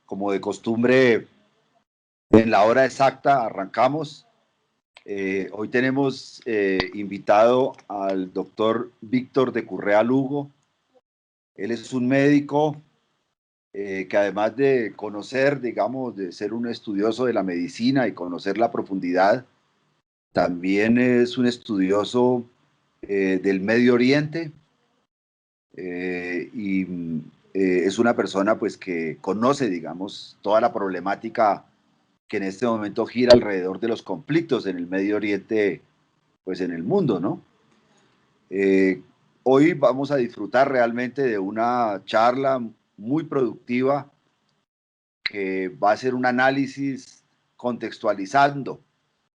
como de costumbre, en la hora exacta arrancamos. Hoy tenemos invitado al doctor Víctor de Currea Lugo. Él es un médico que además de conocer, digamos, de ser un estudioso de la medicina y conocer la profundidad, también es un estudioso del Medio Oriente y es una persona pues que conoce, digamos, toda la problemática que en este momento gira alrededor de los conflictos en el Medio Oriente, pues en el mundo, ¿no? Eh, Hoy vamos a disfrutar realmente de una charla muy productiva que va a ser un análisis contextualizando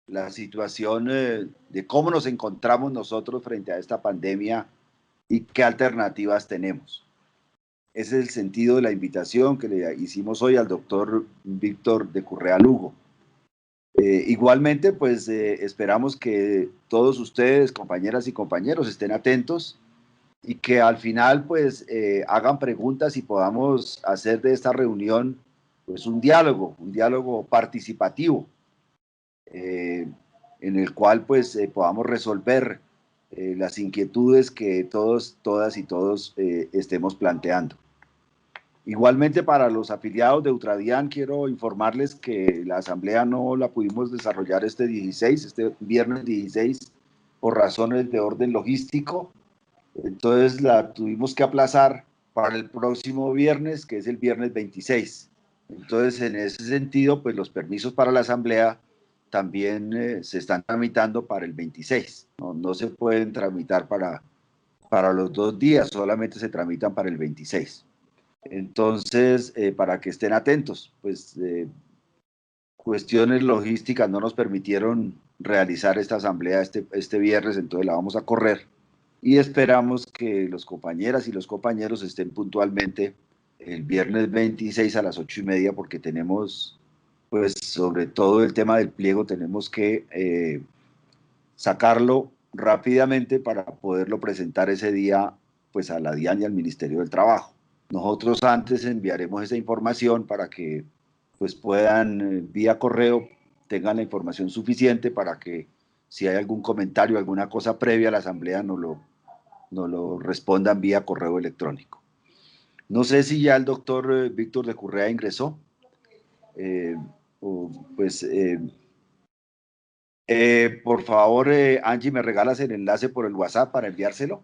la situación de cómo nos encontramos nosotros frente a esta pandemia y qué alternativas tenemos. Ese es el sentido de la invitación que le hicimos hoy al doctor Víctor de Currea Lugo. Igualmente, pues esperamos que todos ustedes, compañeras y compañeros, estén atentos y que al final, pues, hagan preguntas y podamos hacer de esta reunión, pues, un diálogo participativo, eh, en el cual, pues, podamos resolver las inquietudes que todos, todas y todos estemos planteando. Igualmente para los afiliados de Ultradian, quiero informarles que la asamblea no la pudimos desarrollar este viernes 16, por razones de orden logístico. Entonces la tuvimos que aplazar para el próximo viernes, que es el viernes 26. Entonces, en ese sentido, pues los permisos para la asamblea también se están tramitando para el 26. No se pueden tramitar para los 2 días, solamente se tramitan para el 26. Entonces, para que estén atentos, pues cuestiones logísticas no nos permitieron realizar esta asamblea este viernes, entonces la vamos a correr y esperamos que los compañeras y los compañeros estén puntualmente el viernes 26 a las 8:30 porque tenemos, pues sobre todo el tema del pliego, tenemos que sacarlo rápidamente para poderlo presentar ese día pues a la DIAN y al Ministerio del Trabajo. Nosotros antes enviaremos esa información para que pues puedan vía correo tengan la información suficiente para que si hay algún comentario, alguna cosa previa a la asamblea nos lo respondan vía correo electrónico. No sé si ya el doctor Víctor de Currea ingresó. Pues por favor, Angie, ¿me regalas el enlace por el WhatsApp para enviárselo?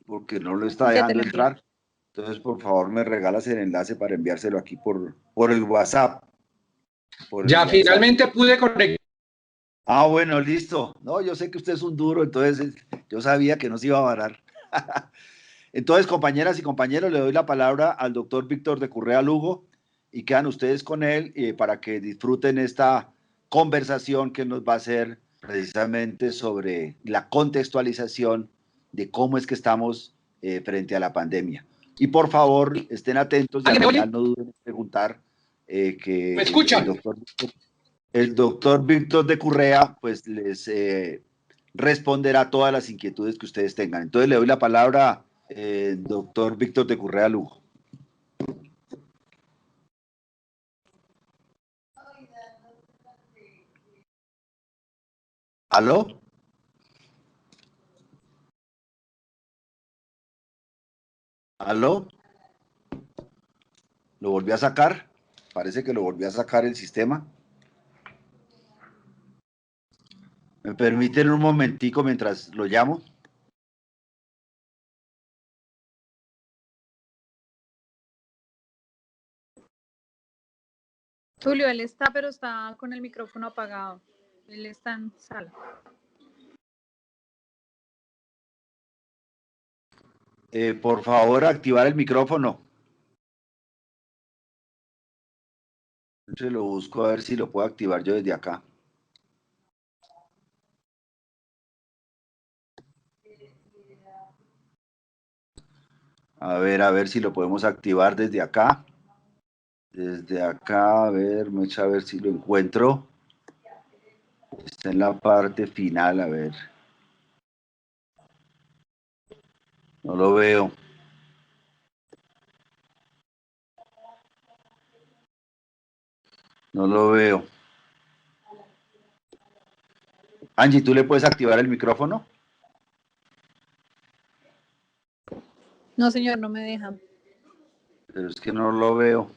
Porque no lo está Ya te dejando lo envío. entrar. Entonces, por favor, me regalas el enlace para enviárselo aquí por el WhatsApp. Ya finalmente pude conectar. Ah, bueno, listo. No, yo sé que usted es un duro, entonces yo sabía que no se iba a varar. Entonces, compañeras y compañeros, le doy la palabra al doctor Víctor de Currea Lugo y quedan ustedes con él para que disfruten esta conversación que nos va a hacer precisamente sobre la contextualización de cómo es que estamos frente a la pandemia. Y por favor, estén atentos y al final no duden en preguntar que ¿Me escuchan? El doctor Víctor de Currea pues les responderá todas las inquietudes que ustedes tengan. Entonces le doy la palabra doctor Víctor de Currea Lugo. ¿Aló? ¿Aló? ¿Lo volvió a sacar? Parece que lo volvió a sacar el sistema. ¿Me permiten un momentico mientras lo llamo? Tulio, él está, pero está con el micrófono apagado. Él está en sala. Por favor, activar el micrófono. Se lo busco a ver si lo puedo activar yo desde acá. A ver si lo podemos activar desde acá. Desde acá, a ver si lo encuentro. Está en la parte final, a ver. No lo veo. No lo veo. Angie, ¿tú le puedes activar el micrófono? No, señor, no me deja. Pero es que no lo veo.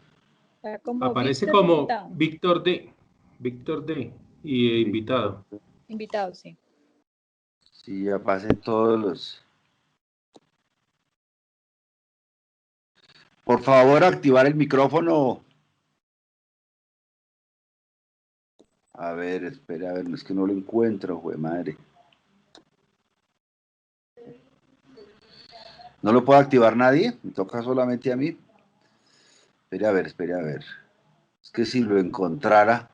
Aparece Víctor como invitado. Víctor D. y invitado. Invitado, sí. Sí, ya pasen todos los... Por favor, activar el micrófono. A ver, espera, a ver, es que no lo encuentro, güey, madre. ¿No lo puede activar nadie? Me toca solamente a mí. Espera, a ver. Es que si lo encontrara,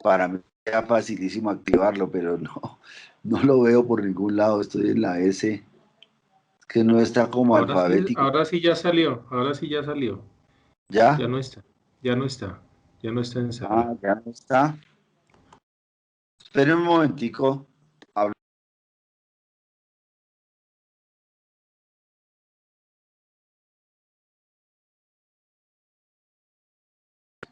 para mí sería facilísimo activarlo, pero no, no lo veo por ningún lado. Estoy en la S. Es que no está como alfabético. Ahora sí ya salió. ¿Ya? Ya no está. Ya no está en Ah, sala. ya no está. Espera un momentico.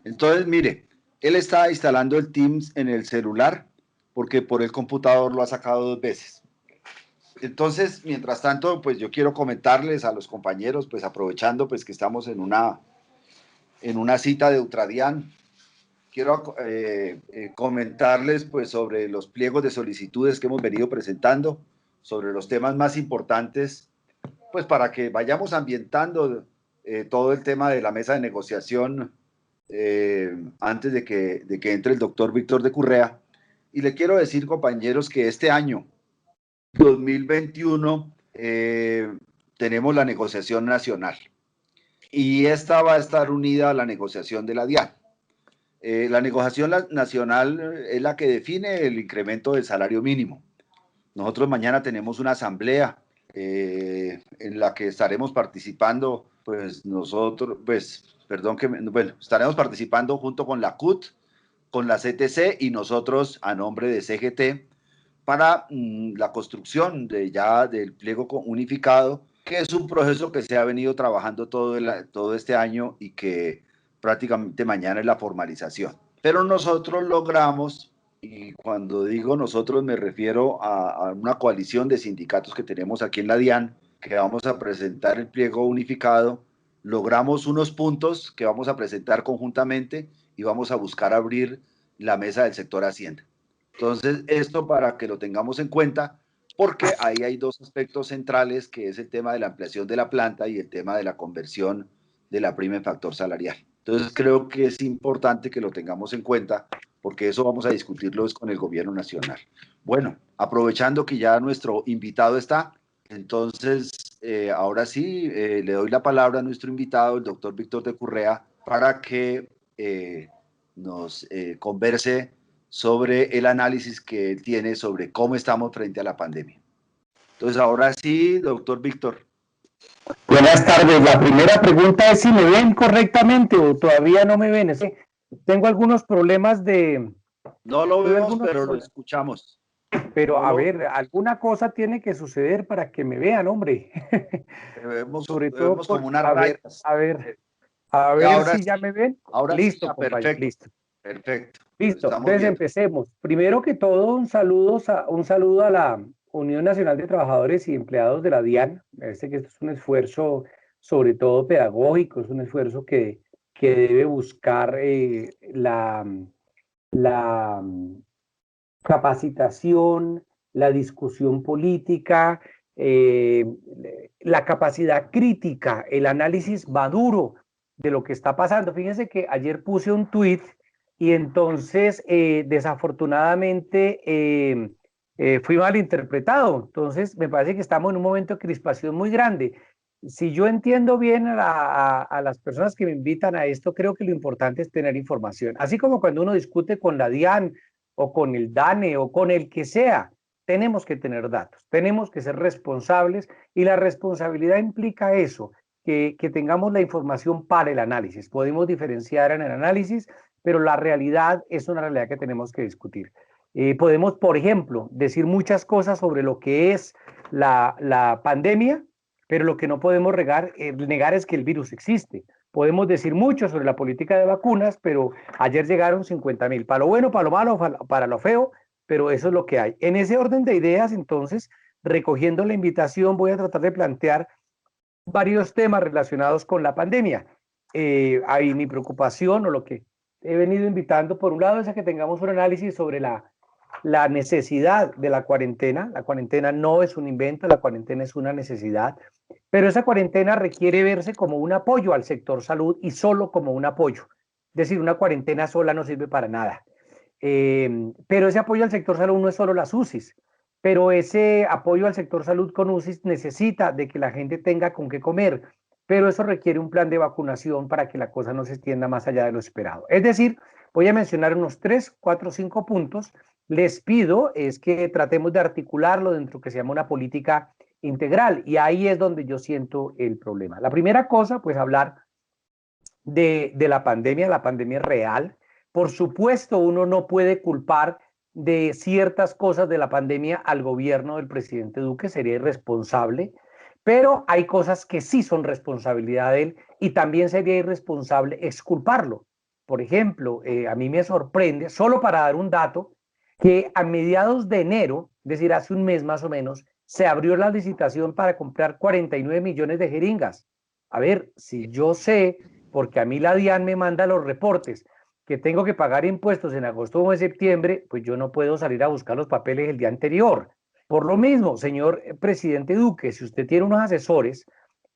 Entonces, mire, él está instalando el Teams en el celular porque por el computador lo ha sacado 2 veces. Entonces, mientras tanto, pues yo quiero comentarles a los compañeros, pues aprovechando pues que estamos en una cita de Ultradian, quiero comentarles pues sobre los pliegos de solicitudes que hemos venido presentando, sobre los temas más importantes, pues para que vayamos ambientando todo el tema de la mesa de negociación antes de que entre el doctor Víctor de Currea. Y le quiero decir, compañeros, que este año 2021 tenemos la negociación nacional y esta va a estar unida a la negociación de la DIAN. La negociación nacional es la que define el incremento del salario mínimo. Nosotros mañana tenemos una asamblea en la que estaremos participando, pues nosotros, pues, perdón que, bueno, estaremos participando junto con la CUT, con la CTC y nosotros a nombre de CGT para la construcción del pliego unificado, que es un proceso que se ha venido trabajando todo este año y que prácticamente mañana es la formalización. Pero nosotros logramos, y cuando digo nosotros me refiero a una coalición de sindicatos que tenemos aquí en la DIAN, que vamos a presentar el pliego unificado, logramos unos puntos que vamos a presentar conjuntamente y vamos a buscar abrir la mesa del sector Hacienda. Entonces, esto para que lo tengamos en cuenta, porque ahí hay 2 aspectos centrales, que es el tema de la ampliación de la planta y el tema de la conversión de la prima en factor salarial. Entonces, creo que es importante que lo tengamos en cuenta, porque eso vamos a discutirlo con el gobierno nacional. Bueno, aprovechando que ya nuestro invitado está, entonces, ahora sí, le doy la palabra a nuestro invitado, el doctor Víctor de Currea, para que nos converse sobre el análisis que él tiene sobre cómo estamos frente a la pandemia. Entonces, ahora sí, doctor Víctor. Buenas tardes. La primera pregunta es si me ven correctamente o todavía no me ven. Tengo alguemos problemas de... No lo vemos, pero lo escuchamos. Pero no a ver, alguna cosa tiene que suceder para que me vean, hombre. Sobre todo como unas rayas. A ver si ya me ven. Ahora listo, sí, compañero, perfecto. listo. Perfecto. Listo, entonces empecemos. Primero que todo, un saludo a la Unión Nacional de Trabajadores y Empleados de la DIAN. Me parece que esto es un esfuerzo, sobre todo pedagógico, es un esfuerzo que debe buscar la capacitación, la discusión política, la capacidad crítica, el análisis maduro de lo que está pasando. Fíjense que ayer puse un tuit y entonces desafortunadamente fui malinterpretado. Entonces me parece que estamos en un momento de crispación muy grande. Si yo entiendo bien a las personas que me invitan a esto, creo que lo importante es tener información. Así como cuando uno discute con la DIAN o con el DANE o con el que sea, tenemos que tener datos, tenemos que ser responsables y la responsabilidad implica eso, que tengamos la información para el análisis. Podemos diferenciar en el análisis, pero la realidad es una realidad que tenemos que discutir. Podemos, por ejemplo, decir muchas cosas sobre lo que es la pandemia, pero lo que no podemos negar es que el virus existe. Podemos decir mucho sobre la política de vacunas, pero ayer llegaron 50.000. Para lo bueno, para lo malo, para lo feo, pero eso es lo que hay. En ese orden de ideas, entonces, recogiendo la invitación, voy a tratar de plantear varios temas relacionados con la pandemia. Hay mi preocupación o lo que he venido invitando, por un lado, es a que tengamos un análisis sobre la necesidad de la cuarentena. La cuarentena no es un invento, la cuarentena es una necesidad, pero esa cuarentena requiere verse como un apoyo al sector salud y solo como un apoyo. Es decir, una cuarentena sola no sirve para nada. Pero ese apoyo al sector salud no es solo las UCIs, pero ese apoyo al sector salud con UCIs necesita de que la gente tenga con qué comer, pero eso requiere un plan de vacunación para que la cosa no se extienda más allá de lo esperado. Es decir, voy a mencionar unos 3, 4, 5 puntos. Les pido es que tratemos de articularlo dentro de lo que se llama una política integral, y ahí es donde yo siento el problema. La primera cosa, pues hablar de la pandemia real. Por supuesto, uno no puede culpar de ciertas cosas de la pandemia al gobierno del presidente Duque, sería irresponsable, pero hay cosas que sí son responsabilidad de él y también sería irresponsable exculparlo. Por ejemplo, a mí me sorprende, solo para dar un dato, que a mediados de enero, es decir, hace un mes más o menos, se abrió la licitación para comprar 49 millones de jeringas. A ver, si yo sé, porque a mí la DIAN me manda los reportes, que tengo que pagar impuestos en agosto o en septiembre, pues yo no puedo salir a buscar los papeles el día anterior. Por lo mismo, señor presidente Duque, si usted tiene unos asesores,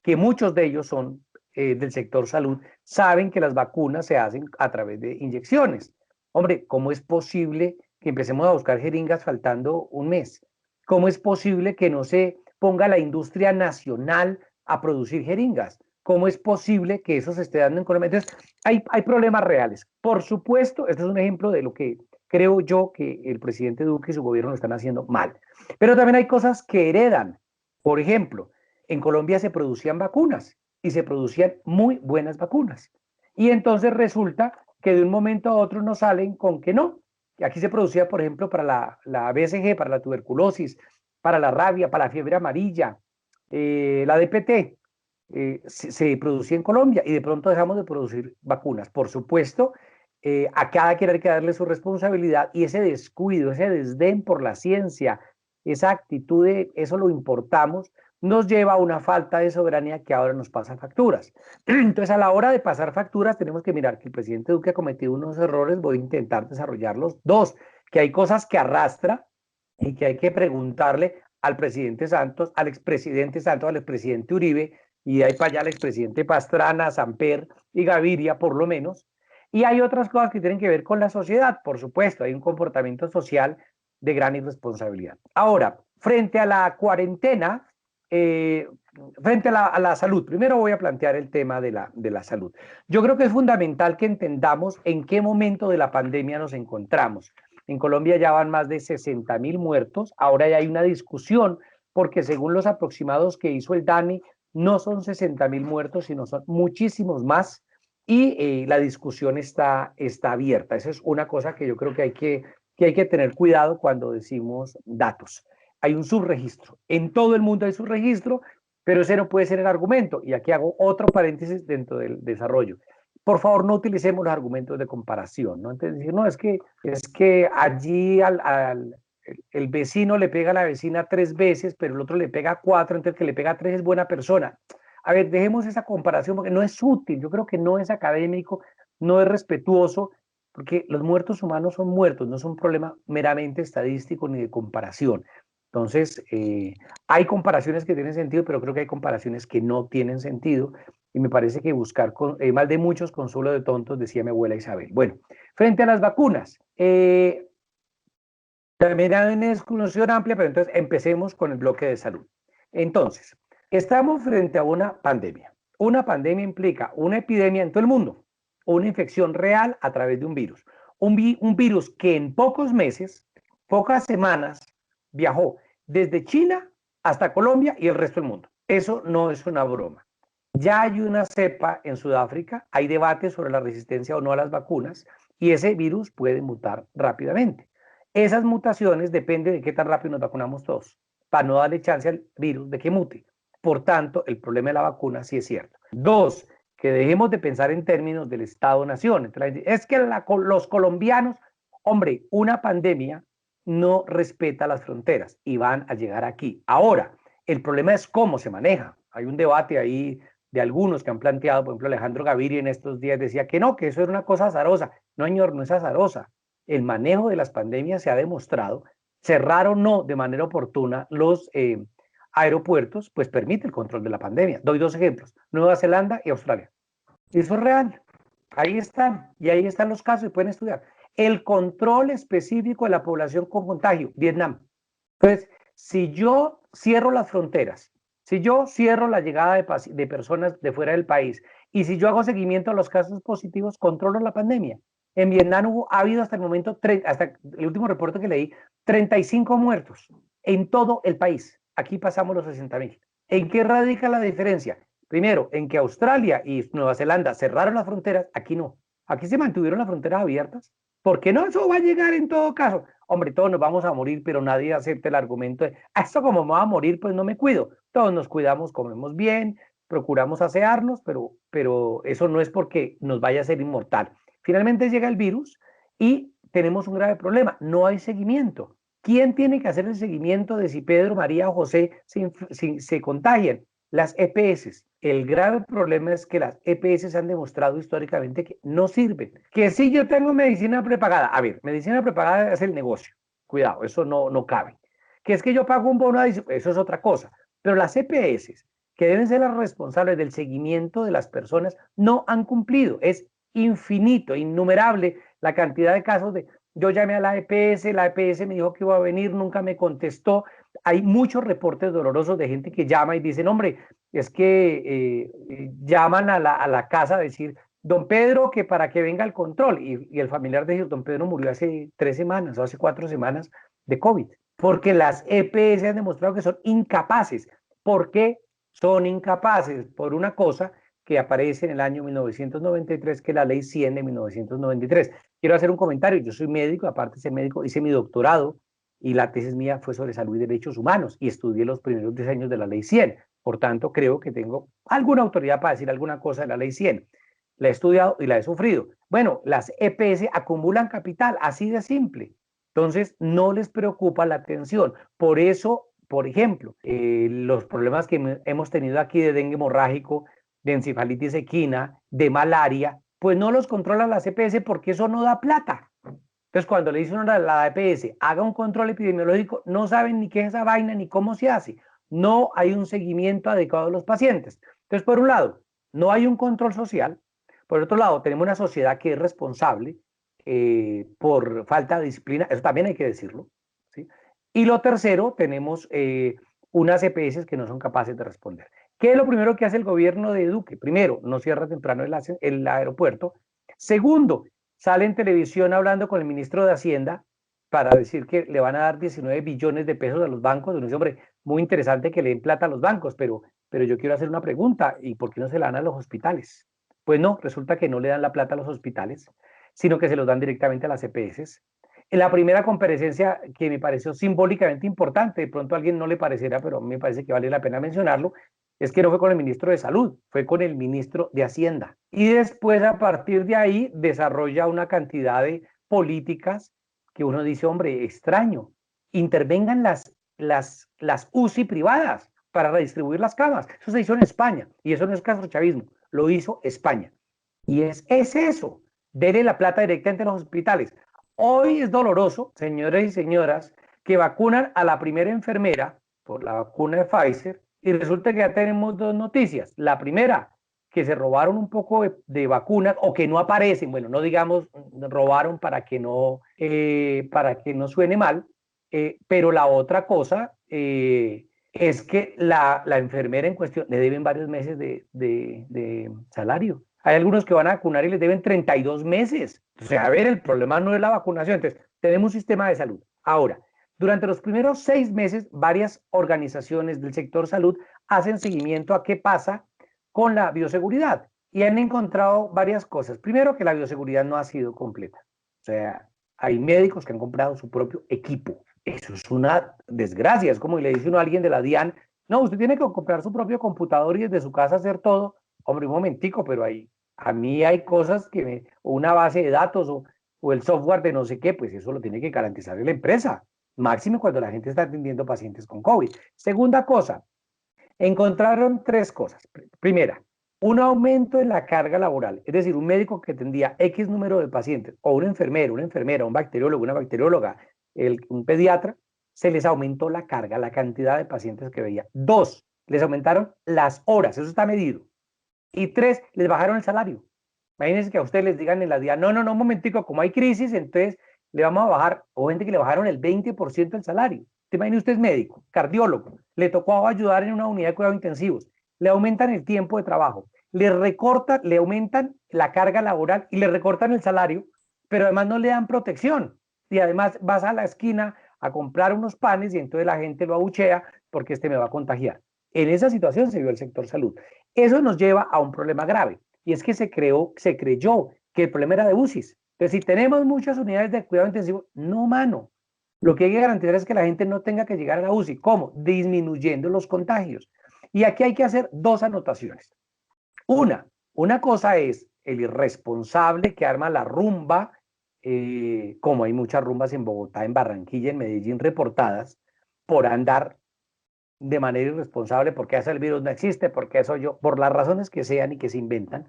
que muchos de ellos son del sector salud, saben que las vacunas se hacen a través de inyecciones. Hombre, ¿cómo es posible que empecemos a buscar jeringas faltando un mes? ¿Cómo es posible que no se ponga la industria nacional a producir jeringas? ¿Cómo es posible que eso se esté dando en Colombia? Entonces, hay problemas reales. Por supuesto, este es un ejemplo de lo que creo yo que el presidente Duque y su gobierno lo están haciendo mal. Pero también hay cosas que heredan. Por ejemplo, en Colombia se producían vacunas y se producían muy buenas vacunas. Y entonces resulta que de un momento a otro nos salen con que no. Aquí se producía, por ejemplo, para la BCG, para la tuberculosis, para la rabia, para la fiebre amarilla, la DPT, se producía en Colombia y de pronto dejamos de producir vacunas. Por supuesto, a cada quien hay que darle su responsabilidad, y ese descuido, ese desdén por la ciencia, esa actitud de eso lo importamos, nos lleva a una falta de soberanía que ahora nos pasa facturas. Entonces, a la hora de pasar facturas, tenemos que mirar que el presidente Duque ha cometido unos errores, voy a intentar desarrollarlos. Dos, que hay cosas que arrastra y que hay que preguntarle al presidente Santos, al expresidente Santos, al expresidente Uribe, y de ahí para allá al expresidente Pastrana, Samper y Gaviria, por lo menos. Y hay otras cosas que tienen que ver con la sociedad, por supuesto, hay un comportamiento social de gran irresponsabilidad. Ahora, frente a la cuarentena, frente a la salud, primero voy a plantear el tema de la salud. Yo creo que es fundamental que entendamos en qué momento de la pandemia nos encontramos. En Colombia ya van más de 60.000 muertos, ahora ya hay una discusión, porque según los aproximados que hizo el DANI, no son 60.000 muertos, sino son muchísimos más, y la discusión está abierta. Esa es una cosa que yo creo que hay que tener cuidado cuando decimos datos. Hay un subregistro, en todo el mundo hay subregistro, pero ese no puede ser el argumento. Y aquí hago otro paréntesis dentro del desarrollo. Por favor, no utilicemos los argumentos de comparación, ¿no? Entonces, decir, no, es que allí el vecino le pega a la vecina 3 veces, pero el otro le pega 4, entonces el que le pega 3 es buena persona. A ver, dejemos esa comparación porque no es útil, yo creo que no es académico, no es respetuoso, porque los muertos humanos son muertos, no es un problema meramente estadístico ni de comparación. Entonces, hay comparaciones que tienen sentido, pero creo que hay comparaciones que no tienen sentido, y me parece que buscar mal de muchos consuelo de tontos, decía mi abuela Isabel. Bueno, frente a las vacunas, también hay una discusión amplia, pero entonces empecemos con el bloque de salud. Entonces, estamos frente a una pandemia. Una pandemia implica una epidemia en todo el mundo, una infección real a través de un virus. Un virus que en pocos meses, pocas semanas, viajó desde China hasta Colombia y el resto del mundo. Eso no es una broma. Ya hay una cepa en Sudáfrica, hay debate sobre la resistencia o no a las vacunas, y ese virus puede mutar rápidamente. Esas mutaciones dependen de qué tan rápido nos vacunamos todos, para no darle chance al virus de que mute. Por tanto, el problema de la vacuna sí es cierto. Dos, que dejemos de pensar en términos del Estado-Nación. Es que los colombianos, hombre, una pandemia no respeta las fronteras y van a llegar aquí. Ahora, el problema es cómo se maneja. Hay un debate ahí de algunos que han planteado, por ejemplo, Alejandro Gaviria en estos días decía que no, que eso era una cosa azarosa. No, señor, no es azarosa. El manejo de las pandemias se ha demostrado. Cerrar o no de manera oportuna los aeropuertos, pues permite el control de la pandemia. Doy dos ejemplos, Nueva Zelanda y Australia. Eso es real. Ahí están, y ahí están los casos y pueden estudiar. El control específico de la población con contagio, Vietnam. Entonces, si yo cierro las fronteras, si yo cierro la llegada de personas de fuera del país y si yo hago seguimiento a los casos positivos, controlo la pandemia. En Vietnam ha habido hasta el momento, hasta el último reporte que leí, 35 muertos en todo el país. Aquí pasamos los 60.000. ¿En qué radica la diferencia? Primero, en que Australia y Nueva Zelanda cerraron las fronteras, aquí no. Aquí se mantuvieron las fronteras abiertas. ¿Por qué no? Eso va a llegar en todo caso. Hombre, todos nos vamos a morir, pero nadie acepta el argumento de, esto como me va a morir, pues no me cuido. Todos nos cuidamos, comemos bien, procuramos asearnos, pero eso no es porque nos vaya a ser inmortal. Finalmente llega el virus y tenemos un grave problema, no hay seguimiento. ¿Quién tiene que hacer el seguimiento de si Pedro, María o José se contagian? Las EPS. El grave problema es que las EPS han demostrado históricamente que no sirven. Que si yo tengo medicina prepagada, a ver, medicina prepagada es el negocio. Cuidado, eso no cabe. Que es que yo pago un bono, eso es otra cosa. Pero las EPS, que deben ser las responsables del seguimiento de las personas, no han cumplido. Es infinito, innumerable la cantidad de casos de yo llamé a la EPS me dijo que iba a venir, nunca me contestó. Hay muchos reportes dolorosos de gente que llama y dicen, hombre, es que llaman a la casa a decir, don Pedro, que para que venga el control. Y el familiar dice, don Pedro murió hace 3 semanas o hace 4 semanas de COVID. Porque las EPS han demostrado que son incapaces. ¿Por qué son incapaces? Por una cosa que aparece en el año 1993, que es la ley 100 de 1993. Quiero hacer un comentario, yo soy médico, aparte de ser médico, hice mi doctorado y la tesis mía fue sobre salud y derechos humanos y estudié los primeros 10 años de la ley 100. Por tanto, creo que tengo alguna autoridad para decir alguna cosa de la ley 100. La he estudiado y la he sufrido. Bueno, las EPS acumulan capital, así de simple. Entonces, no les preocupa la atención. Por eso, por ejemplo, los problemas que hemos tenido aquí de dengue hemorrágico, de encefalitis equina, de malaria, pues no los controlan las EPS porque eso no da plata. Entonces, cuando le dicen a la EPS, haga un control epidemiológico, no saben ni qué es esa vaina ni cómo se hace. No hay un seguimiento adecuado de los pacientes. Entonces, por un lado, no hay un control social. Por otro lado, tenemos una sociedad que es responsable por falta de disciplina. Eso también hay que decirlo, ¿sí? Y lo tercero, tenemos unas EPS que no son capaces de responder. ¿Qué es lo primero que hace el gobierno de Duque? Primero, no cierra temprano el aeropuerto. Segundo, sale en televisión hablando con el ministro de Hacienda para decir que le van a dar 19 billones de pesos a los bancos. Dice, hombre, muy interesante que le den plata a los bancos, pero yo quiero hacer una pregunta, ¿y por qué no se la dan a los hospitales? Pues no, resulta que no le dan la plata a los hospitales, sino que se los dan directamente a las EPS. En la primera comparecencia, que me pareció simbólicamente importante, de pronto a alguien no le parecerá, pero a mí me parece que vale la pena mencionarlo, es que no fue con el ministro de Salud, fue con el ministro de Hacienda. Y después, a partir de ahí, desarrolla una cantidad de políticas que uno dice, hombre, extraño, intervengan las UCI privadas para redistribuir las camas. Eso se hizo en España, y eso no es castrochavismo, lo hizo España. Y es eso, denle la plata directamente a los hospitales. Hoy es doloroso, señores y señoras, que vacunan a la primera enfermera por la vacuna de Pfizer, y resulta que ya tenemos dos noticias. La primera, que se robaron un poco de vacunas o que no aparecen, bueno, no digamos robaron para que no suene mal, pero la otra cosa es que la enfermera en cuestión le deben varios meses de salario. Hay algunos que van a vacunar y les deben 32 meses. O sea, a ver, el problema no es la vacunación. Entonces, tenemos un sistema de salud. Ahora, durante los primeros 6 meses, varias organizaciones del sector salud hacen seguimiento a qué pasa con la bioseguridad y han encontrado varias cosas. Primero, que la bioseguridad no ha sido completa. O sea, hay médicos que han comprado su propio equipo. Eso es una desgracia. Es como le dice uno a alguien de la DIAN, no, usted tiene que comprar su propio computador y desde su casa hacer todo. Hombre, un momentico, pero a mí hay cosas o una base de datos o el software de no sé qué, pues eso lo tiene que garantizar la empresa, máximo cuando la gente está atendiendo pacientes con COVID. Segunda cosa, encontraron tres cosas. Primera, un aumento en la carga laboral, es decir, un médico que atendía X número de pacientes, o un enfermero, una enfermera, un bacteriólogo, una bacterióloga, un pediatra, se les aumentó la carga, la cantidad de pacientes que veía. Dos, les aumentaron las horas, eso está medido. Y tres, les bajaron el salario. Imagínense que a ustedes les digan en la día, no, un momentico, como hay crisis, entonces le vamos a bajar, o gente que le bajaron el 20% del salario. ¿Te imaginas usted es médico, cardiólogo, le tocó ayudar en una unidad de cuidados intensivos, le aumentan el tiempo de trabajo, le aumentan la carga laboral y le recortan el salario, pero además no le dan protección. Y además vas a la esquina a comprar unos panes y entonces la gente lo abuchea porque me va a contagiar. En esa situación se vio el sector salud. Eso nos lleva a un problema grave, y es que se creyó que el problema era de UCIs. Entonces, si tenemos muchas unidades de cuidado intensivo, no, mano. Lo que hay que garantizar es que la gente no tenga que llegar a la UCI. ¿Cómo? Disminuyendo los contagios. Y aquí hay que hacer dos anotaciones. Una cosa es el irresponsable que arma la rumba, como hay muchas rumbas en Bogotá, en Barranquilla, en Medellín reportadas, por andar de manera irresponsable, porque ese el virus no existe, porque eso yo, por las razones que sean y que se inventan.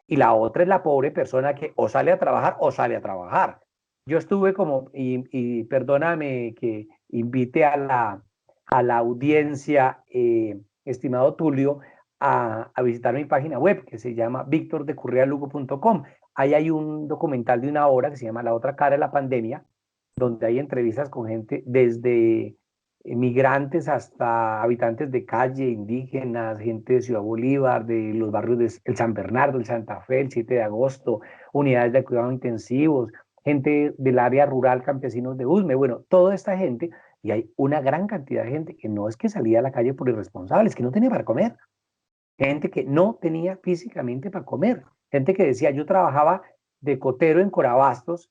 Y la otra es la pobre persona que o sale a trabajar o sale a trabajar. Yo estuve y perdóname que invite a la audiencia, estimado Tulio, a visitar mi página web que se llama victordecurrialugo.com. Ahí hay un documental de una hora que se llama La otra cara de la pandemia, donde hay entrevistas con gente desde migrantes hasta habitantes de calle, indígenas, gente de Ciudad Bolívar, de los barrios de el San Bernardo, el Santa Fe, el 7 de agosto, unidades de cuidados intensivos, gente del área rural, campesinos de Usme, bueno, toda esta gente, y hay una gran cantidad de gente que no es que salía a la calle por irresponsables, que no tenía para comer, gente que no tenía físicamente para comer, gente que decía, yo trabajaba de cotero en Corabastos,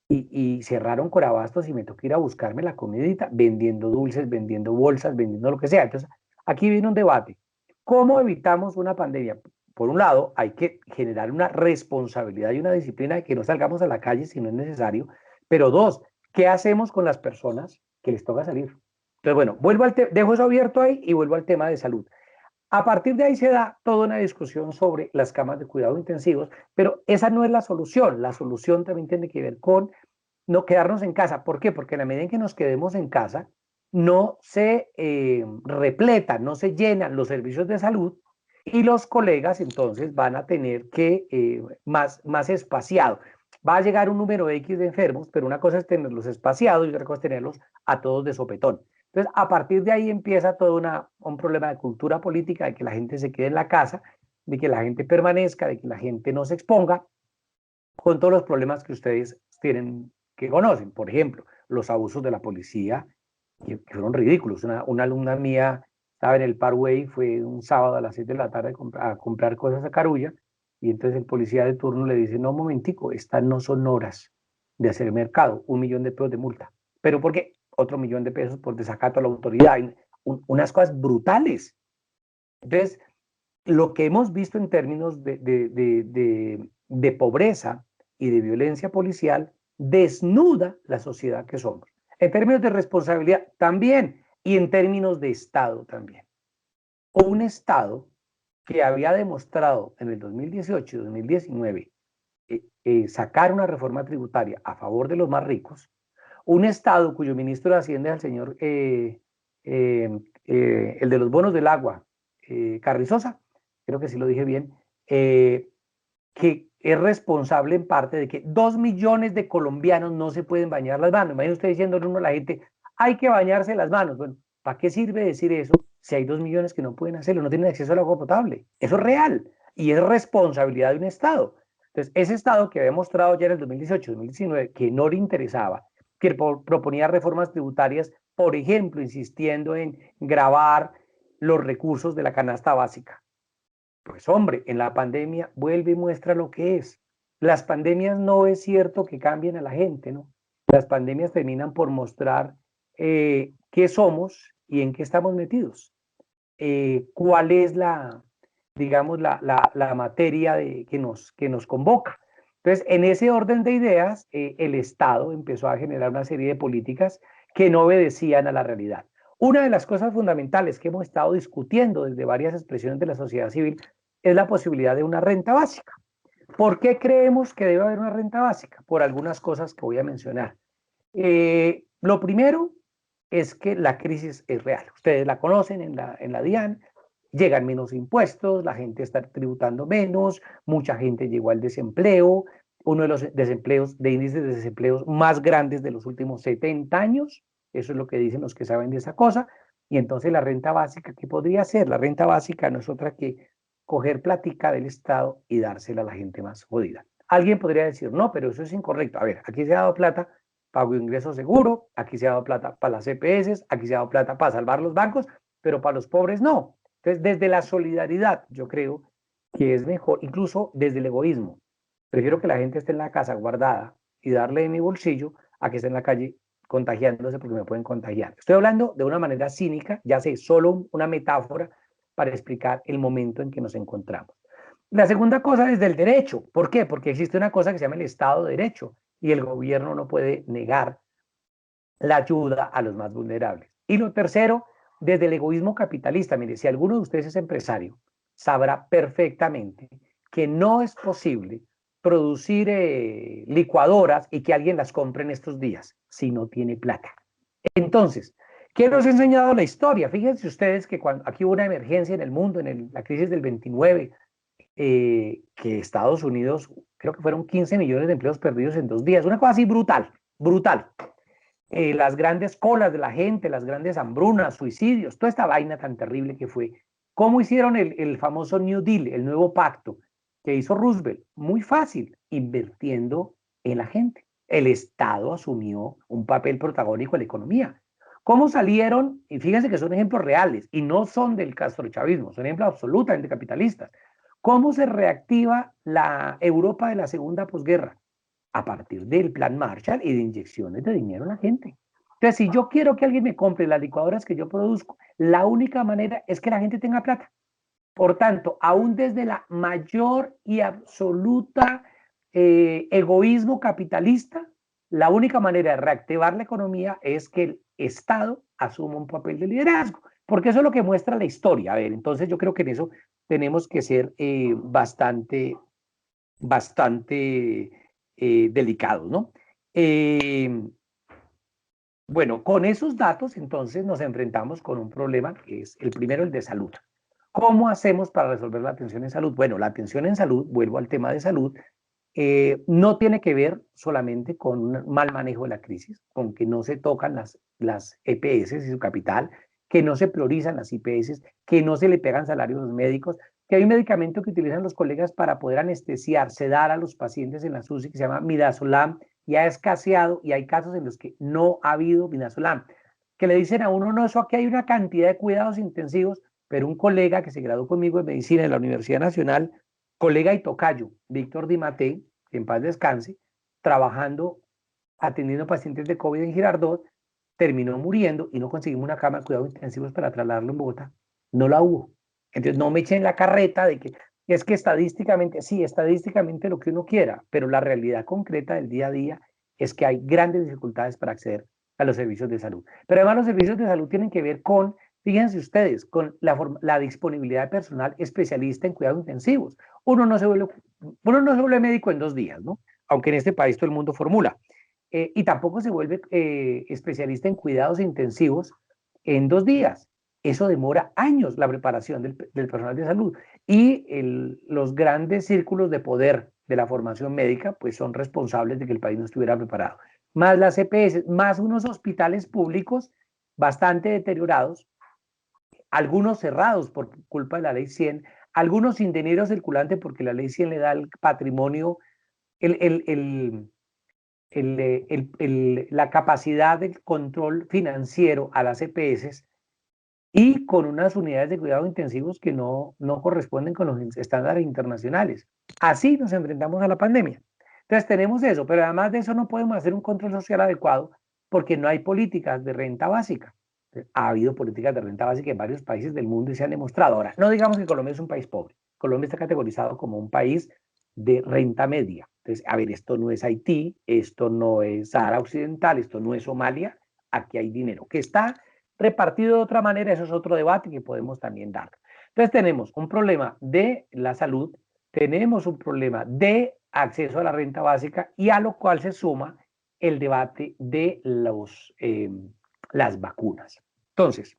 y cerraron Corabastos y me tocó ir a buscarme la comidita vendiendo dulces, vendiendo bolsas, vendiendo lo que sea. Entonces, aquí viene un debate. ¿Cómo evitamos una pandemia? Por un lado, hay que generar una responsabilidad y una disciplina de que no salgamos a la calle si no es necesario. Pero dos, ¿qué hacemos con las personas que les toca salir? Entonces, bueno, dejo eso abierto ahí y vuelvo al tema de salud. A partir de ahí se da toda una discusión sobre las camas de cuidados intensivos, pero esa no es la solución. La solución también tiene que ver con no quedarnos en casa. ¿Por qué? Porque en la medida en que nos quedemos en casa, no se repletan, no se llenan los servicios de salud y los colegas entonces van a tener que más espaciado. Va a llegar un número X de enfermos, pero una cosa es tenerlos espaciados y otra cosa es tenerlos a todos de sopetón. Entonces, a partir de ahí empieza todo un problema de cultura política, de que la gente se quede en la casa, de que la gente permanezca, de que la gente no se exponga, con todos los problemas que ustedes tienen, que conocen. Por ejemplo, los abusos de la policía, que fueron ridículos. Una alumna mía estaba en el Parkway, fue un sábado a las 6 de la tarde a comprar cosas a Carulla, y entonces el policía de turno le dice, no, un momentico, estas no son horas de hacer mercado, 1 millón de pesos de multa. ¿Pero por qué? Otro 1 millón de pesos por desacato a la autoridad. Unas cosas brutales. Entonces, lo que hemos visto en términos de pobreza y de violencia policial desnuda la sociedad que somos. En términos de responsabilidad también, y en términos de Estado también. Un Estado que había demostrado en el 2018 y 2019 sacar una reforma tributaria a favor de los más ricos, un Estado cuyo ministro de Hacienda es el señor, el de los bonos del agua, Carrizosa, creo que sí lo dije bien, que es responsable en parte de que 2 millones de colombianos no se pueden bañar las manos. Imagínate usted diciéndole uno a la gente, hay que bañarse las manos. Bueno, ¿para qué sirve decir eso si hay 2 millones que no pueden hacerlo, no tienen acceso al agua potable? Eso es real y es responsabilidad de un Estado. Entonces, ese Estado que había mostrado ya en el 2018-2019 que no le interesaba, que proponía reformas tributarias, por ejemplo, insistiendo en gravar los recursos de la canasta básica. Pues hombre, en la pandemia vuelve y muestra lo que es. Las pandemias no es cierto que cambien a la gente, ¿no? Las pandemias terminan por mostrar qué somos y en qué estamos metidos. ¿Cuál es digamos, la materia que nos convoca. Entonces, en ese orden de ideas, el Estado empezó a generar una serie de políticas que no obedecían a la realidad. Una de las cosas fundamentales que hemos estado discutiendo desde varias expresiones de la sociedad civil es la posibilidad de una renta básica. ¿Por qué creemos que debe haber una renta básica? Por algunas cosas que voy a mencionar. Lo primero es que la crisis es real. Ustedes la conocen en la DIAN, llegan menos impuestos, la gente está tributando menos, mucha gente llegó al desempleo, uno de los desempleos, de índices de desempleo más grandes de los últimos 70 años, eso es lo que dicen los que saben de esa cosa, y entonces la renta básica, ¿qué podría ser? La renta básica no es otra que coger plática del Estado y dársela a la gente más jodida. Alguien podría decir, no, pero eso es incorrecto. A ver, aquí se ha dado plata pago de ingreso seguro, aquí se ha dado plata para las EPS, aquí se ha dado plata para salvar los bancos, pero para los pobres no. Entonces, desde la solidaridad, yo creo que es mejor, incluso desde el egoísmo. Prefiero que la gente esté en la casa guardada y darle de mi bolsillo a que esté en la calle contagiándose porque me pueden contagiar. Estoy hablando de una manera cínica, ya sé, solo una metáfora para explicar el momento en que nos encontramos. La segunda cosa es del derecho. ¿Por qué? Porque existe una cosa que se llama el Estado de Derecho y el gobierno no puede negar la ayuda a los más vulnerables. Y lo tercero, desde el egoísmo capitalista. Mire, si alguno de ustedes es empresario, sabrá perfectamente que no es posible producir licuadoras y que alguien las compre en estos días si no tiene plata. Entonces, ¿qué nos ha enseñado la historia? Fíjense ustedes que cuando aquí hubo una emergencia en el mundo, en la crisis del 29, que Estados Unidos, creo que fueron 15 millones de empleos perdidos en 2 días, una cosa así brutal, brutal. Las grandes colas de la gente, las grandes hambrunas, suicidios, toda esta vaina tan terrible que fue. ¿Cómo hicieron el famoso New Deal, el nuevo pacto que hizo Roosevelt? Muy fácil, invirtiendo en la gente. El Estado asumió un papel protagónico en la economía. ¿Cómo salieron? Y fíjense que son ejemplos reales y no son del castrochavismo, son ejemplos absolutamente capitalistas. ¿Cómo se reactiva la Europa de la segunda posguerra? A partir del plan Marshall y de inyecciones de dinero a la gente. Entonces, si yo quiero que alguien me compre las licuadoras que yo produzco, la única manera es que la gente tenga plata. Por tanto, aún desde la mayor y absoluta egoísmo capitalista, la única manera de reactivar la economía es que el Estado asuma un papel de liderazgo, porque eso es lo que muestra la historia. A ver, entonces yo creo que en eso tenemos que ser bastante delicados, ¿no? Bueno, con esos datos entonces nos enfrentamos con un problema que es el primero, el de salud. ¿Cómo hacemos para resolver la atención en salud? Bueno, la atención en salud, vuelvo al tema de salud, no tiene que ver solamente con un mal manejo de la crisis, con que no se tocan las EPS y su capital, que no se priorizan las IPS, que no se le pegan salarios a los médicos, que hay un medicamento que utilizan los colegas para poder anestesiar, sedar a los pacientes en la SUSI que se llama Midazolam, y ha escaseado y hay casos en los que no ha habido Midazolam, que le dicen a uno, no, eso aquí hay una cantidad de cuidados intensivos, pero un colega que se graduó conmigo en medicina en la Universidad Nacional, colega y tocayo, Víctor Di Mattei, que en paz descanse, trabajando, atendiendo pacientes de COVID en Girardot, terminó muriendo y no conseguimos una cama de cuidados intensivos para trasladarlo en Bogotá. No la hubo. Entonces no me echen la carreta de que es que estadísticamente, sí, estadísticamente lo que uno quiera, pero la realidad concreta del día a día es que hay grandes dificultades para acceder a los servicios de salud. Pero además los servicios de salud tienen que ver con, fíjense ustedes, con la disponibilidad de personal especialista en cuidados intensivos. Uno no se vuelve médico en 2 días, ¿no? Aunque en este país todo el mundo formula. Y tampoco se vuelve especialista en cuidados intensivos en 2 días. Eso demora años la preparación del personal de salud. Y los grandes círculos de poder de la formación médica pues son responsables de que el país no estuviera preparado. Más las EPS, más unos hospitales públicos bastante deteriorados, algunos cerrados por culpa de la ley 100, algunos sin dinero circulante porque la ley 100 le da el patrimonio, la capacidad de control financiero a las EPS y con unas unidades de cuidados intensivos que no corresponden con los estándares internacionales. Así nos enfrentamos a la pandemia. Entonces tenemos eso, pero además de eso no podemos hacer un control social adecuado porque no hay políticas de renta básica. Ha habido políticas de renta básica en varios países del mundo y se han demostrado. Ahora, no digamos que Colombia es un país pobre, Colombia está categorizado como un país de renta media. Entonces, a ver, esto no es Haití, esto no es Sahara Occidental, esto no es Somalia, aquí hay dinero que está repartido de otra manera, eso es otro debate que podemos también dar. Entonces tenemos un problema de la salud, tenemos un problema de acceso a la renta básica y a lo cual se suma el debate de las vacunas. Entonces,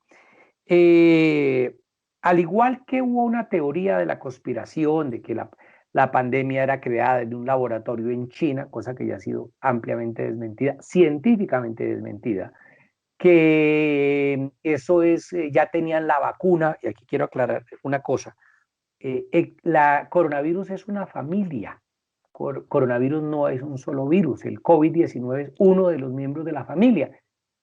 al igual que hubo una teoría de la conspiración de que la pandemia era creada en un laboratorio en China, cosa que ya ha sido ampliamente desmentida, científicamente desmentida, que eso es, ya tenían la vacuna, y aquí quiero aclarar una cosa, la coronavirus es una familia, coronavirus no es un solo virus, el COVID-19 es uno de los miembros de la familia.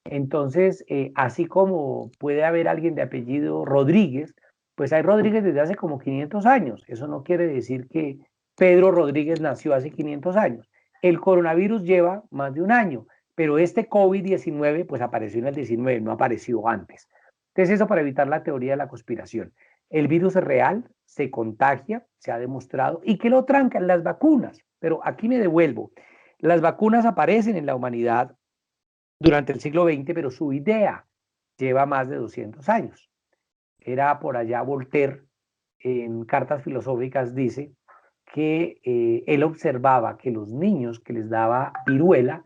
Entonces, así como puede haber alguien de apellido Rodríguez, pues hay Rodríguez desde hace como 500 años. Eso no quiere decir que Pedro Rodríguez nació hace 500 años. El coronavirus lleva más de un año, pero este COVID-19 pues apareció en el 19, no apareció antes. Entonces, eso para evitar la teoría de la conspiración. El virus es real, se contagia, se ha demostrado, y que lo trancan las vacunas. Pero aquí me devuelvo. Las vacunas aparecen en la humanidad durante el siglo XX, pero su idea lleva más de 200 años. Era por allá Voltaire, en Cartas Filosóficas, dice que él observaba que los niños que les daba viruela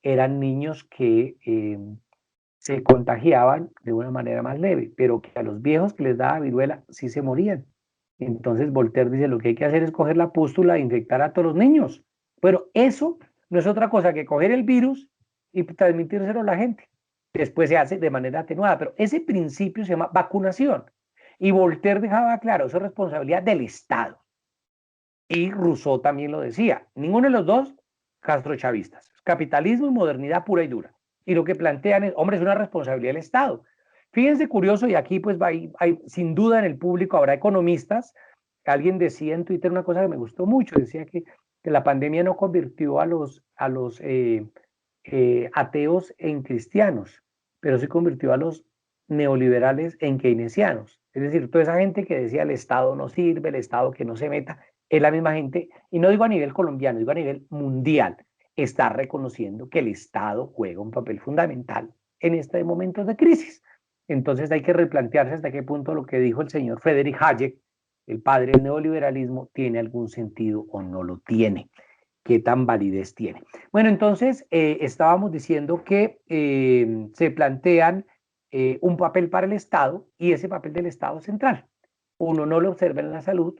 eran niños que se contagiaban de una manera más leve, pero que a los viejos que les daba viruela sí se morían. Entonces Voltaire dice, lo que hay que hacer es coger la pústula e infectar a todos los niños. Pero eso no es otra cosa que coger el virus y transmitírselo a la gente. Después se hace de manera atenuada, pero ese principio se llama vacunación. Y Voltaire dejaba claro, eso es responsabilidad del Estado. Y Rousseau también lo decía. Ninguno de los dos castrochavistas. Capitalismo y modernidad pura y dura. Y lo que plantean es, hombre, es una responsabilidad del Estado. Fíjense curioso, y aquí pues sin duda en el público habrá economistas. Alguien decía en Twitter una cosa que me gustó mucho, decía que la pandemia no convirtió a los ateos en cristianos, pero sí convirtió a los neoliberales en keynesianos. Es decir, toda esa gente que decía el Estado no sirve, el Estado que no se meta, es la misma gente, y no digo a nivel colombiano, digo a nivel mundial, está reconociendo que el Estado juega un papel fundamental en estos momentos de crisis. Entonces hay que replantearse hasta qué punto lo que dijo el señor Friedrich Hayek, el padre del neoliberalismo, tiene algún sentido o no lo tiene. ¿Qué tan validez tiene? Bueno, entonces estábamos diciendo que se plantean un papel para el Estado y ese papel del Estado central. Uno no lo observa en la salud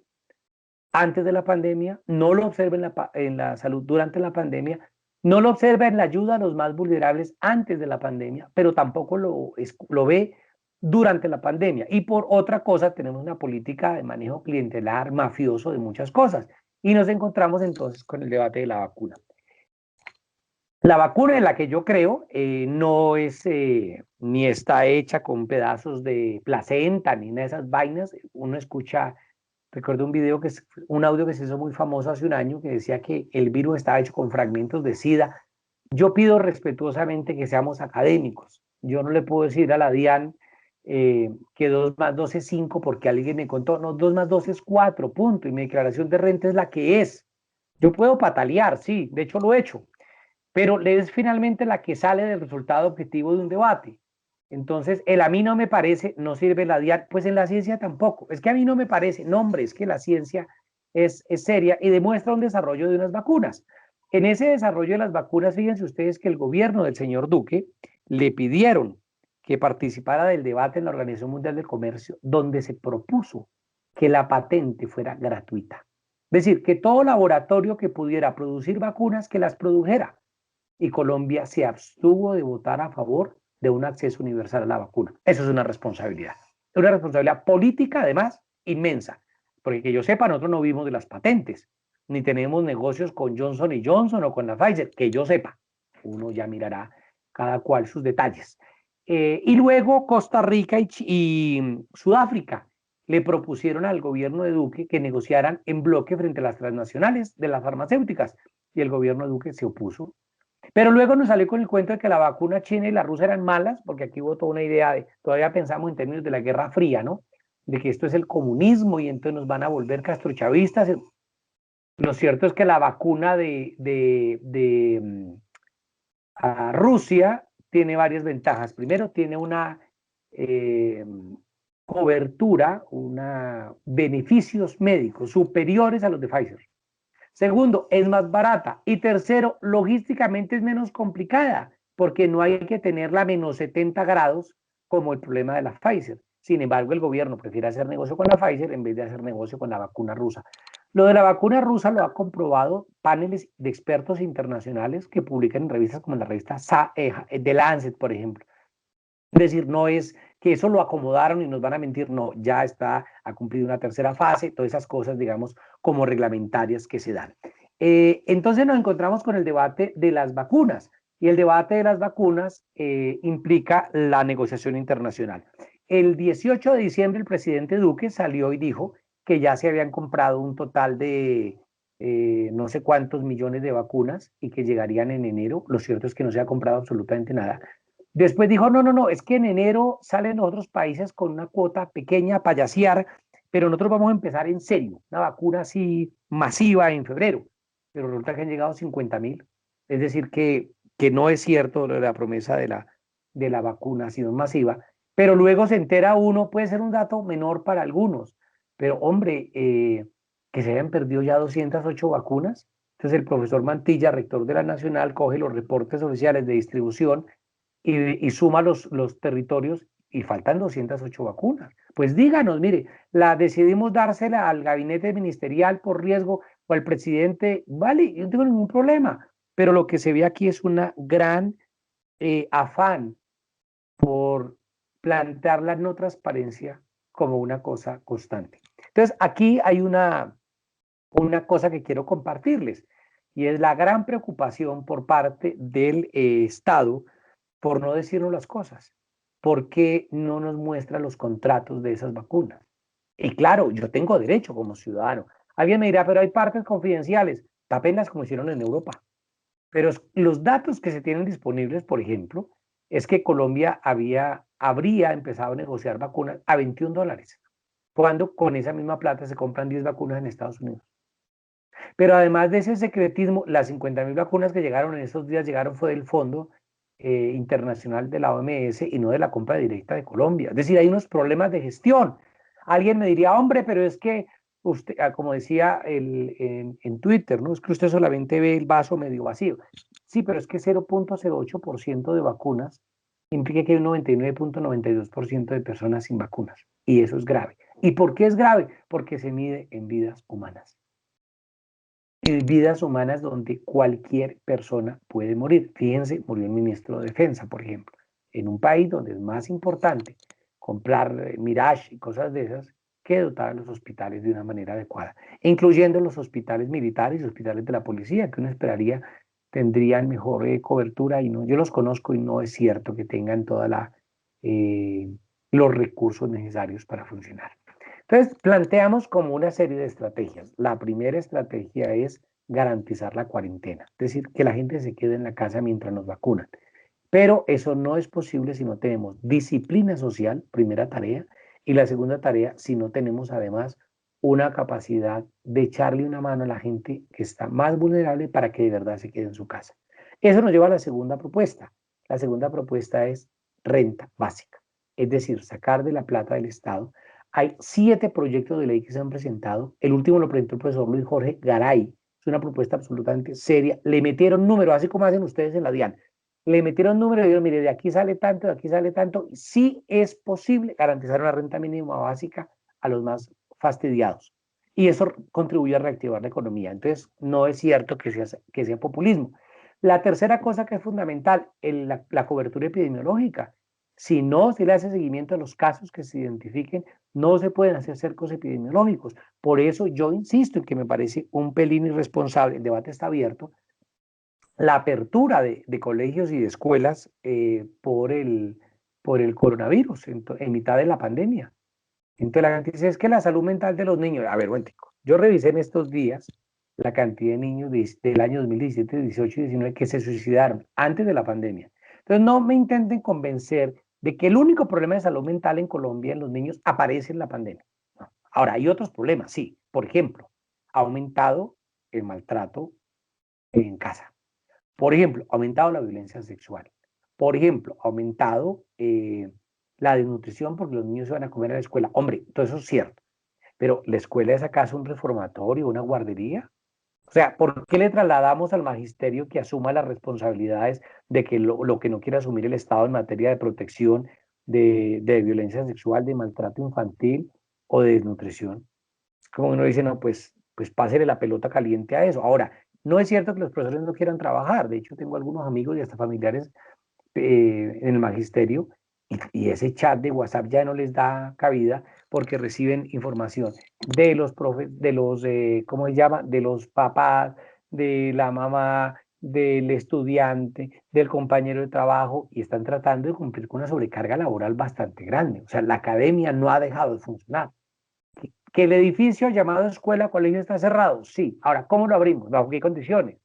antes de la pandemia, no lo observa en la salud durante la pandemia, no lo observa en la ayuda a los más vulnerables antes de la pandemia, pero tampoco lo ve durante la pandemia. Y por otra cosa, tenemos una política de manejo clientelar, mafioso de muchas cosas. Y nos encontramos entonces con el debate de la vacuna. La vacuna en la que yo creo no es ni está hecha con pedazos de placenta ni de esas vainas. Uno escucha, recuerdo un audio que se hizo muy famoso hace un año que decía que el virus estaba hecho con fragmentos de SIDA. Yo pido respetuosamente que seamos académicos. Yo no le puedo decir a la DIAN que 2 más 2 es 5 porque alguien me contó, no, 2 más 2 es 4, punto, y mi declaración de renta es la que es. Yo puedo patalear, sí, de hecho lo he hecho, pero es finalmente la que sale del resultado objetivo de un debate. Entonces, el a mí no me parece, no sirve la DIAN, pues en la ciencia tampoco. Es que a mí no me parece, no hombre, es que la ciencia es seria y demuestra un desarrollo de unas vacunas. En ese desarrollo de las vacunas, fíjense ustedes que el gobierno del señor Duque le pidieron que participara del debate en la Organización Mundial del Comercio, donde se propuso que la patente fuera gratuita. Es decir, que todo laboratorio que pudiera producir vacunas, que las produjera. Y Colombia se abstuvo de votar a favor de un acceso universal a la vacuna. Eso es una responsabilidad política, además, inmensa. Porque que yo sepa, nosotros no vimos de las patentes, ni tenemos negocios con Johnson Johnson o con la Pfizer, que yo sepa. Uno ya mirará cada cual sus detalles. Y luego Costa Rica y Sudáfrica le propusieron al gobierno de Duque que negociaran en bloque frente a las transnacionales de las farmacéuticas, y el gobierno de Duque se opuso. Pero luego nos salió con el cuento de que la vacuna china y la rusa eran malas, porque aquí hubo toda una idea de, todavía pensamos en términos de la Guerra Fría, ¿no? de que esto es el comunismo y entonces nos van a volver castrochavistas. Lo cierto es que la vacuna a Rusia tiene varias ventajas. Primero, tiene una cobertura, beneficios médicos superiores a los de Pfizer. Segundo, es más barata. Y tercero, logísticamente es menos complicada, porque no hay que tenerla a menos 70 grados como el problema de la Pfizer. Sin embargo, el gobierno prefiere hacer negocio con la Pfizer en vez de hacer negocio con la vacuna rusa. Lo de la vacuna rusa lo ha comprobado paneles de expertos internacionales que publican en revistas como la revista The Lancet, por ejemplo. Es decir, no es que eso lo acomodaron y nos van a mentir, no, ya ha cumplido una tercera fase, todas esas cosas, digamos, como reglamentarias que se dan. Entonces nos encontramos con el debate de las vacunas, y el debate de las vacunas implica la negociación internacional. El 18 de diciembre el presidente Duque salió y dijo que ya se habían comprado un total de no sé cuántos millones de vacunas y que llegarían en enero. Lo cierto es que no se ha comprado absolutamente nada. Después dijo, no, es que en enero salen otros países con una cuota pequeña a payasear, pero nosotros vamos a empezar en serio, una vacuna así masiva en febrero. Pero resulta que han llegado 50.000. Es decir, que no es cierto lo de la promesa de la vacunación masiva, pero luego se entera uno, puede ser un dato menor para algunos, pero hombre, que se hayan perdido ya 208 vacunas. Entonces el profesor Mantilla, rector de la Nacional, coge los reportes oficiales de distribución y suma los territorios y faltan 208 vacunas. Pues díganos, mire, la decidimos dársela al gabinete ministerial por riesgo o al presidente, vale, yo no tengo ningún problema, pero lo que se ve aquí es una gran afán por plantear la no transparencia como una cosa constante. Entonces, aquí hay una cosa que quiero compartirles, y es la gran preocupación por parte del Estado por no decirnos las cosas. ¿Por qué no nos muestra los contratos de esas vacunas? Y claro, yo tengo derecho como ciudadano. Alguien me dirá, pero hay partes confidenciales. Tápenlas como hicieron en Europa. Pero los datos que se tienen disponibles, por ejemplo, es que Colombia habría empezado a negociar vacunas a $21, cuando con esa misma plata se compran 10 vacunas en Estados Unidos. Pero además de ese secretismo, las 50.000 vacunas que llegaron en estos días fue del Fondo Internacional de la OMS y no de la compra directa de Colombia. Es decir, hay unos problemas de gestión. Alguien me diría, hombre, pero es que usted, como decía en Twitter, ¿no? Es que usted solamente ve el vaso medio vacío. Sí, pero es que 0.08% de vacunas implica que hay un 99.92% de personas sin vacunas. Y eso es grave. ¿Y por qué es grave? Porque se mide en vidas humanas. En vidas humanas donde cualquier persona puede morir. Fíjense, murió el ministro de Defensa, por ejemplo. En un país donde es más importante comprar Mirage y cosas de esas que dotar a los hospitales de una manera adecuada, incluyendo los hospitales militares y hospitales de la policía, que uno esperaría tendrían mejor cobertura, y no, yo los conozco y no es cierto que tengan todos los recursos necesarios para funcionar. Entonces, planteamos como una serie de estrategias. La primera estrategia es garantizar la cuarentena, es decir, que la gente se quede en la casa mientras nos vacunan. Pero eso no es posible si no tenemos disciplina social, primera tarea, y la segunda tarea, si no tenemos además una capacidad de echarle una mano a la gente que está más vulnerable para que de verdad se quede en su casa. Eso nos lleva a la segunda propuesta. La segunda propuesta es renta básica, es decir, sacar de la plata del Estado. Hay 7 proyectos de ley que se han presentado. El último lo presentó el profesor Luis Jorge Garay. Es una propuesta absolutamente seria. Le metieron números, así como hacen ustedes en la DIAN. Le metieron números y dijeron, mire, de aquí sale tanto, de aquí sale tanto. Sí es posible garantizar una renta mínima básica a los más fastidiados. Y eso contribuye a reactivar la economía. Entonces, no es cierto que sea populismo. La tercera cosa que es fundamental, la cobertura epidemiológica. Si no se le hace seguimiento a los casos que se identifiquen, no se pueden hacer cercos epidemiológicos. Por eso yo insisto en que me parece un pelín irresponsable, el debate está abierto, la apertura de colegios y de escuelas por el coronavirus en mitad de la pandemia. Entonces la gente dice, es que la salud mental de los niños, a ver, bueno, yo revisé en estos días la cantidad de niños del año 2017, 18 y 19 que se suicidaron antes de la pandemia. Entonces no me intenten convencer de que el único problema de salud mental en Colombia en los niños aparece en la pandemia. No. Ahora, hay otros problemas, sí. Por ejemplo, ha aumentado el maltrato en casa. Por ejemplo, ha aumentado la violencia sexual. Por ejemplo, ha aumentado la desnutrición porque los niños se van a comer a la escuela. Hombre, todo eso es cierto. Pero ¿la escuela es acaso un reformatorio, una guardería? O sea, ¿por qué le trasladamos al magisterio que asuma las responsabilidades de que lo que no quiere asumir el Estado en materia de protección, de violencia sexual, de maltrato infantil o de desnutrición? Es como uno dice, no, pues pásele la pelota caliente a eso. Ahora, no es cierto que los profesores no quieran trabajar. De hecho, tengo algunos amigos y hasta familiares en el magisterio y ese chat de WhatsApp ya no les da cabida porque reciben información de los profes, de los, ¿cómo se llama? De los papás, de la mamá, del estudiante, del compañero de trabajo y están tratando de cumplir con una sobrecarga laboral bastante grande. O sea, la academia no ha dejado de funcionar. ¿Que el edificio llamado escuela, colegio está cerrado? Sí. Ahora, ¿cómo lo abrimos? ¿Bajo qué condiciones?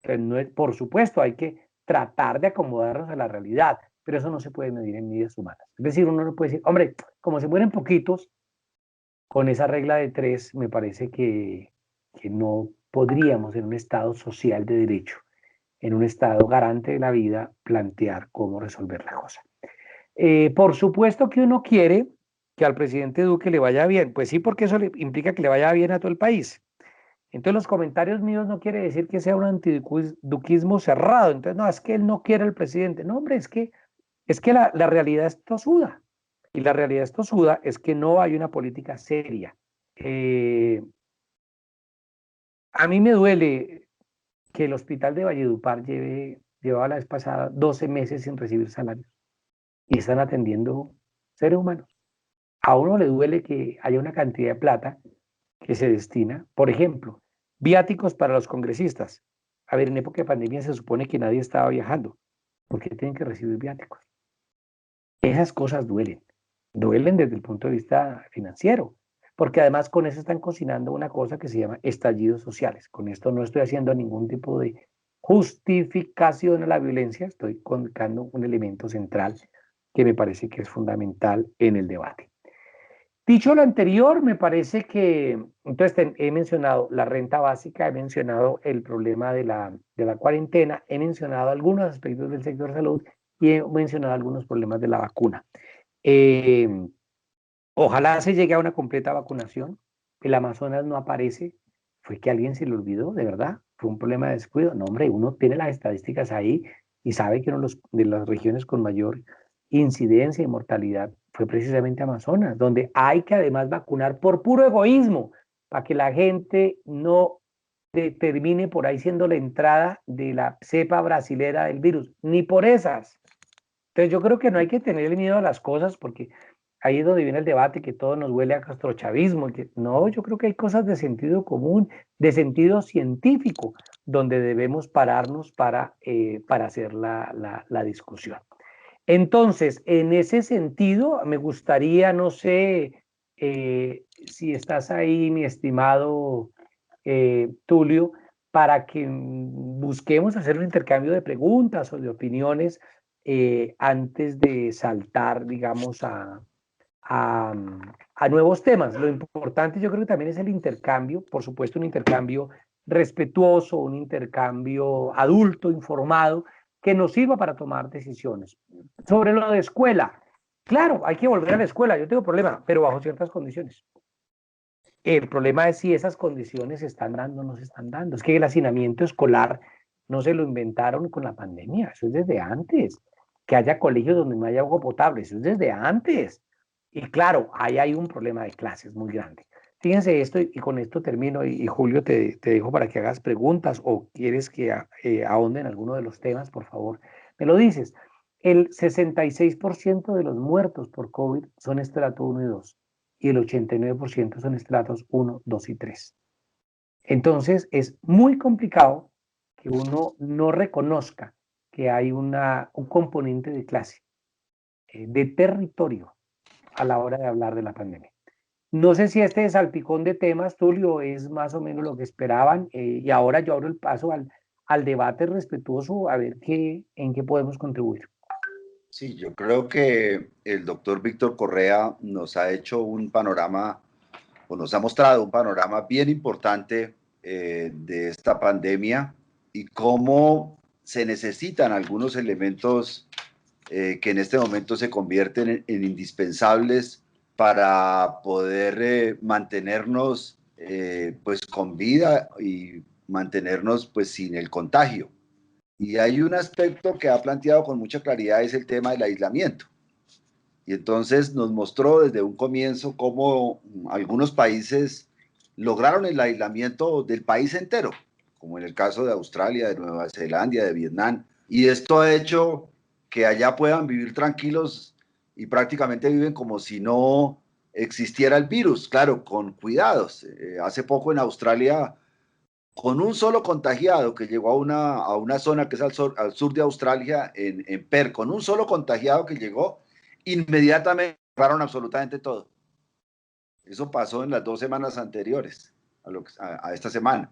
Entonces, no es, por supuesto, hay que tratar de acomodarnos a la realidad, pero eso no se puede medir en vidas humanas. Es decir, uno no puede decir, hombre, como se mueren poquitos, con esa regla de 3, me parece que no podríamos en un Estado social de derecho, en un Estado garante de la vida, plantear cómo resolver la cosa. Por supuesto que uno quiere que al presidente Duque le vaya bien, pues sí, porque eso le implica que le vaya bien a todo el país. Entonces los comentarios míos no quiere decir que sea un antiduquismo cerrado. Entonces, no, es que él no quiere al presidente. No, hombre, es que la realidad es tosuda. Y la realidad es tosuda es que no hay una política seria. A mí me duele que el hospital de Valledupar llevaba la vez pasada 12 meses sin recibir salarios y están atendiendo seres humanos. A uno le duele que haya una cantidad de plata que se destina, por ejemplo, viáticos para los congresistas. A ver, en época de pandemia se supone que nadie estaba viajando. ¿Por qué tienen que recibir viáticos? Esas cosas duelen desde el punto de vista financiero, porque además con eso están cocinando una cosa que se llama estallidos sociales. Con esto no estoy haciendo ningún tipo de justificación a la violencia, estoy colocando un elemento central que me parece que es fundamental en el debate. Dicho lo anterior, me parece que, entonces he mencionado la renta básica, he mencionado el problema de la cuarentena, he mencionado algunos aspectos del sector salud y he mencionado algunos problemas de la vacuna. Eh, Ojalá se llegue a una completa vacunación. El Amazonas no aparece. ¿Fue que a alguien se le olvidó? ¿De verdad? ¿Fue un problema de descuido? No, hombre, uno tiene las estadísticas ahí y sabe que una de las regiones con mayor incidencia y mortalidad fue precisamente Amazonas, donde hay que además vacunar por puro egoísmo, para que la gente no termine por ahí siendo la entrada de la cepa brasilera del virus, ni por esas. Entonces yo creo que no hay que tener miedo a las cosas porque ahí es donde viene el debate que todo nos huele a castrochavismo. Que, no, yo creo que hay cosas de sentido común, de sentido científico, donde debemos pararnos para hacer la discusión. Entonces, en ese sentido, me gustaría, no sé si estás ahí, mi estimado Tulio, para que busquemos hacer un intercambio de preguntas o de opiniones antes de saltar, digamos, a, a nuevos temas. Lo importante yo creo que también es el intercambio, por supuesto un intercambio respetuoso, un intercambio adulto, informado, que nos sirva para tomar decisiones. Sobre lo de escuela, claro, hay que volver a la escuela, yo tengo problema, pero bajo ciertas condiciones. El problema es si esas condiciones se están dando o no se están dando. Es que el hacinamiento escolar no se lo inventaron con la pandemia, eso es desde antes. Que haya colegios donde no haya agua potable, eso es desde antes. Y claro, ahí hay un problema de clases muy grande. Fíjense esto y con esto termino y Julio te dejo para que hagas preguntas o quieres que ahonde en alguno de los temas, por favor, me lo dices. El 66% de los muertos por COVID son estrato 1 y 2 y el 89% son estratos 1, 2 y 3. Entonces es muy complicado que uno no reconozca que hay un componente de clase, de territorio, a la hora de hablar de la pandemia. No sé si este salpicón de temas, Tulio, es más o menos lo que esperaban y ahora yo abro el paso al debate respetuoso a ver en qué podemos contribuir. Sí, yo creo que el doctor Víctor Correa nos ha hecho un panorama, o nos ha mostrado un panorama bien importante de esta pandemia y cómo se necesitan algunos elementos que en este momento se convierten en indispensables para poder mantenernos pues con vida y mantenernos pues sin el contagio. Y hay un aspecto que ha planteado con mucha claridad, es el tema del aislamiento. Y entonces nos mostró desde un comienzo cómo algunos países lograron el aislamiento del país entero, como en el caso de Australia, de Nueva Zelanda, de Vietnam. Y esto ha hecho que allá puedan vivir tranquilos y prácticamente viven como si no existiera el virus, claro, con cuidados. Hace poco en Australia, con un solo contagiado que llegó a una zona que es al sur de Australia, en Perth, con un solo contagiado que llegó, inmediatamente cerraron absolutamente todo. Eso pasó en las 2 semanas anteriores a esta semana.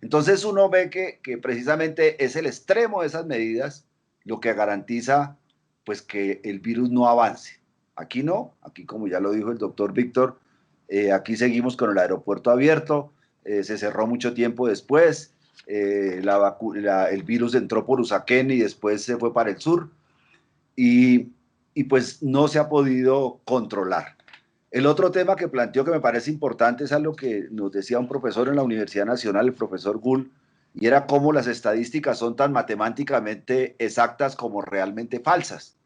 Entonces uno ve que precisamente es el extremo de esas medidas lo que garantiza pues que el virus no avance. Aquí no, aquí como ya lo dijo el doctor Víctor, aquí seguimos con el aeropuerto abierto, se cerró mucho tiempo después, el virus entró por Usaquén y después se fue para el sur y, y pues no se ha podido controlar. El otro tema que planteó que me parece importante es algo que nos decía un profesor en la Universidad Nacional, el profesor Gull, y era cómo las estadísticas son tan matemáticamente exactas como realmente falsas.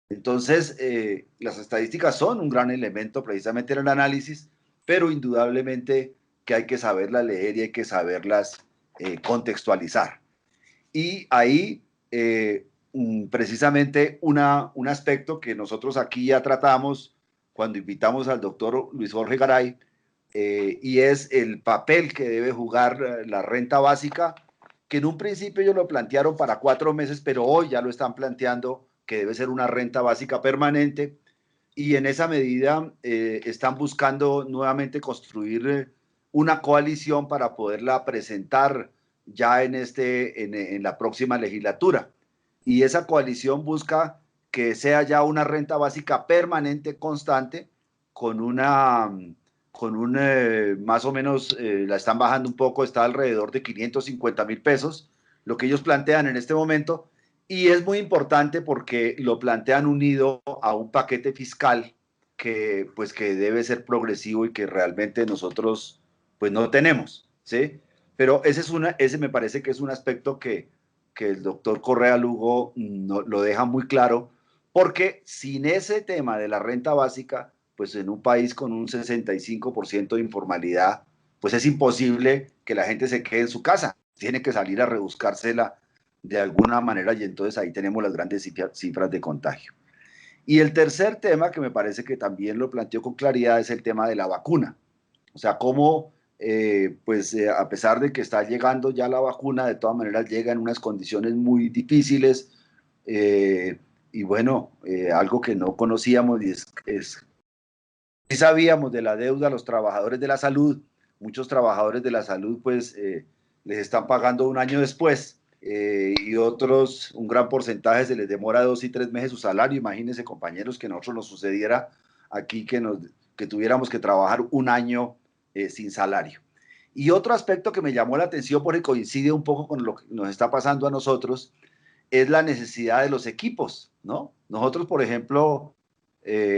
Entonces, las estadísticas son un gran elemento precisamente en el análisis, pero indudablemente que hay que saberlas leer y hay que saberlas contextualizar. Y ahí, precisamente, un aspecto que nosotros aquí ya tratamos cuando invitamos al doctor Luis Jorge Garay, y es el papel que debe jugar la renta básica, que en un principio ellos lo plantearon para 4 meses, pero hoy ya lo están planteando que debe ser una renta básica permanente, y en esa medida están buscando nuevamente construir una coalición para poderla presentar ya en la próxima legislatura. Y esa coalición busca que sea ya una renta básica permanente, constante, con más o menos, la están bajando un poco, está alrededor de 550,000 pesos, lo que ellos plantean en este momento, y es muy importante porque lo plantean unido a un paquete fiscal pues, que debe ser progresivo y que realmente nosotros pues no tenemos, ¿sí? Pero ese me parece que es un aspecto que el doctor Correa Lugo no, lo deja muy claro, porque sin ese tema de la renta básica, pues en un país con un 65% de informalidad, pues es imposible que la gente se quede en su casa, tiene que salir a rebuscársela de alguna manera y entonces ahí tenemos las grandes cifras de contagio. Y el tercer tema, que me parece que también lo planteó con claridad, es el tema de la vacuna. O sea, cómo, a pesar de que está llegando ya la vacuna, de todas maneras llega en unas condiciones muy difíciles. Y bueno, algo que no conocíamos sí sabíamos de la deuda a los trabajadores de la salud. Muchos trabajadores de la salud pues les están pagando un año después, y otros, un gran porcentaje se les demora 2 y 3 meses su salario. Imagínense, compañeros, que a nosotros nos sucediera aquí que tuviéramos que trabajar un año sin salario. Y otro aspecto que me llamó la atención porque coincide un poco con lo que nos está pasando a nosotros es la necesidad de los equipos, ¿no? Nosotros, por ejemplo,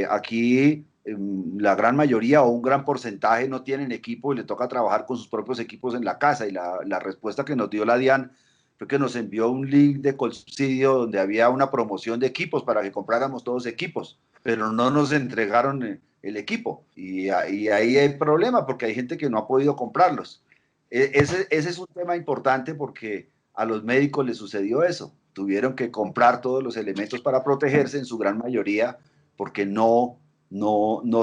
aquí la gran mayoría o un gran porcentaje no tienen equipo y le toca trabajar con sus propios equipos en la casa, y la respuesta que nos dio la DIAN fue que nos envió un link de subsidio donde había una promoción de equipos para que compráramos todos equipos, pero no nos entregaron el equipo, y ahí hay problema porque hay gente que no ha podido comprarlos. Ese es un tema importante porque a los médicos les sucedió eso, tuvieron que comprar todos los elementos para protegerse en su gran mayoría porque no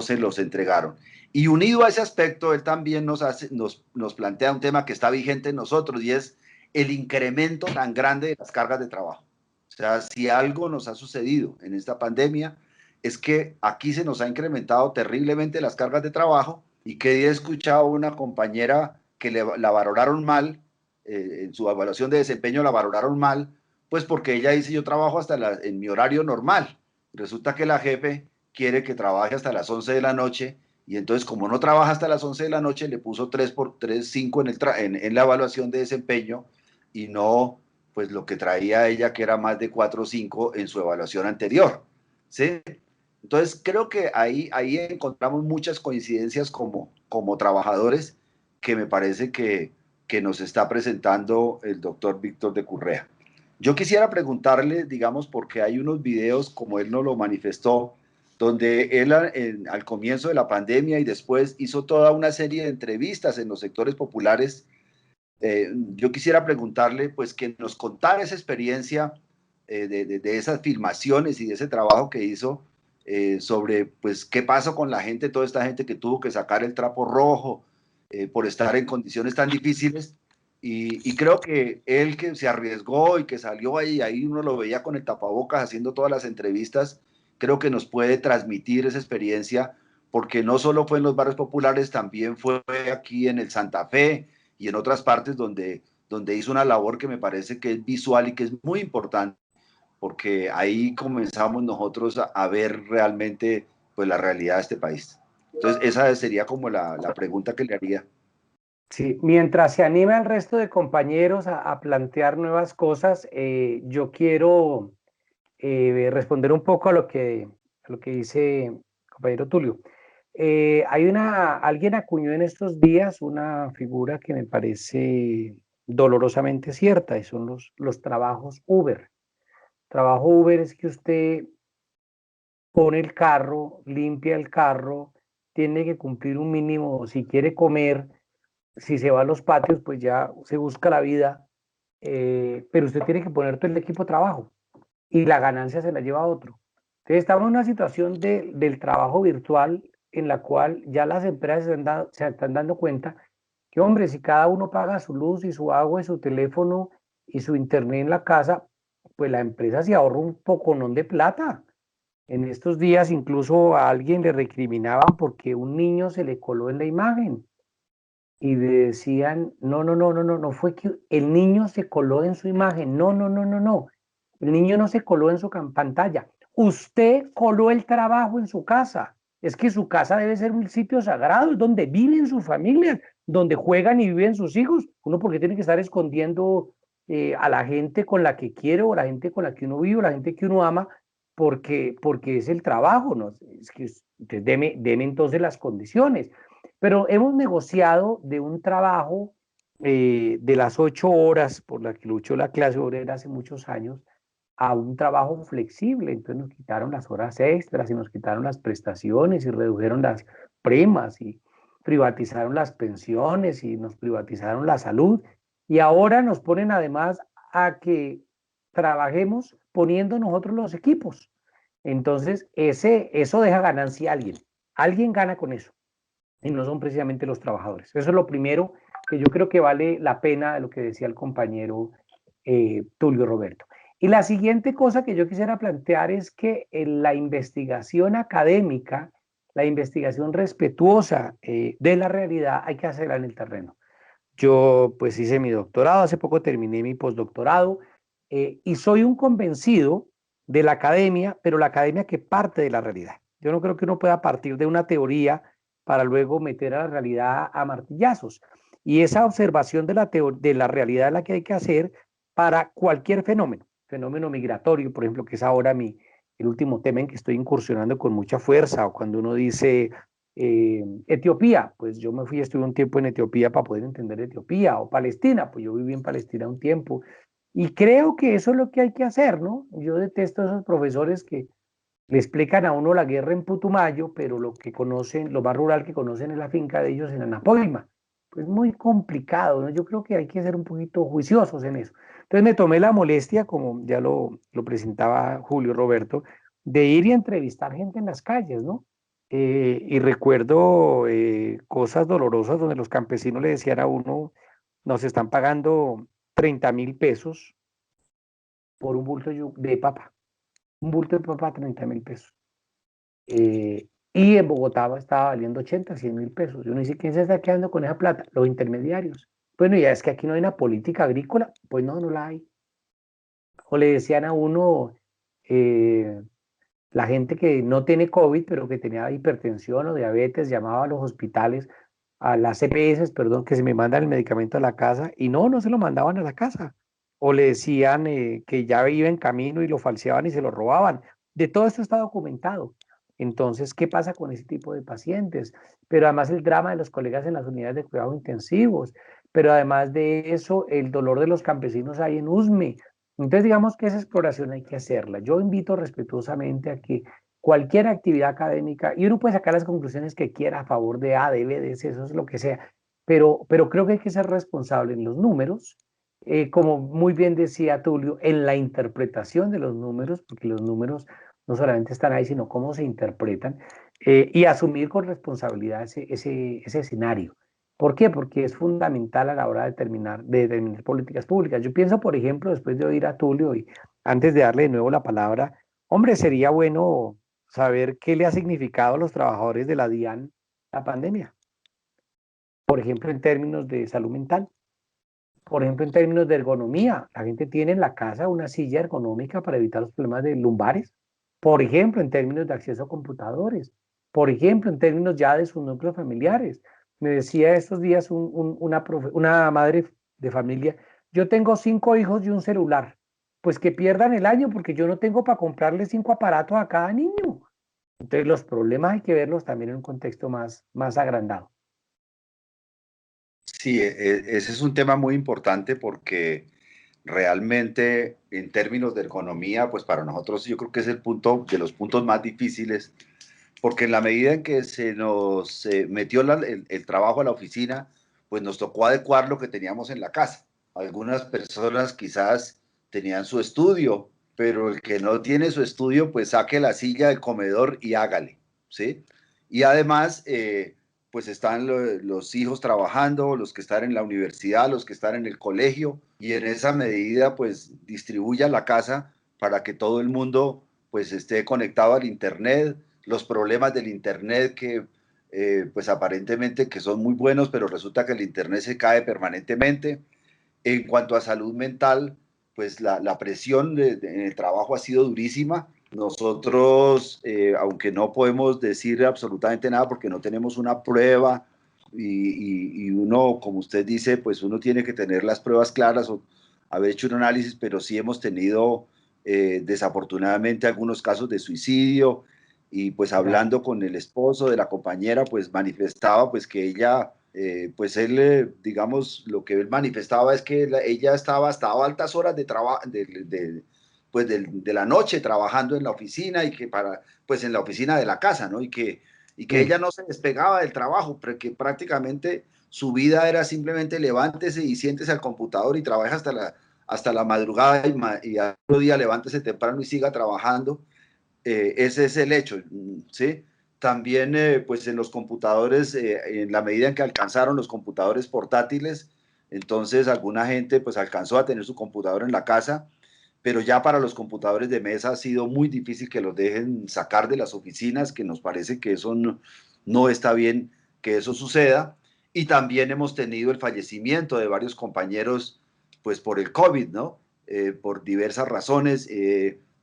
se los entregaron. Y unido a ese aspecto, él también nos plantea un tema que está vigente en nosotros, y es el incremento tan grande de las cargas de trabajo. O sea, si algo nos ha sucedido en esta pandemia, es que aquí se nos ha incrementado terriblemente las cargas de trabajo, y que he escuchado a una compañera que la valoraron mal, en su evaluación de desempeño la valoraron mal, pues porque ella dice: yo trabajo hasta en mi horario normal, Resulta que la jefe quiere que trabaje hasta las 11 de la noche y entonces como no trabaja hasta las 11 de la noche le puso 3 por 3, 5 en la evaluación de desempeño y no pues lo que traía ella que era más de 4 o 5 en su evaluación anterior, ¿sí? Entonces creo que ahí encontramos muchas coincidencias como trabajadores que me parece que nos está presentando el doctor Víctor de Currea. Yo quisiera preguntarle, digamos, porque hay unos videos, como él nos lo manifestó, donde él al comienzo de la pandemia y después hizo toda una serie de entrevistas en los sectores populares. Yo quisiera preguntarle, pues, que nos contara esa experiencia de esas filmaciones y de ese trabajo que hizo sobre, pues, qué pasó con la gente, toda esta gente que tuvo que sacar el trapo rojo por estar en condiciones tan difíciles. Y creo que él que se arriesgó y que salió ahí uno lo veía con el tapabocas haciendo todas las entrevistas, creo que nos puede transmitir esa experiencia, porque no solo fue en los barrios populares, también fue aquí en el Santa Fe y en otras partes donde hizo una labor que me parece que es visual y que es muy importante, porque ahí comenzamos nosotros a ver realmente pues la realidad de este país. Entonces esa sería como la pregunta que le haría. Sí, mientras se anima el resto de compañeros a plantear nuevas cosas, yo quiero responder un poco a lo que dice el compañero Tulio. Alguien acuñó en estos días una figura que me parece dolorosamente cierta, y son los trabajos Uber. Trabajo Uber es que usted pone el carro, limpia el carro, tiene que cumplir un mínimo, si quiere comer, si se va a los patios, pues ya se busca la vida, pero usted tiene que poner todo el equipo de trabajo y la ganancia se la lleva a otro. Entonces estamos en una situación del trabajo virtual en la cual ya las empresas se están dando cuenta que, hombre, si cada uno paga su luz y su agua y su teléfono y su internet en la casa, pues la empresa se ahorra un poconón de plata. En estos días incluso a alguien le recriminaban porque un niño se le coló en la imagen y le decían, no, no, no, no, no, no fue que el niño se coló en su imagen, no, no, no, no, no, el niño no se coló en su pantalla, usted coló el trabajo en su casa, es que su casa debe ser un sitio sagrado, es donde viven sus familias, donde juegan y viven sus hijos, uno porque tiene que estar escondiendo a la gente con la que quiere o la gente con la que uno vive, o la gente que uno ama, porque es el trabajo, ¿no? Es que deme entonces las condiciones. Pero hemos negociado de un trabajo de las 8 horas por la que luchó la clase obrera hace muchos años a un trabajo flexible. Entonces nos quitaron las horas extras y nos quitaron las prestaciones y redujeron las primas y privatizaron las pensiones y nos privatizaron la salud. Y ahora nos ponen además a que trabajemos poniendo nosotros los equipos. Entonces, eso deja ganancia a alguien. Alguien gana con eso y no son precisamente los trabajadores. Eso es lo primero que yo creo que vale la pena de lo que decía el compañero Tulio Roberto. Y la siguiente cosa que yo quisiera plantear es que la investigación académica, la investigación respetuosa de la realidad, hay que hacerla en el terreno. Yo pues hice mi doctorado, hace poco terminé mi postdoctorado y soy un convencido de la academia, pero la academia que parte de la realidad. Yo no creo que uno pueda partir de una teoría para luego meter a la realidad a martillazos. Y esa observación de la realidad es la que hay que hacer para cualquier fenómeno migratorio, por ejemplo, que es ahora el último tema en que estoy incursionando con mucha fuerza, o cuando uno dice Etiopía, pues yo me fui, estuve un tiempo en Etiopía para poder entender Etiopía, o Palestina, pues yo viví en Palestina un tiempo, y creo que eso es lo que hay que hacer, ¿no? Yo detesto a esos profesores que le explican a uno la guerra en Putumayo, pero lo que conocen, lo más rural que conocen es la finca de ellos en Anapoima. Pues muy complicado, ¿no? Yo creo que hay que ser un poquito juiciosos en eso. Entonces me tomé la molestia, como ya lo presentaba Julio Roberto, de ir y entrevistar gente en las calles, ¿no? Y recuerdo cosas dolorosas donde los campesinos le decían a uno, nos están pagando 30.000 pesos por un bulto de papa, un bulto de papa 30.000 pesos. Y en Bogotá estaba valiendo 80, 100.000 pesos. Y uno dice, ¿quién se está quedando con esa plata? Los intermediarios. Bueno, ya es que aquí no hay una política agrícola. Pues no, no la hay. O le decían a uno, La gente que no tiene COVID, pero que tenía hipertensión o diabetes, llamaba a los hospitales, a las EPS, perdón, que se me mandan el medicamento a la casa, y no se lo mandaban a la casa. O le decían que ya iba en camino y lo falseaban y se lo robaban. De todo esto está documentado. Entonces, ¿qué pasa con ese tipo de pacientes? Pero además el drama de los colegas en las unidades de cuidados intensivos, pero además de eso, el dolor de los campesinos ahí en Usme. Entonces, digamos que esa exploración hay que hacerla. Yo invito respetuosamente a que cualquier actividad académica, y uno puede sacar las conclusiones que quiera a favor de A, de B, de C, eso es lo que sea, pero creo que hay que ser responsable en los números, como muy bien decía Tulio, en la interpretación de los números, porque los números no solamente están ahí, sino cómo se interpretan, y asumir con responsabilidad ese escenario. ¿Por qué? Porque es fundamental a la hora de determinar políticas públicas. Yo pienso, por ejemplo, después de oír a Tulio y antes de darle de nuevo la palabra, hombre, sería bueno saber qué le ha significado a los trabajadores de la DIAN la pandemia. Por ejemplo, en términos de salud mental. Por ejemplo, en términos de ergonomía. La gente tiene en la casa una silla ergonómica para evitar los problemas de lumbares. Por ejemplo, en términos de acceso a computadores. Por ejemplo, en términos ya de sus núcleos familiares. Me decía estos días una madre de familia, yo tengo 5 hijos y un celular. Pues que pierdan el año porque yo no tengo para comprarle 5 aparatos a cada niño. Entonces los problemas hay que verlos también en un contexto más agrandado. Sí, ese es un tema muy importante porque realmente en términos de ergonomía, pues para nosotros yo creo que es el punto de los puntos más difíciles, porque en la medida en que se nos metió el trabajo a la oficina, pues nos tocó adecuar lo que teníamos en la casa. Algunas personas quizás tenían su estudio, pero el que no tiene su estudio, pues saque la silla del comedor y hágale, ¿sí? Y además, pues están los hijos trabajando, los que están en la universidad, los que están en el colegio, y en esa medida, pues distribuya la casa para que todo el mundo, pues esté conectado al Internet, los problemas del Internet que pues aparentemente que son muy buenos, pero resulta que el Internet se cae permanentemente. En cuanto a salud mental, pues la presión en el trabajo ha sido durísima. Nosotros, aunque no podemos decir absolutamente nada porque no tenemos una prueba y uno, como usted dice, pues uno tiene que tener las pruebas claras o haber hecho un análisis, pero sí hemos tenido desafortunadamente algunos casos de suicidio y pues Claro. hablando con el esposo de la compañera, pues manifestaba pues que ella pues él, digamos, lo que él manifestaba es que ella estaba hasta altas horas de trabajo, pues de la noche trabajando en la oficina y que pues en la oficina de la casa, ¿no? Y que Sí. ella no se despegaba del trabajo, porque prácticamente su vida era simplemente levántese y siéntese al computador y trabaja hasta la madrugada y al otro día levántese temprano y siga trabajando. Ese es el hecho, ¿sí? También, pues en los computadores, en la medida en que alcanzaron los computadores portátiles, entonces alguna gente pues alcanzó a tener su computador en la casa, pero ya para los computadores de mesa ha sido muy difícil que los dejen sacar de las oficinas, que nos parece que eso no está bien que eso suceda. Y también hemos tenido el fallecimiento de varios compañeros pues por el COVID, ¿no? Por diversas razones.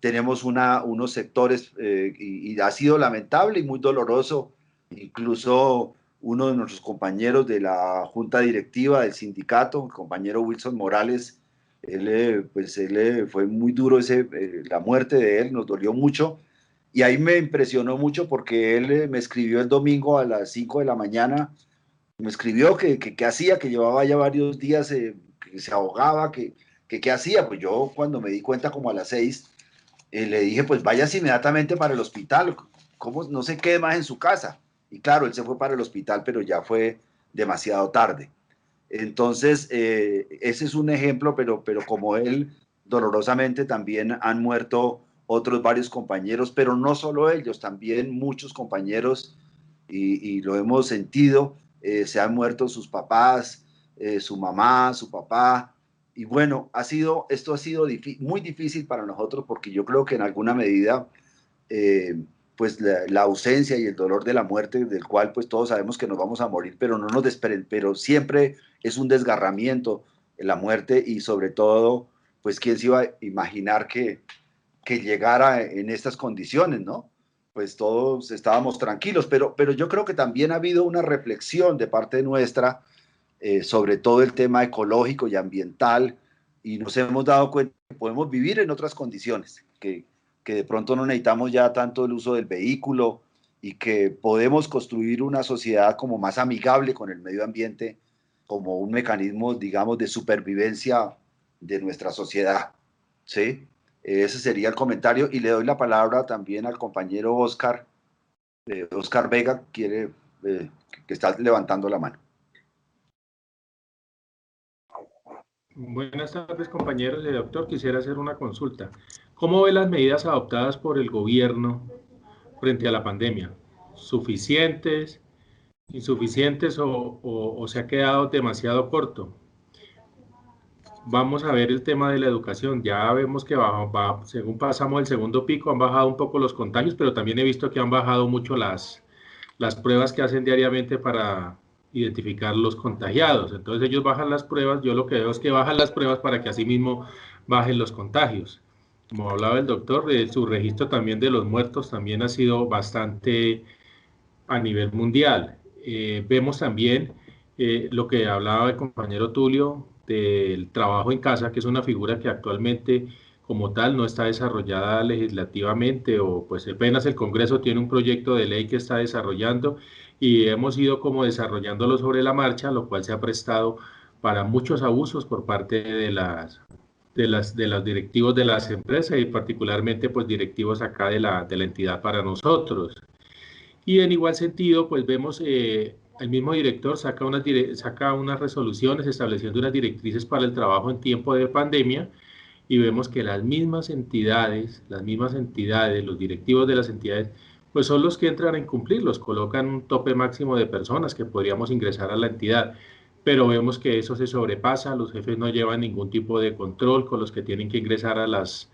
Tenemos unos sectores y ha sido lamentable y muy doloroso. Incluso uno de nuestros compañeros de la junta directiva del sindicato, el compañero Wilson Morales, él fue muy duro la muerte de él, nos dolió mucho. Y ahí me impresionó mucho porque él me escribió el domingo a las 5 de la mañana, me escribió que hacía, que llevaba ya varios días, que se ahogaba, que hacía. Pues yo cuando me di cuenta como a las 6, le dije, pues váyase inmediatamente para el hospital, ¿cómo no se quede más en su casa? Y claro, él se fue para el hospital, pero ya fue demasiado tarde. Entonces, ese es un ejemplo, pero como él, dolorosamente también han muerto otros varios compañeros, pero no solo ellos, también muchos compañeros, y lo hemos sentido, se han muerto sus papás, su mamá, su papá, y bueno, esto ha sido muy difícil para nosotros porque yo creo que en alguna medida eh, pues la ausencia y el dolor de la muerte, del cual pues todos sabemos que nos vamos a morir, pero no nos pero siempre es un desgarramiento la muerte y sobre todo, pues quién se iba a imaginar que que llegara en estas condiciones, ¿no? Pues todos estábamos tranquilos, pero yo creo que también ha habido una reflexión de parte nuestra sobre todo el tema ecológico y ambiental, y nos hemos dado cuenta que podemos vivir en otras condiciones, que de pronto no necesitamos ya tanto el uso del vehículo y que podemos construir una sociedad como más amigable con el medio ambiente, como un mecanismo, digamos, de supervivencia de nuestra sociedad, ¿sí? Ese sería el comentario, y le doy la palabra también al compañero Oscar. Oscar Vega quiere, que está levantando la mano. Buenas tardes, compañeros. Doctor, quisiera hacer una consulta. ¿Cómo ve las medidas adoptadas por el gobierno frente a la pandemia? ¿Suficientes, insuficientes o se ha quedado demasiado corto? Vamos a ver el tema de la educación. Ya vemos que según pasamos el segundo pico, han bajado un poco los contagios, pero también he visto que han bajado mucho las pruebas que hacen diariamente para identificar los contagiados. Entonces ellos bajan las pruebas, yo lo que veo es que bajan las pruebas para que asimismo bajen los contagios. Como hablaba el doctor, su registro también de los muertos también ha sido bastante a nivel mundial. Vemos también lo que hablaba el compañero Tulio del trabajo en casa, que es una figura que actualmente como tal no está desarrollada legislativamente, o pues apenas el Congreso tiene un proyecto de ley que está desarrollando y hemos ido como desarrollándolo sobre la marcha, lo cual se ha prestado para muchos abusos por parte de los directivos de las empresas y particularmente pues directivos acá de la entidad para nosotros. Y en igual sentido, pues vemos, el mismo director saca unas resoluciones estableciendo unas directrices para el trabajo en tiempo de pandemia, y vemos que las mismas entidades, los directivos de las entidades, pues son los que entran a incumplirlos, colocan un tope máximo de personas que podríamos ingresar a la entidad, pero vemos que eso se sobrepasa, los jefes no llevan ningún tipo de control con los que tienen que ingresar a las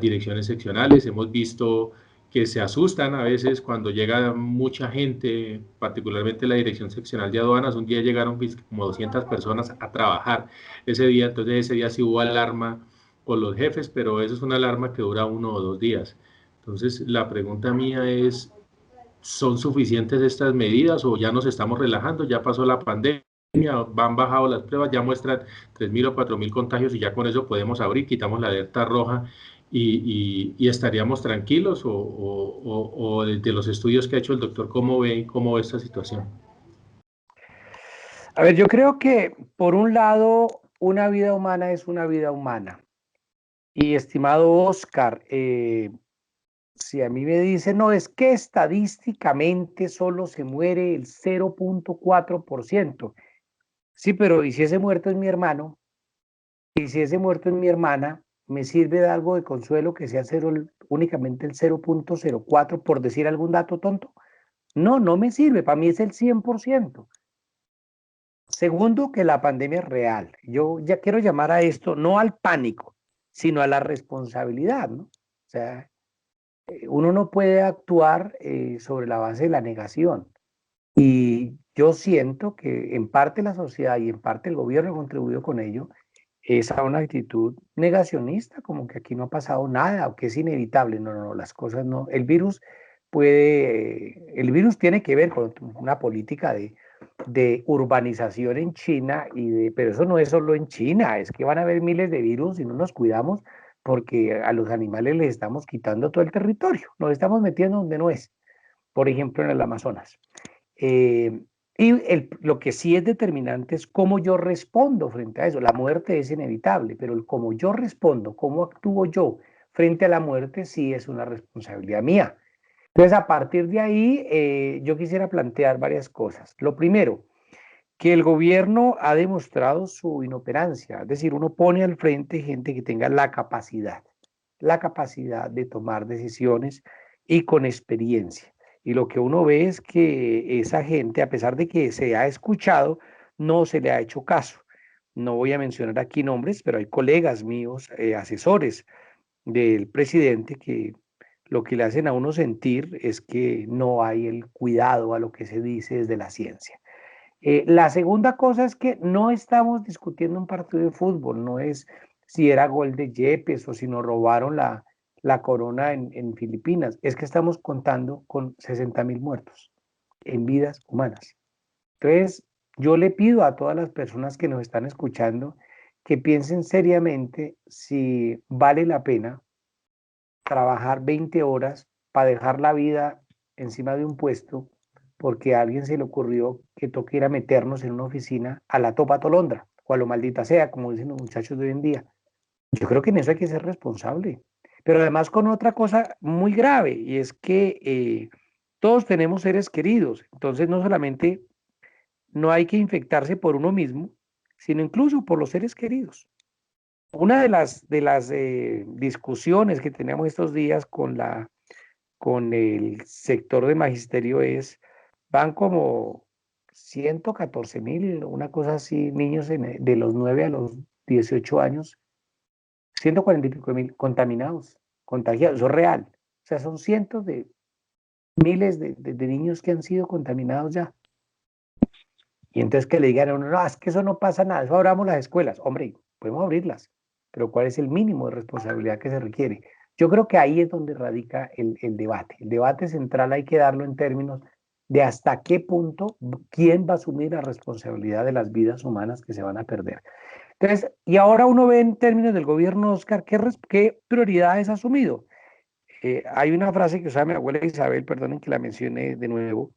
direcciones seccionales. Hemos visto que se asustan a veces cuando llega mucha gente, particularmente la Dirección Seccional de Aduanas. Un día llegaron como 200 personas a trabajar ese día, entonces ese día sí hubo alarma con los jefes, pero eso es una alarma que dura 1 o 2 días. Entonces la pregunta mía es, ¿son suficientes estas medidas o ya nos estamos relajando? Ya pasó la pandemia, van bajado las pruebas, ya muestran 3.000 o 4.000 contagios y ya con eso podemos abrir, quitamos la alerta roja y estaríamos tranquilos, o de los estudios que ha hecho el doctor, ¿cómo ve esta situación? A ver, yo creo que por un lado, una vida humana es una vida humana. Y estimado Oscar, si a mí me dicen, no, es que estadísticamente solo se muere el 0.4%. Sí, pero ¿y si ese muerto es mi hermano? ¿Y si ese muerto es mi hermana? ¿Me sirve de algo de consuelo que sea únicamente el 0.04 por decir algún dato tonto? No, no me sirve. Para mí es el 100%. Segundo, que la pandemia es real. Yo ya quiero llamar a esto no al pánico, sino a la responsabilidad, ¿no? O sea, uno no puede actuar sobre la base de la negación. Y yo siento que en parte la sociedad y en parte el gobierno ha contribuido con ello, es a una actitud negacionista, como que aquí no ha pasado nada o que es inevitable. No, no, no, las cosas no. El virus tiene que ver con una política de urbanización en China, pero eso no es solo en China, es que van a haber miles de virus si no nos cuidamos, porque a los animales les estamos quitando todo el territorio, nos estamos metiendo donde no es, por ejemplo en el Amazonas. Lo que sí es determinante es cómo yo respondo frente a eso. La muerte es inevitable, pero el cómo yo respondo, cómo actúo yo frente a la muerte, sí es una responsabilidad mía. Entonces, a partir de ahí, yo quisiera plantear varias cosas. Lo primero, que el gobierno ha demostrado su inoperancia, es decir, uno pone al frente gente que tenga la capacidad de tomar decisiones y con experiencia. Y lo que uno ve es que esa gente, a pesar de que se ha escuchado, no se le ha hecho caso. No voy a mencionar aquí nombres, pero hay colegas míos, asesores del presidente, que lo que le hacen a uno sentir es que no hay el cuidado a lo que se dice desde la ciencia. La segunda cosa es que no estamos discutiendo un partido de fútbol, no es si era gol de Yepes o si nos robaron la la corona en Filipinas, es que estamos contando con 60.000 muertos en vidas humanas. Entonces, yo le pido a todas las personas que nos están escuchando que piensen seriamente si vale la pena trabajar 20 horas para dejar la vida encima de un puesto porque a alguien se le ocurrió que toque ir a meternos en una oficina a la topa tolondra o a lo maldita sea, como dicen los muchachos de hoy en día. Yo creo que en eso hay que ser responsable. Pero además con otra cosa muy grave, y es que todos tenemos seres queridos. Entonces no solamente no hay que infectarse por uno mismo, sino incluso por los seres queridos. Una de las discusiones que tenemos estos días con el sector de magisterio van como 114.000, una cosa así, niños de los 9 a los 18 años, 140 y pico mil contaminados, contagiados, eso es real. O sea, son cientos de miles de niños que han sido contaminados ya. Y entonces que le digan a uno, no, es que eso no pasa nada, eso abramos las escuelas. Hombre, podemos abrirlas, pero ¿cuál es el mínimo de responsabilidad que se requiere? Yo creo que ahí es donde radica el debate. El debate central hay que darlo en términos de hasta qué punto, quién va a asumir la responsabilidad de las vidas humanas que se van a perder. Entonces, y ahora uno ve en términos del gobierno, Oscar, ¿qué prioridades ha asumido? Hay una frase que usaba mi abuela Isabel, perdonen que la mencione de nuevo,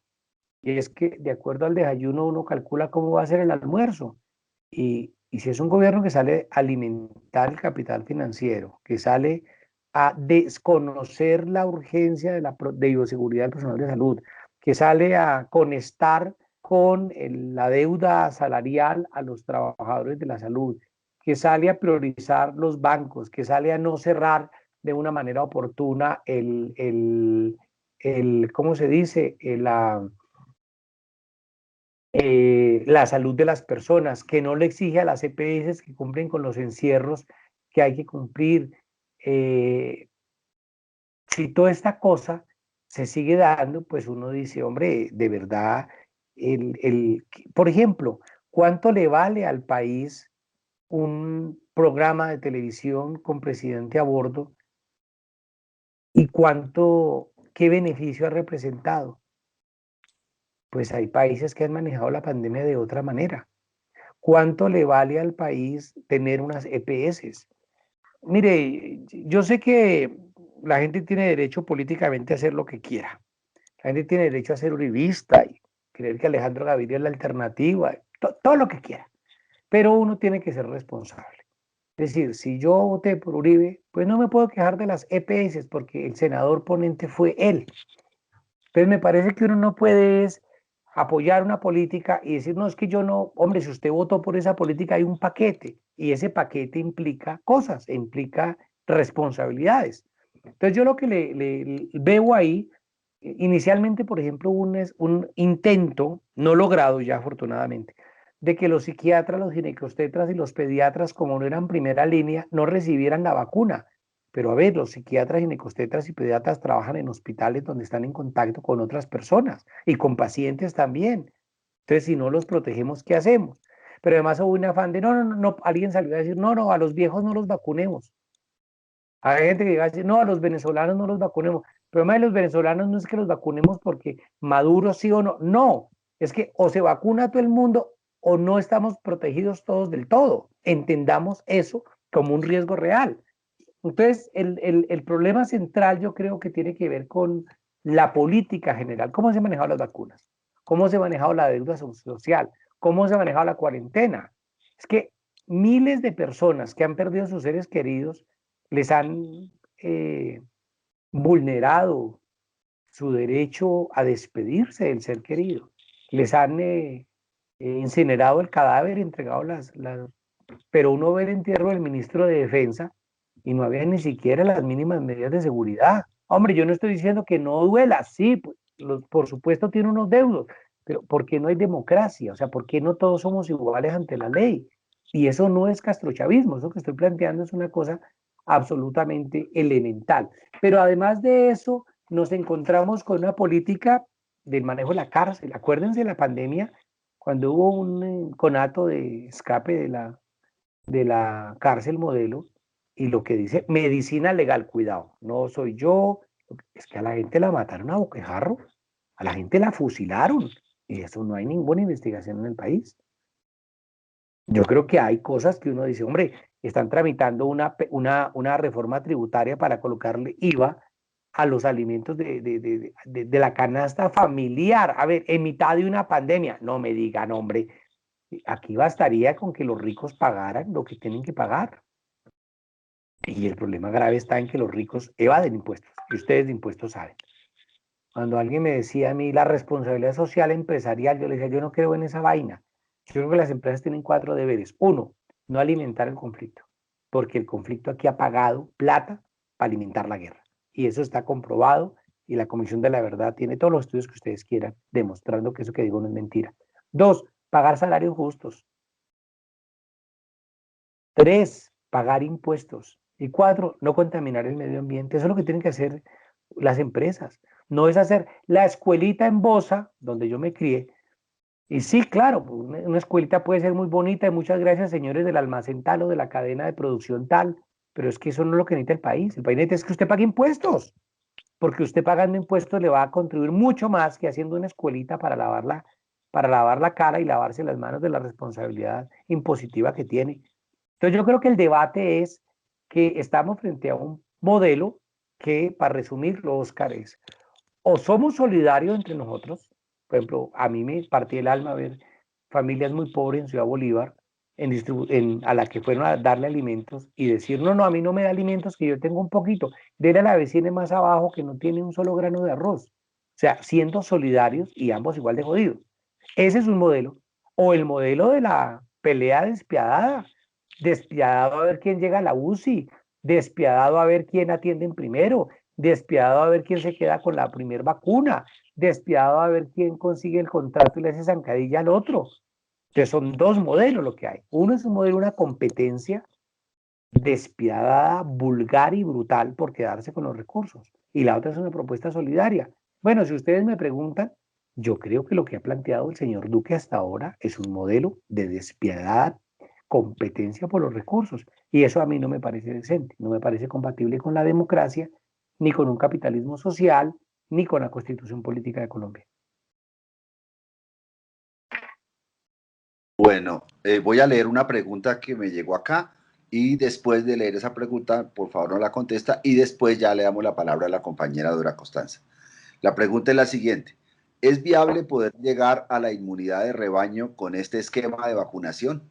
y es que de acuerdo al desayuno uno calcula cómo va a ser el almuerzo. Y si es un gobierno que sale a alimentar el capital financiero, que sale a desconocer la urgencia de bioseguridad del personal de salud, que sale a conectar con la deuda salarial a los trabajadores de la salud, que sale a priorizar los bancos, que sale a no cerrar de una manera oportuna ¿cómo se dice? La salud de las personas, que no le exige a las EPS que cumplen con los encierros que hay que cumplir. Si toda esta cosa se sigue dando, pues uno dice, hombre, de verdad, por ejemplo, ¿cuánto le vale al país un programa de televisión con presidente a bordo y qué beneficio ha representado? Pues hay países que han manejado la pandemia de otra manera. ¿Cuánto le vale al país tener unas EPS? Mire, yo sé que la gente tiene derecho políticamente a hacer lo que quiera. La gente tiene derecho a ser uribista y creer que Alejandro Gaviria es la alternativa, todo lo que quiera. Pero uno tiene que ser responsable. Es decir, si yo voté por Uribe, pues no me puedo quejar de las EPS porque el senador ponente fue él. Entonces me parece que uno no puede apoyar una política y decir, no, es que yo no, hombre, si usted votó por esa política hay un paquete y ese paquete implica cosas, implica responsabilidades. Entonces yo lo que le veo ahí, inicialmente, por ejemplo, un intento, no logrado ya afortunadamente, de que los psiquiatras, los ginecobstetras y los pediatras, como no eran primera línea, no recibieran la vacuna. Pero a ver, los psiquiatras, ginecobstetras y pediatras trabajan en hospitales donde están en contacto con otras personas y con pacientes también. Entonces, si no los protegemos, ¿qué hacemos? Pero además hubo un afán de, no, alguien salió a decir, no, a los viejos no los vacunemos. Hay gente que va a decir, no, a los venezolanos no los vacunemos. Pero además de los venezolanos no es que los vacunemos porque Maduro sí o no. No, es que o se vacuna todo el mundo o no estamos protegidos todos del todo. Entendamos eso como un riesgo real. Entonces, el problema central yo creo que tiene que ver con la política general. ¿Cómo se han manejado las vacunas? ¿Cómo se ha manejado la deuda social? ¿Cómo se ha manejado la cuarentena? Es que miles de personas que han perdido sus seres queridos les han vulnerado su derecho a despedirse del ser querido. Les han incinerado el cadáver y entregado Pero uno ve el entierro del ministro de Defensa y no había ni siquiera las mínimas medidas de seguridad. Hombre, yo no estoy diciendo que no duela, sí, pues, por supuesto tiene unos deudos, pero ¿por qué no hay democracia? O sea, ¿por qué no todos somos iguales ante la ley? Y eso no es castrochavismo, eso que estoy planteando es una cosa absolutamente elemental. Pero además de eso, nos encontramos con una política del manejo de la cárcel. Acuérdense de la pandemia, cuando hubo un conato de escape de la cárcel modelo, Y lo que dice medicina legal, cuidado, no soy yo, es que a la gente la mataron a boquejarro, a la gente la fusilaron, y eso no hay ninguna investigación en el país. Yo creo que hay cosas que uno dice, hombre, están tramitando una reforma tributaria para colocarle IVA a los alimentos de la canasta familiar. A ver, en mitad de una pandemia, no me digan, hombre, aquí bastaría con que los ricos pagaran lo que tienen que pagar. Y el problema grave está en que los ricos evaden impuestos, y ustedes de impuestos saben. Cuando alguien me decía a mí la responsabilidad social empresarial, yo le decía, yo no creo en esa vaina. Yo creo que las empresas tienen 4 deberes. 1, no alimentar el conflicto, porque el conflicto aquí ha pagado plata para alimentar la guerra. Y eso está comprobado, y la Comisión de la Verdad tiene todos los estudios que ustedes quieran, demostrando que eso que digo no es mentira. 2, pagar salarios justos. 3, pagar impuestos. Y 4, no contaminar el medio ambiente. Eso es lo que tienen que hacer las empresas. No es hacer la escuelita en Bosa, donde yo me crié. Y sí, claro, una escuelita puede ser muy bonita y muchas gracias, señores del almacén tal o de la cadena de producción tal, pero es que eso no es lo que necesita el país. El país necesita es que usted pague impuestos, porque usted pagando impuestos le va a contribuir mucho más que haciendo una escuelita para lavar la cara y lavarse las manos de la responsabilidad impositiva que tiene. Entonces yo creo que el debate es que estamos frente a un modelo que, para resumirlo, Oscar, es o somos solidarios entre nosotros. Por ejemplo, a mí me partía el alma ver familias muy pobres en Ciudad Bolívar a la que fueron a darle alimentos y decir, no, a mí no me da alimentos, que yo tengo un poquito, dele a la vecina más abajo que no tiene un solo grano de arroz. O sea, siendo solidarios y ambos igual de jodidos. Ese es un modelo. O el modelo de la pelea despiadada, despiadado a ver quién llega a la UCI, despiadado a ver quién atienden primero, despiadado a ver quién se queda con la primer vacuna, despiadado a ver quién consigue el contrato y le hace zancadilla al otro. Entonces son 2 modelos lo que hay. Uno es un modelo, una competencia despiadada, vulgar y brutal por quedarse con los recursos. Y la otra es una propuesta solidaria. Bueno, si ustedes me preguntan, yo creo que lo que ha planteado el señor Duque hasta ahora es un modelo de despiadada competencia por los recursos. Y eso a mí no me parece decente, no me parece compatible con la democracia, ni con un capitalismo social, ni con la constitución política de Colombia. Bueno, voy a leer una pregunta que me llegó acá y después de leer esa pregunta, por favor no la contesta y después ya le damos la palabra a la compañera Dora Costanza. La pregunta es la siguiente. ¿Es viable poder llegar a la inmunidad de rebaño con este esquema de vacunación?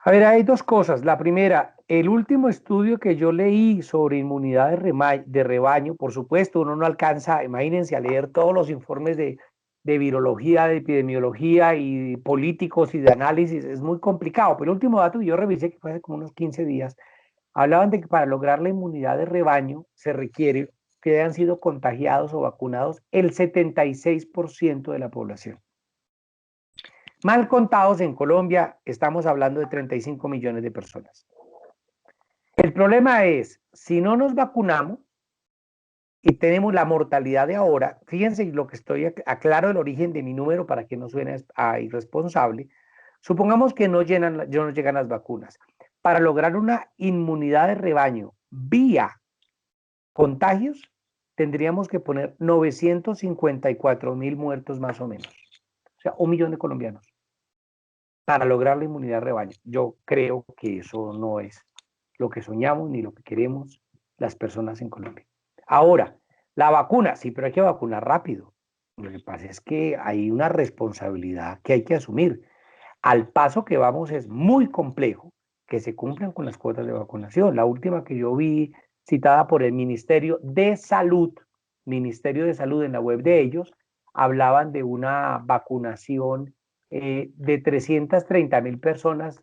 A ver, hay 2 cosas. La primera, el último estudio que yo leí sobre inmunidad de rebaño, por supuesto, uno no alcanza, imagínense, a leer todos los informes de virología, de epidemiología y políticos y de análisis, es muy complicado. Pero el último dato que yo revisé, que fue hace como unos 15 días, hablaban de que para lograr la inmunidad de rebaño se requiere que hayan sido contagiados o vacunados el 76% de la población. Mal contados en Colombia, estamos hablando de 35 millones de personas. El problema es, si no nos vacunamos y tenemos la mortalidad de ahora, fíjense lo que aclaro el origen de mi número para que no suene a irresponsable, supongamos que no llegan las vacunas. Para lograr una inmunidad de rebaño vía contagios, tendríamos que poner 954,000 muertos más o menos. O sea, 1 millón de colombianos para lograr la inmunidad de rebaño. Yo creo que eso no es lo que soñamos ni lo que queremos las personas en Colombia. Ahora, la vacuna, sí, pero hay que vacunar rápido. Lo que pasa es que hay una responsabilidad que hay que asumir. Al paso que vamos es muy complejo que se cumplan con las cuotas de vacunación. La última que yo vi citada por el Ministerio de Salud en la web de ellos, hablaban de una vacunación de 330,000 personas,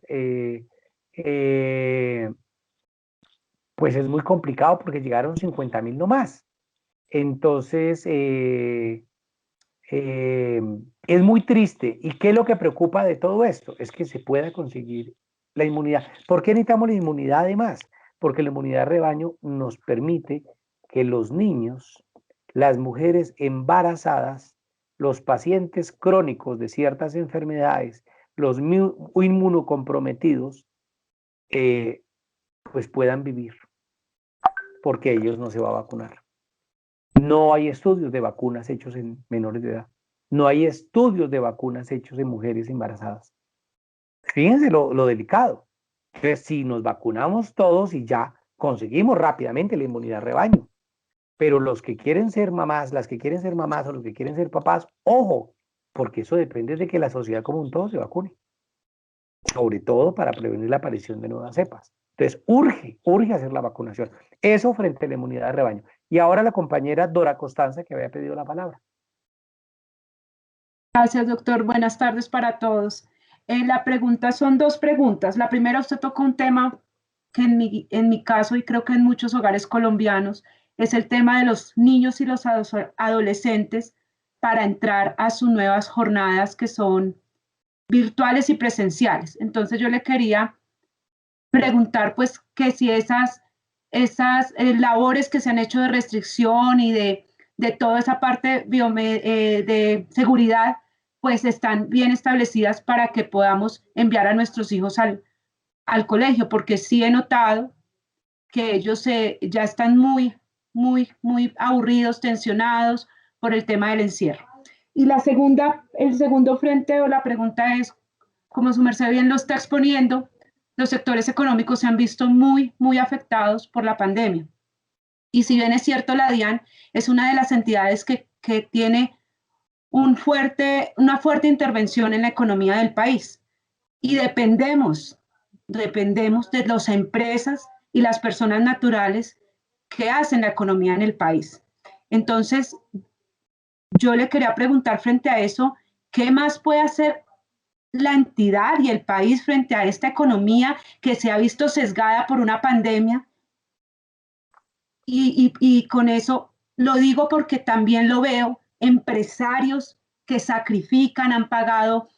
pues es muy complicado porque llegaron 50,000 nomás. Entonces, es muy triste. ¿Y qué es lo que preocupa de todo esto? Es que se pueda conseguir la inmunidad. ¿Por qué necesitamos la inmunidad además? Porque la inmunidad de rebaño nos permite que los niños, las mujeres embarazadas, los pacientes crónicos de ciertas enfermedades, los inmunocomprometidos, pues puedan vivir, porque ellos no se va a vacunar. No hay estudios de vacunas hechos en menores de edad. No hay estudios de vacunas hechos en mujeres embarazadas. Fíjense lo delicado. Entonces, si nos vacunamos todos y ya conseguimos rápidamente la inmunidad rebaño, pero los que quieren ser mamás, las que quieren ser mamás o los que quieren ser papás, ojo, porque eso depende de que la sociedad como un todo se vacune, sobre todo para prevenir la aparición de nuevas cepas. Entonces, urge hacer la vacunación. Eso frente a la inmunidad de rebaño. Y ahora la compañera Dora Costanza, que había pedido la palabra. Gracias, doctor. Buenas tardes para todos. La pregunta son dos preguntas. La primera, usted tocó un tema que en mi caso, y creo que en muchos hogares colombianos, es el tema de los niños y los adolescentes para entrar a sus nuevas jornadas que son virtuales y presenciales. Entonces yo le quería preguntar pues que si esas labores que se han hecho de restricción y de toda esa parte de seguridad, pues están bien establecidas para que podamos enviar a nuestros hijos al colegio, porque sí he notado que ellos ya están muy aburridos, tensionados por el tema del encierro. Y el segundo frente o la pregunta es, como su merced bien lo está exponiendo, los sectores económicos se han visto muy afectados por la pandemia. Y si bien es cierto, la DIAN es una de las entidades que tiene una fuerte intervención en la economía del país. Y dependemos de las empresas y las personas naturales que hacen la economía en el país. Entonces, yo le quería preguntar frente a eso, ¿qué más puede hacer la entidad y el país frente a esta economía que se ha visto sesgada por una pandemia? Y con eso lo digo porque también lo veo, empresarios que sacrifican, han pagado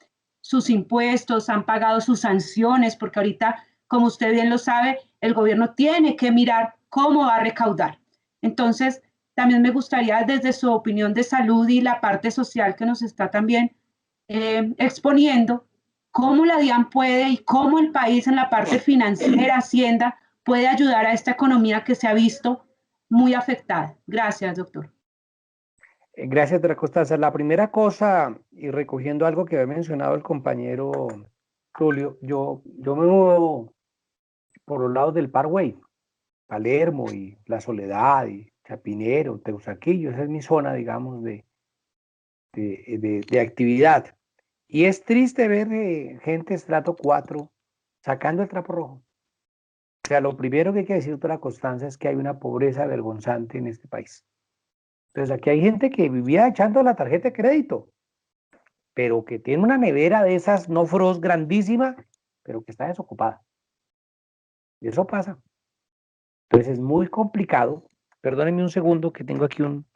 sus impuestos, han pagado sus sanciones, porque ahorita, como usted bien lo sabe, el gobierno tiene que mirar cómo va a recaudar. Entonces, también me gustaría, desde su opinión de salud y la parte social que nos está también exponiendo, cómo la DIAN puede y cómo el país en la parte financiera, Hacienda, puede ayudar a esta economía que se ha visto muy afectada. Gracias, doctor. Gracias, Dora Costanza. La primera cosa, y recogiendo algo que había mencionado el compañero Tulio, yo me muevo por los lados del Parkway, Palermo y La Soledad y Chapinero, Teusaquillo, esa es mi zona, digamos, de actividad. Y es triste ver gente estrato 4 sacando el trapo rojo. O sea, lo primero que hay que decir, doctora Constanza, es que hay una pobreza vergonzante en este país. Entonces, aquí hay gente que vivía echando la tarjeta de crédito, pero que tiene una nevera de esas no frost grandísima, pero que está desocupada. Y eso pasa. Entonces, es muy complicado. Perdónenme un segundo que tengo aquí un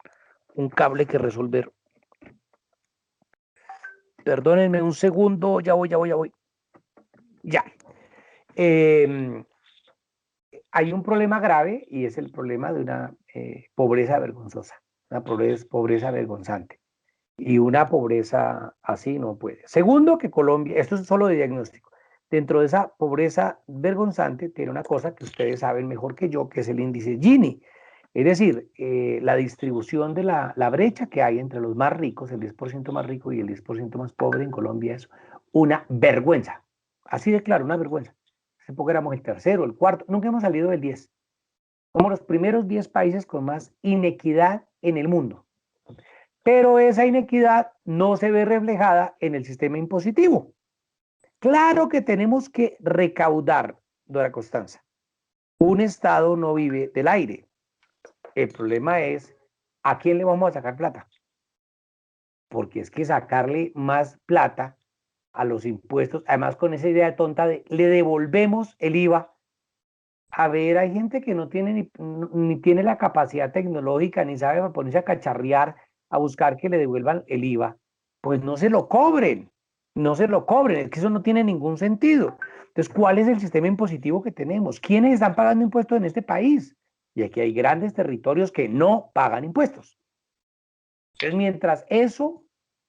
cable que resolver. Perdónenme un segundo, ya voy. Ya. Hay un problema grave y es el problema de una pobreza vergonzosa, una pobreza vergonzante. Y una pobreza así no puede. Segundo, que Colombia, esto es solo de diagnóstico, dentro de esa pobreza vergonzante tiene una cosa que ustedes saben mejor que yo, que es el índice Gini. Es decir, la distribución de la brecha que hay entre los más ricos, el 10% más rico y el 10% más pobre en Colombia es una vergüenza. Así de claro, una vergüenza. Hace poco éramos el tercero, el cuarto, nunca hemos salido del 10. Somos los primeros 10 países con más inequidad en el mundo. Pero esa inequidad no se ve reflejada en el sistema impositivo. Claro que tenemos que recaudar, Dora Costanza. Un Estado no vive del aire. El problema es, ¿a quién le vamos a sacar plata? Porque es que sacarle más plata a los impuestos, además con esa idea tonta de le devolvemos el IVA. A ver, hay gente que no tiene ni tiene la capacidad tecnológica, ni sabe ponerse a cacharrear, a buscar que le devuelvan el IVA. Pues no se lo cobren, es que eso no tiene ningún sentido. Entonces, ¿cuál es el sistema impositivo que tenemos? ¿Quiénes están pagando impuestos en este país? Y aquí hay grandes territorios que no pagan impuestos. Entonces, mientras eso,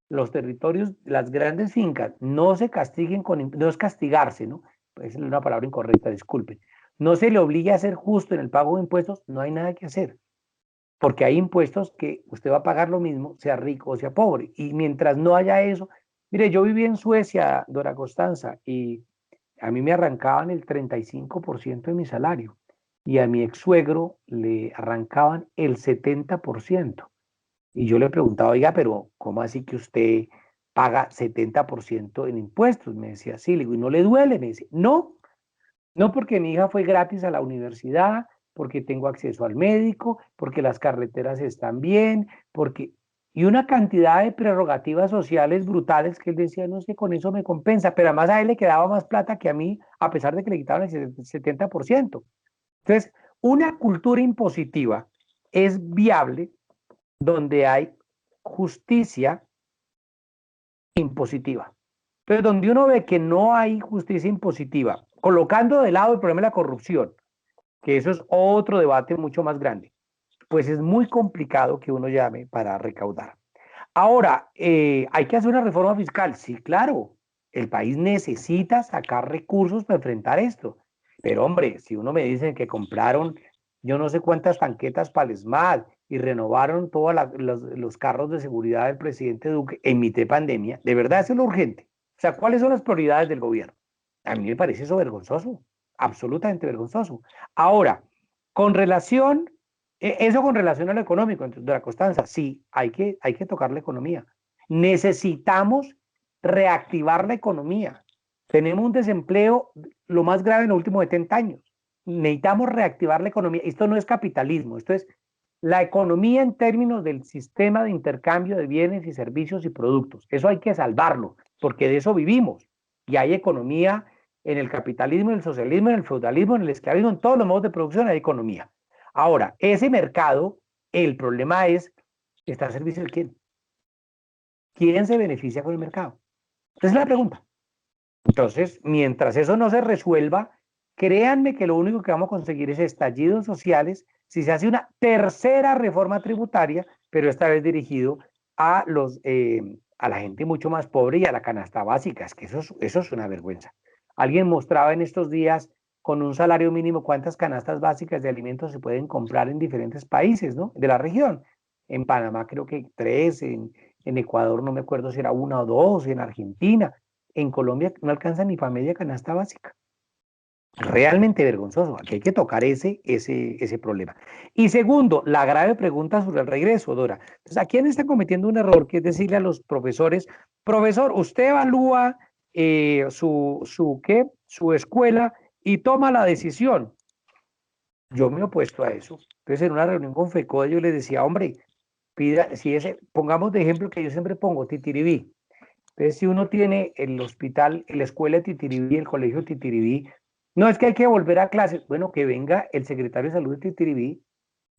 los territorios, las grandes fincas, no se castiguen no es castigarse, ¿no? es una palabra incorrecta, disculpen, no se le obligue a ser justo en el pago de impuestos, no hay nada que hacer. Porque hay impuestos que usted va a pagar lo mismo, sea rico o sea pobre. Y mientras no haya eso, mire, yo viví en Suecia, Dora Constanza, y a mí me arrancaban el 35% de mi salario. Y a mi ex suegro le arrancaban el 70%. Y yo le preguntaba, oiga, pero ¿cómo así que usted paga 70% en impuestos? Me decía, sí, le digo, ¿y no le duele? Me dice, no, no porque mi hija fue gratis a la universidad, porque tengo acceso al médico, porque las carreteras están bien, porque... Y una cantidad de prerrogativas sociales brutales que él decía, no sé, con eso me compensa, pero además a él le quedaba más plata que a mí, a pesar de que le quitaban el 70%. Entonces, una cultura impositiva es viable donde hay justicia impositiva. Entonces, donde uno ve que no hay justicia impositiva, colocando de lado el problema de la corrupción, que eso es otro debate mucho más grande, pues es muy complicado que uno llame para recaudar. Ahora, ¿hay que hacer una reforma fiscal? Sí, claro. El país necesita sacar recursos para enfrentar esto. Pero hombre, si uno me dice que compraron yo no sé cuántas tanquetas para el SMAD y renovaron todos los carros de seguridad del presidente Duque en mitad de pandemia, ¿de verdad eso es lo urgente? O sea, ¿cuáles son las prioridades del gobierno? A mí me parece eso vergonzoso, absolutamente vergonzoso. Ahora, con relación, eso con relación a lo económico, entonces, de la Constanza, sí, hay que tocar la economía. Necesitamos reactivar la economía. Tenemos un desempleo lo más grave en los últimos 70 años. Necesitamos reactivar la economía. Esto no es capitalismo, esto es la economía en términos del sistema de intercambio de bienes y servicios y productos. Eso hay que salvarlo, porque de eso vivimos. Y hay economía en el capitalismo, en el socialismo, en el feudalismo, en el esclavismo, en todos los modos de producción hay economía. Ahora, ese mercado, el problema es, ¿está al servicio de quién? ¿Quién se beneficia con el mercado? Esa es la pregunta. Entonces, mientras eso no se resuelva, créanme que lo único que vamos a conseguir es estallidos sociales si se hace una tercera reforma tributaria, pero esta vez dirigido a la gente mucho más pobre y a la canasta básica. Es que eso es una vergüenza. Alguien mostraba en estos días con un salario mínimo cuántas canastas básicas de alimentos se pueden comprar en diferentes países, ¿no? De la región. En Panamá creo que 3, en Ecuador no me acuerdo si era 1 o 2, en Argentina. En Colombia no alcanza ni para media canasta básica. Realmente vergonzoso. Aquí hay que tocar ese problema. Y segundo, la grave pregunta sobre el regreso, Dora. Entonces, ¿a quién está cometiendo un error? Que es decirle a los profesores, profesor, usted evalúa su escuela y toma la decisión. Yo me he opuesto a eso. Entonces, en una reunión con FECODE yo les decía, hombre, pongamos de ejemplo que yo siempre pongo, Titiribí. Entonces, si uno tiene el hospital, la escuela de Titiribí, el colegio de Titiribí, no es que hay que volver a clases, bueno, que venga el secretario de salud de Titiribí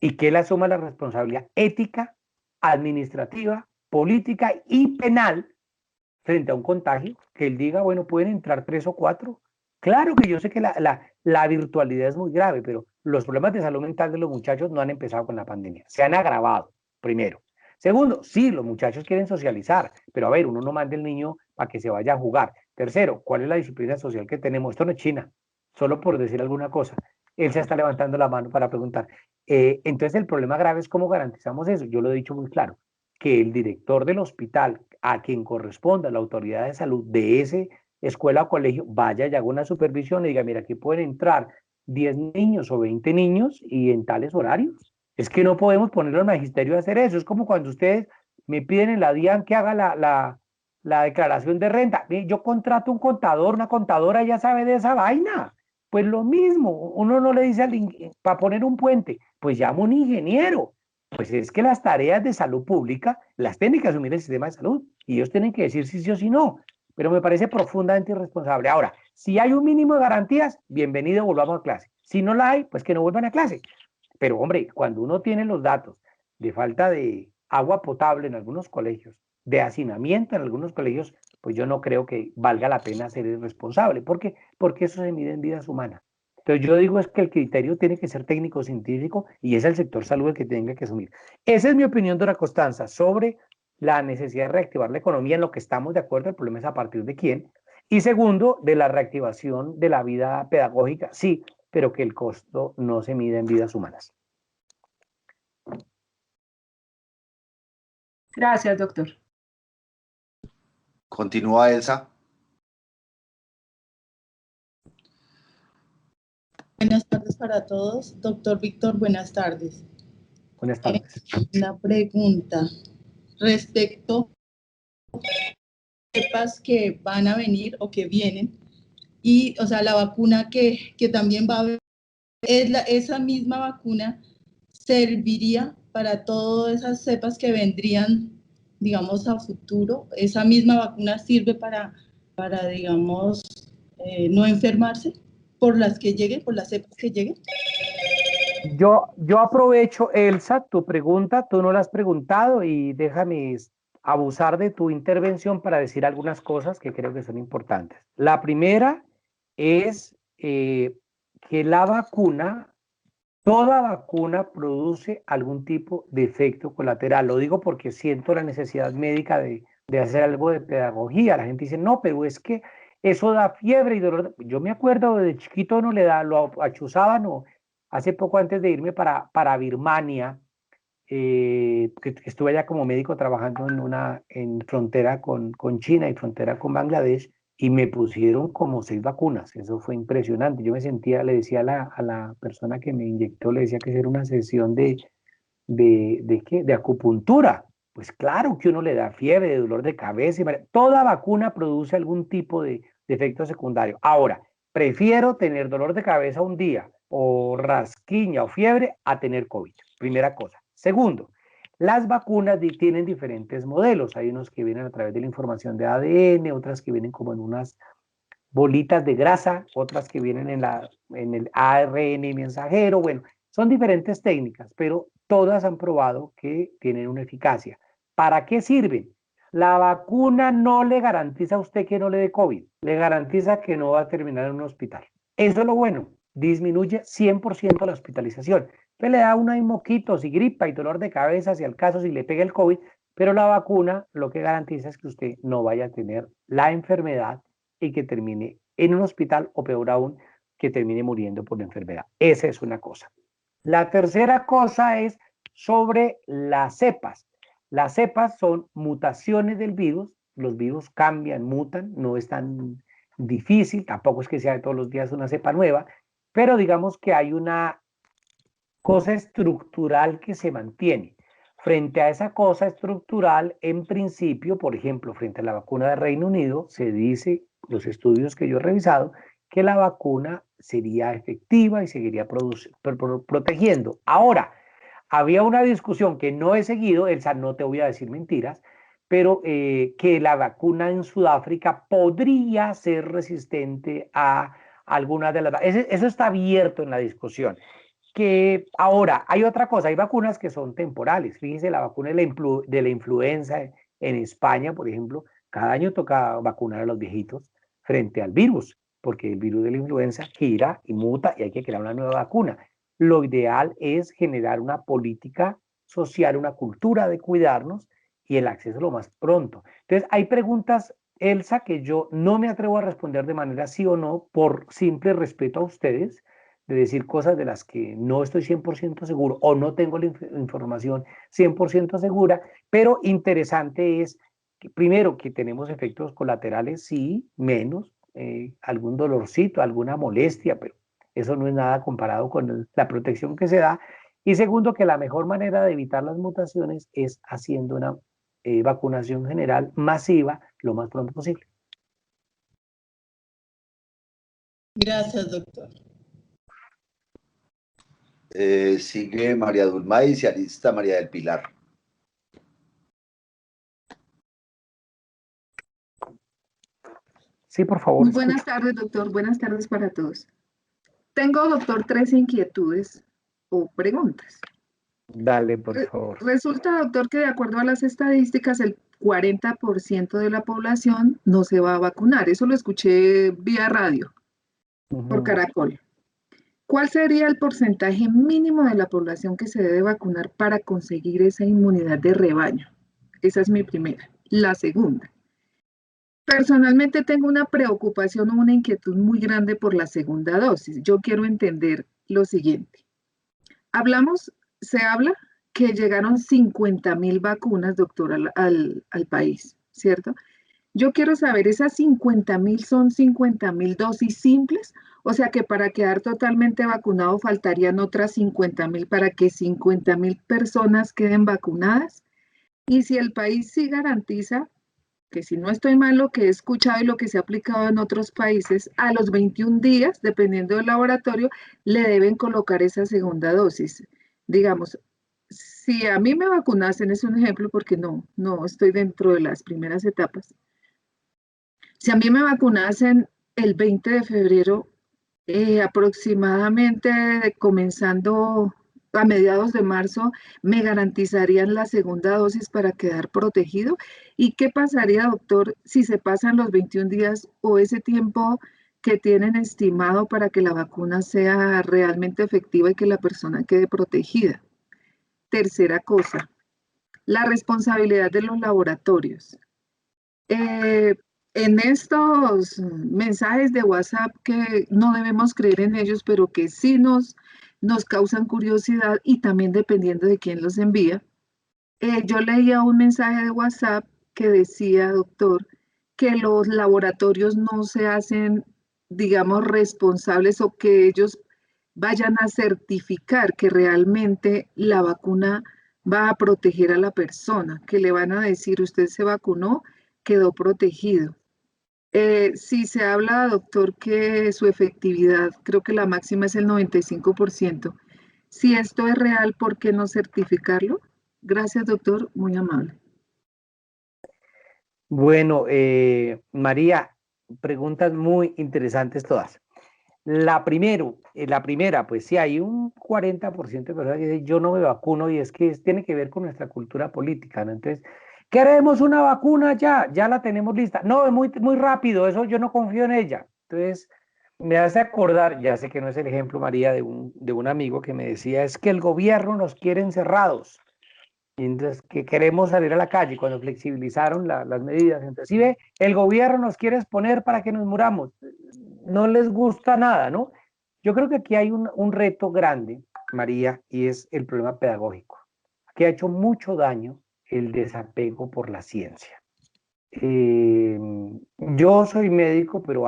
y que él asuma la responsabilidad ética, administrativa, política y penal frente a un contagio, que él diga, bueno, pueden entrar 3 o 4. Claro que yo sé que la virtualidad es muy grave, pero los problemas de salud mental de los muchachos no han empezado con la pandemia, se han agravado, primero. Segundo, sí, los muchachos quieren socializar, pero a ver, uno no manda el niño para que se vaya a jugar. Tercero, ¿cuál es la disciplina social que tenemos? Esto no es China, solo por decir alguna cosa. Él se está levantando la mano para preguntar. Entonces, el problema grave es cómo garantizamos eso. Yo lo he dicho muy claro, que el director del hospital, a quien corresponda la autoridad de salud de ese escuela o colegio, vaya y haga una supervisión y diga, mira, aquí pueden entrar 10 niños o 20 niños y en tales horarios. Es que no podemos poner al magisterio a hacer eso. Es como cuando ustedes me piden en la DIAN que haga la declaración de renta. Yo contrato un contador, una contadora ya sabe de esa vaina. Pues lo mismo, uno no le dice para poner un puente, pues llama un ingeniero. Pues es que las tareas de salud pública las tiene que asumir el sistema de salud y ellos tienen que decir si sí o si no. Pero me parece profundamente irresponsable. Ahora, si hay un mínimo de garantías, bienvenido, volvamos a clase. Si no la hay, pues que no vuelvan a clase. Pero hombre, cuando uno tiene los datos de falta de agua potable en algunos colegios, de hacinamiento en algunos colegios, pues yo no creo que valga la pena ser irresponsable. ¿Por qué? Porque eso se mide en vidas humanas. Entonces yo digo es que el criterio tiene que ser técnico-científico y es el sector salud el que tenga que asumir. Esa es mi opinión, Dora Constanza, sobre la necesidad de reactivar la economía, en lo que estamos de acuerdo. El problema es a partir de quién. Y segundo, de la reactivación de la vida pedagógica, sí, pero que el costo no se mide en vidas humanas. Gracias, doctor. Continúa Elsa. Buenas tardes para todos. Doctor Víctor, buenas tardes. Buenas tardes. Una pregunta respecto a cepas que van a venir o que vienen, y, o sea, la vacuna que también va a haber, esa misma vacuna serviría para todas esas cepas que vendrían, digamos, a futuro. Esa misma vacuna sirve para digamos, no enfermarse por las que lleguen, por las cepas que lleguen. Yo aprovecho, Elsa, tu pregunta, tú no la has preguntado y déjame abusar de tu intervención para decir algunas cosas que creo que son importantes. La primera es que la vacuna, toda vacuna produce algún tipo de efecto colateral. Lo digo porque siento la necesidad médica de hacer algo de pedagogía. La gente dice, no, pero es que eso da fiebre y dolor. Yo me acuerdo de chiquito no le da, lo achuzaban o hace poco antes de irme para Birmania, que estuve allá como médico trabajando en frontera con China y frontera con Bangladesh, y me pusieron como 6 vacunas. Eso fue impresionante. Yo me sentía, le decía a la persona que me inyectó, le decía que era una sesión de acupuntura. Pues claro que uno le da fiebre, de dolor de cabeza. Toda vacuna produce algún tipo de efecto secundario. Ahora, prefiero tener dolor de cabeza un día o rasquiña o fiebre a tener COVID. Primera cosa. Segundo, las vacunas tienen diferentes modelos. Hay unos que vienen a través de la información de ADN, otras que vienen como en unas bolitas de grasa, otras que vienen en el ARN mensajero. Bueno, son diferentes técnicas, pero todas han probado que tienen una eficacia. ¿Para qué sirven? La vacuna no le garantiza a usted que no le dé COVID, le garantiza que no va a terminar en un hospital. Eso es lo bueno, disminuye 100% la hospitalización. Usted le da hay moquitos y gripa y dolor de cabeza, si al caso, si le pega el COVID, pero la vacuna lo que garantiza es que usted no vaya a tener la enfermedad y que termine en un hospital o peor aún, que termine muriendo por la enfermedad. Esa es una cosa. La tercera cosa es sobre las cepas. Las cepas son mutaciones del virus. Los virus cambian, mutan, no es tan difícil, tampoco es que sea de todos los días una cepa nueva, pero digamos que hay una cosa estructural que se mantiene. Frente a esa cosa estructural, en principio, por ejemplo, frente a la vacuna de Reino Unido, se dice, los estudios que yo he revisado, que la vacuna sería efectiva y seguiría protegiendo. Ahora, había una discusión que no he seguido, Elsa, no te voy a decir mentiras, pero que la vacuna en Sudáfrica podría ser resistente a algunas de las... Eso está abierto en la discusión. Que ahora hay otra cosa, hay vacunas que son temporales. Fíjense, la vacuna de la influenza en España, por ejemplo, cada año toca vacunar a los viejitos frente al virus, porque el virus de la influenza gira y muta y hay que crear una nueva vacuna. Lo ideal es generar una política social, una cultura de cuidarnos y el acceso lo más pronto. Entonces, hay preguntas, Elsa, que yo no me atrevo a responder de manera sí o no por simple respeto a ustedes, de decir cosas de las que no estoy 100% seguro o no tengo la información 100% segura, pero interesante es, que, primero, que tenemos efectos colaterales, sí, menos, algún dolorcito, alguna molestia, pero eso no es nada comparado con la protección que se da. Y segundo, que la mejor manera de evitar las mutaciones es haciendo una vacunación general masiva lo más pronto posible. Gracias, doctor. Sigue María Dulmay y se alista María del Pilar. Sí, por favor. Muy buenas tardes, doctor. Buenas tardes para todos. Tengo, doctor, 3 inquietudes o preguntas. Dale, por favor. Resulta, doctor, que de acuerdo a las estadísticas, el 40% de la población no se va a vacunar. Eso lo escuché vía radio, por Caracol. ¿Cuál sería el porcentaje mínimo de la población que se debe vacunar para conseguir esa inmunidad de rebaño? Esa es mi primera. La segunda. Personalmente tengo una preocupación o una inquietud muy grande por la segunda dosis. Yo quiero entender lo siguiente. Se habla que llegaron 50.000 vacunas, doctor, al país, ¿cierto? Yo quiero saber, ¿esas 50.000 son 50.000 dosis simples? O sea que para quedar totalmente vacunado faltarían otras 50.000 para que 50.000 personas queden vacunadas. Y si el país sí garantiza, que si no estoy mal lo que he escuchado y lo que se ha aplicado en otros países, a los 21 días, dependiendo del laboratorio, le deben colocar esa segunda dosis. Digamos, si a mí me vacunasen, es un ejemplo porque no estoy dentro de las primeras etapas. Si a mí me vacunasen el 20 de febrero, aproximadamente comenzando a mediados de marzo, me garantizarían la segunda dosis para quedar protegido. ¿Y qué pasaría, doctor, si se pasan los 21 días o ese tiempo que tienen estimado para que la vacuna sea realmente efectiva y que la persona quede protegida? Tercera cosa, la responsabilidad de los laboratorios. Eh, en estos mensajes de WhatsApp que no debemos creer en ellos, pero que sí nos causan curiosidad y también dependiendo de quién los envía. Yo leía un mensaje de WhatsApp que decía, doctor, que los laboratorios no se hacen, digamos, responsables o que ellos vayan a certificar que realmente la vacuna va a proteger a la persona, que le van a decir, usted se vacunó, quedó protegido. Si se habla, doctor, que su efectividad, creo que la máxima es el 95%. Si esto es real, ¿por qué no certificarlo? Gracias, doctor, muy amable. Bueno, María, preguntas muy interesantes todas. La primera, pues sí, hay un 40% de personas que dicen yo no me vacuno y es que tiene que ver con nuestra cultura política, ¿no? Entonces, queremos una vacuna ya la tenemos lista. No, es muy rápido, eso yo no confío en ella. Entonces, me hace acordar, ya sé que no es el ejemplo, María, de un amigo que me decía, es que el gobierno nos quiere encerrados. Y entonces que queremos salir a la calle cuando flexibilizaron las medidas. Entonces, si ve, el gobierno nos quiere exponer para que nos muramos. No les gusta nada, ¿no? Yo creo que aquí hay un reto grande, María, y es el problema pedagógico, que ha hecho mucho daño el desapego por la ciencia. Yo soy médico, pero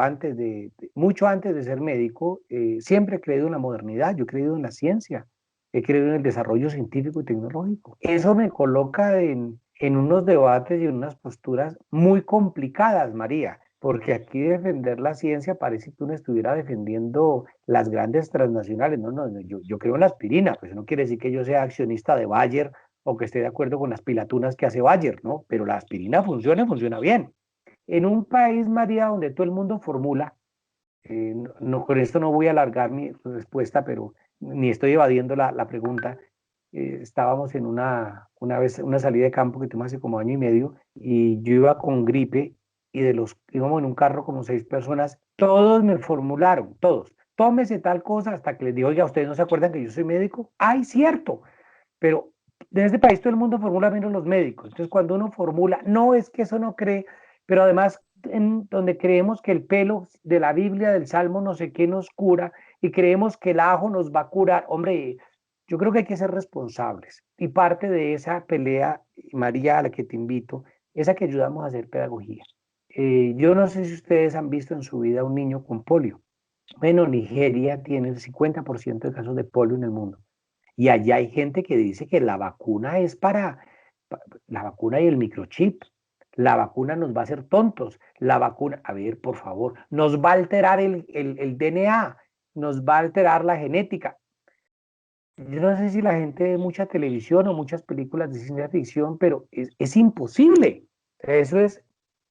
mucho antes de ser médico, siempre he creído en la modernidad, yo he creído en la ciencia, he creído en el desarrollo científico y tecnológico. Eso me coloca en unos debates y en unas posturas muy complicadas, María, porque aquí defender la ciencia parece que uno estuviera defendiendo las grandes transnacionales. No, yo creo en la aspirina, pues no quiere decir que yo sea accionista de Bayer o que esté de acuerdo con las pilatunas que hace Bayer, ¿no? Pero la aspirina funciona bien. En un país, María, donde todo el mundo formula, con esto no voy a alargar mi respuesta, pero ni estoy evadiendo la pregunta. Estábamos en una vez, una salida de campo que tuvimos hace como año y medio, y yo iba con gripe, y íbamos en un carro como 6 personas, todos me formularon, todos, tómese tal cosa, hasta que les digo, oiga, ¿ustedes no se acuerdan que yo soy médico? ¡Ay, cierto! Pero en este país todo el mundo formula menos los médicos. Entonces, cuando uno formula, no es que eso no cree, pero además en donde creemos que el pelo de la Biblia, del Salmo, no sé qué nos cura, y creemos que el ajo nos va a curar. Hombre, yo creo que hay que ser responsables. Y parte de esa pelea, María, a la que te invito, es a que ayudamos a hacer pedagogía. Yo no sé si ustedes han visto en su vida un niño con polio. Bueno, Nigeria tiene el 50% de casos de polio en el mundo. Y allá hay gente que dice que la vacuna es la vacuna y el microchip. La vacuna nos va a hacer tontos. La vacuna, a ver, por favor, nos va a alterar el DNA, nos va a alterar la genética. Yo no sé si la gente ve mucha televisión o muchas películas de ciencia ficción, pero es imposible. Eso es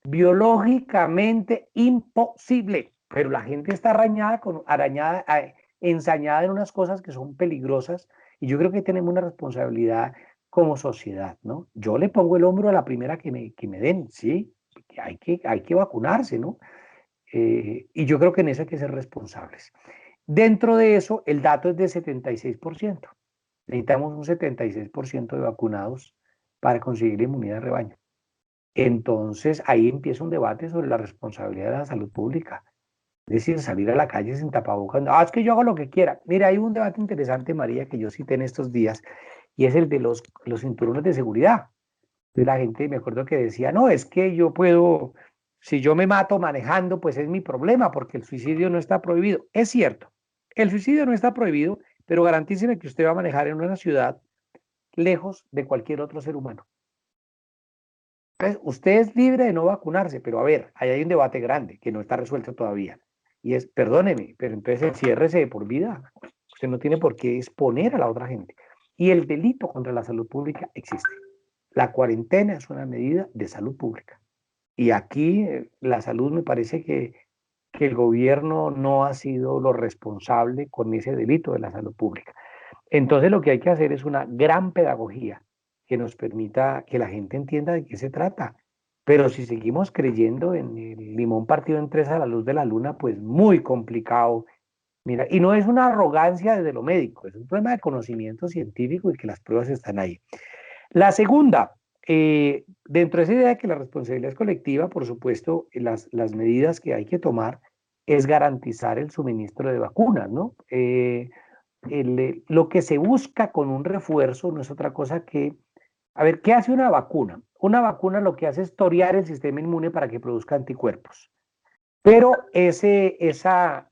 biológicamente imposible. Pero la gente está ensañada en unas cosas que son peligrosas, y yo creo que tenemos una responsabilidad como sociedad, ¿no? Yo le pongo el hombro a la primera que me den, ¿sí? Hay que vacunarse, ¿no? Y yo creo que en eso hay que ser responsables. Dentro de eso, el dato es de 76%. Necesitamos un 76% de vacunados para conseguir la inmunidad de rebaño. Entonces ahí empieza un debate sobre la responsabilidad de la salud pública. Es decir, salir a la calle sin tapabocas. Es que yo hago lo que quiera. Mira, hay un debate interesante, María, que yo cité en estos días, y es el de los cinturones de seguridad. Entonces la gente, me acuerdo que decía, no, es que yo puedo, si yo me mato manejando, pues es mi problema, porque el suicidio no está prohibido. Es cierto, el suicidio no está prohibido, pero garantíceme que usted va a manejar en una ciudad lejos de cualquier otro ser humano. Entonces, usted es libre de no vacunarse, pero a ver, ahí hay un debate grande que no está resuelto todavía. Y es, perdóneme, pero entonces enciérrese de por vida. Usted no tiene por qué exponer a la otra gente. Y el delito contra la salud pública existe. La cuarentena es una medida de salud pública. Y aquí la salud me parece que el gobierno no ha sido lo responsable con ese delito de la salud pública. Entonces lo que hay que hacer es una gran pedagogía que nos permita que la gente entienda de qué se trata. Pero si seguimos creyendo en el limón partido en tres a la luz de la luna, pues muy complicado. Mira, y no es una arrogancia desde lo médico, es un problema de conocimiento científico y que las pruebas están ahí. La segunda, dentro de esa idea de que la responsabilidad es colectiva, por supuesto, las medidas que hay que tomar es garantizar el suministro de vacunas, ¿no? Lo que se busca con un refuerzo no es otra cosa que, a ver, ¿qué hace una vacuna? Una vacuna lo que hace es torear el sistema inmune para que produzca anticuerpos. Pero esa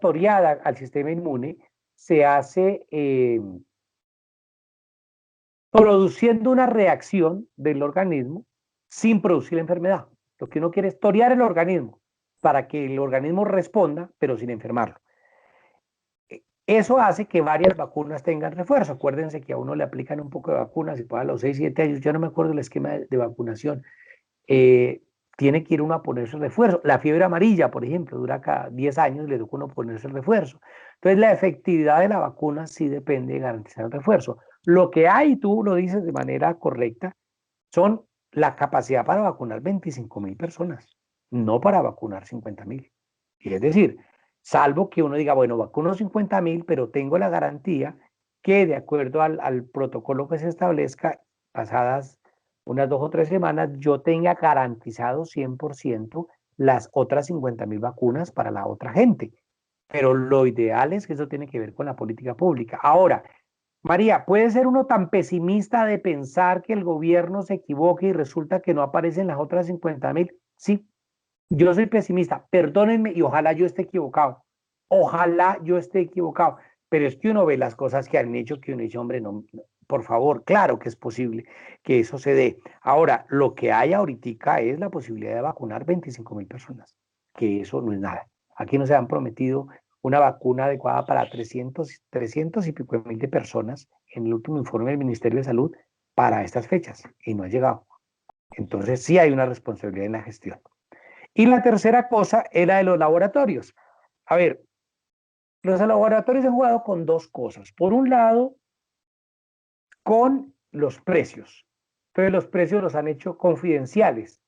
toreada al sistema inmune se hace produciendo una reacción del organismo sin producir la enfermedad. Lo que uno quiere es torear el organismo para que el organismo responda, pero sin enfermarlo. Eso hace que varias vacunas tengan refuerzo. Acuérdense que a uno le aplican un poco de vacunas y para los 6, 7 años, yo no me acuerdo el esquema de vacunación, tiene que ir uno a ponerse el refuerzo. La fiebre amarilla, por ejemplo, dura cada 10 años y le toca uno ponerse el refuerzo. Entonces, la efectividad de la vacuna sí depende de garantizar el refuerzo. Lo que hay, tú lo dices de manera correcta, son la capacidad para vacunar 25.000 personas, no para vacunar 50.000. Y es decir, salvo que uno diga, bueno, vacuno 50.000, pero tengo la garantía que de acuerdo al protocolo que se establezca, pasadas unas 2 o 3 semanas, yo tenga garantizado 100% las otras 50.000 vacunas para la otra gente. Pero lo ideal es que eso tiene que ver con la política pública. Ahora, María, ¿puede ser uno tan pesimista de pensar que el gobierno se equivoque y resulta que no aparecen las otras 50.000? Sí, yo soy pesimista, perdónenme y ojalá yo esté equivocado. Ojalá yo esté equivocado. Pero es que uno ve las cosas que han hecho, que uno dice, hombre, no, por favor, claro que es posible que eso se dé. Ahora, lo que hay ahorita es la posibilidad de vacunar 25.000 personas, que eso no es nada. Aquí nos han prometido una vacuna adecuada para 300 y pico mil de personas en el último informe del Ministerio de Salud para estas fechas y no ha llegado. Entonces sí hay una responsabilidad en la gestión. Y la tercera cosa era de los laboratorios. A ver, los laboratorios han jugado con dos cosas. Por un lado, con los precios. Entonces los precios los han hecho confidenciales.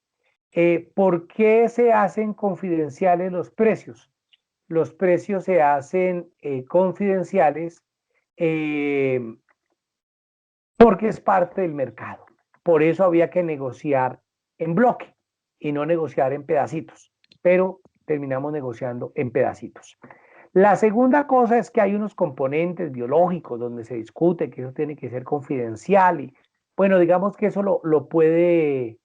¿Por qué se hacen confidenciales los precios? Los precios se hacen confidenciales porque es parte del mercado. Por eso había que negociar en bloque y no negociar en pedacitos, pero terminamos negociando en pedacitos. La segunda cosa es que hay unos componentes biológicos donde se discute que eso tiene que ser confidencial y bueno, digamos que eso lo puede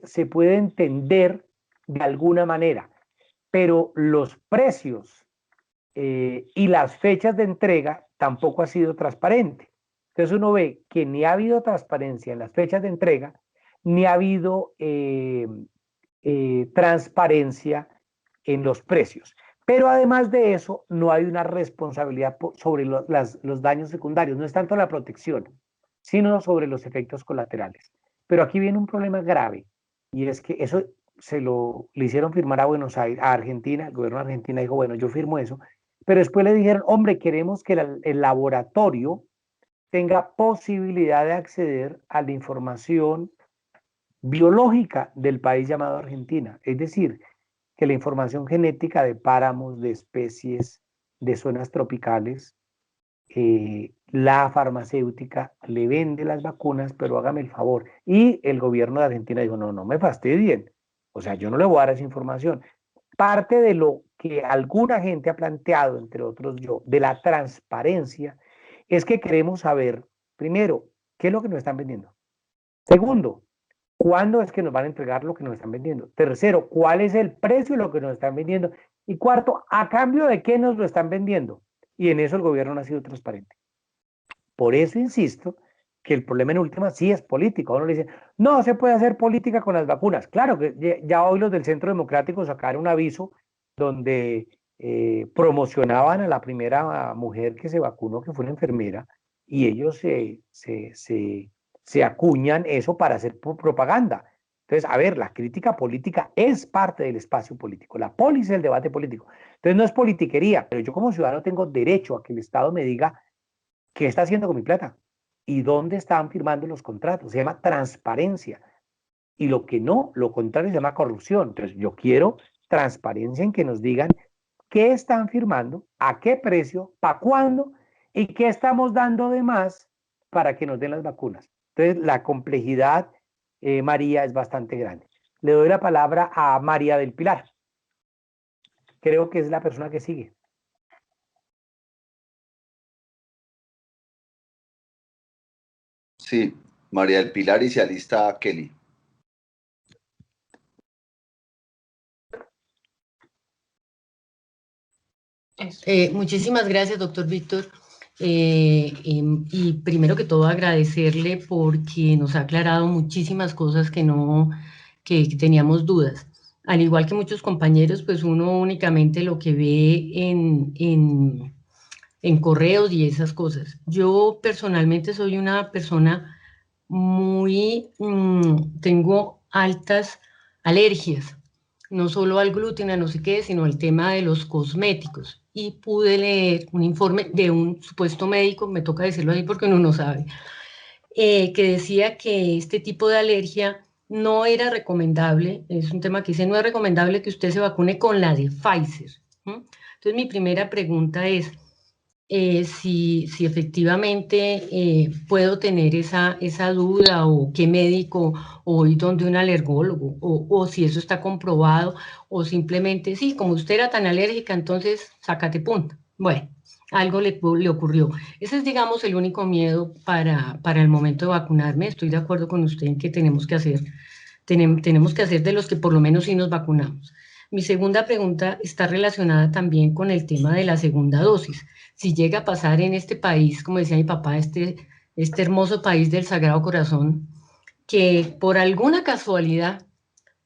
se puede entender de alguna manera, pero los precios y las fechas de entrega tampoco ha sido transparente. Entonces uno ve que ni ha habido transparencia en las fechas de entrega, ni ha habido transparencia en los precios. Pero además de eso, no hay una responsabilidad sobre los daños secundarios, no es tanto la protección, sino sobre los efectos colaterales. Pero aquí viene un problema grave, y es que eso le hicieron firmar a Buenos Aires, a Argentina, el gobierno de Argentina dijo, bueno, yo firmo eso, pero después le dijeron, hombre, queremos que el laboratorio tenga posibilidad de acceder a la información biológica del país llamado Argentina, es decir, que la información genética de páramos, de especies, de zonas tropicales, la farmacéutica le vende las vacunas, pero hágame el favor. Y el gobierno de Argentina dijo, no, no me fastidien. O sea, yo no le voy a dar esa información. Parte de lo que alguna gente ha planteado, entre otros yo, de la transparencia, es que queremos saber, primero, qué es lo que nos están vendiendo. Segundo, ¿cuándo es que nos van a entregar lo que nos están vendiendo? Tercero, ¿cuál es el precio de lo que nos están vendiendo? Y cuarto, ¿a cambio de qué nos lo están vendiendo? Y en eso el gobierno no ha sido transparente. Por eso insisto que el problema en última sí es político. Uno le dice, no se puede hacer política con las vacunas. Claro que ya hoy los del Centro Democrático sacaron un aviso donde promocionaban a la primera mujer que se vacunó, que fue una enfermera, y ellos se acuñan eso para hacer propaganda. Entonces, a ver, la crítica política es parte del espacio político. La polis es el debate político. Entonces, no es politiquería, pero yo como ciudadano tengo derecho a que el Estado me diga qué está haciendo con mi plata y dónde están firmando los contratos. Se llama transparencia. Y lo que no, lo contrario, se llama corrupción. Entonces, yo quiero transparencia en que nos digan qué están firmando, a qué precio, para cuándo y qué estamos dando de más para que nos den las vacunas. Entonces, la complejidad, María, es bastante grande. Le doy la palabra a María del Pilar. Creo que es la persona que sigue. Sí, María del Pilar y se alista Kelly. Muchísimas gracias, doctor Víctor. Y primero que todo agradecerle porque nos ha aclarado muchísimas cosas que teníamos dudas. Al igual que muchos compañeros, pues uno únicamente lo que ve en correos y esas cosas. Yo personalmente soy una persona tengo altas alergias, no solo al gluten, a no sé qué, sino al tema de los cosméticos. Y pude leer un informe de un supuesto médico, me toca decirlo ahí porque uno no sabe, que decía que este tipo de alergia no era recomendable, es un tema que dice, no es recomendable que usted se vacune con la de Pfizer. Entonces, mi primera pregunta es, si efectivamente puedo tener esa duda o qué médico o ir donde un alergólogo o si eso está comprobado o simplemente, sí, como usted era tan alérgica, entonces sácate punta. Bueno, algo le ocurrió. Ese es, digamos, el único miedo para el momento de vacunarme. Estoy de acuerdo con usted en que tenemos que hacer de los que por lo menos sí nos vacunamos. Mi segunda pregunta está relacionada también con el tema de la segunda dosis. Si llega a pasar en este país, como decía mi papá, este hermoso país del Sagrado Corazón, que por alguna casualidad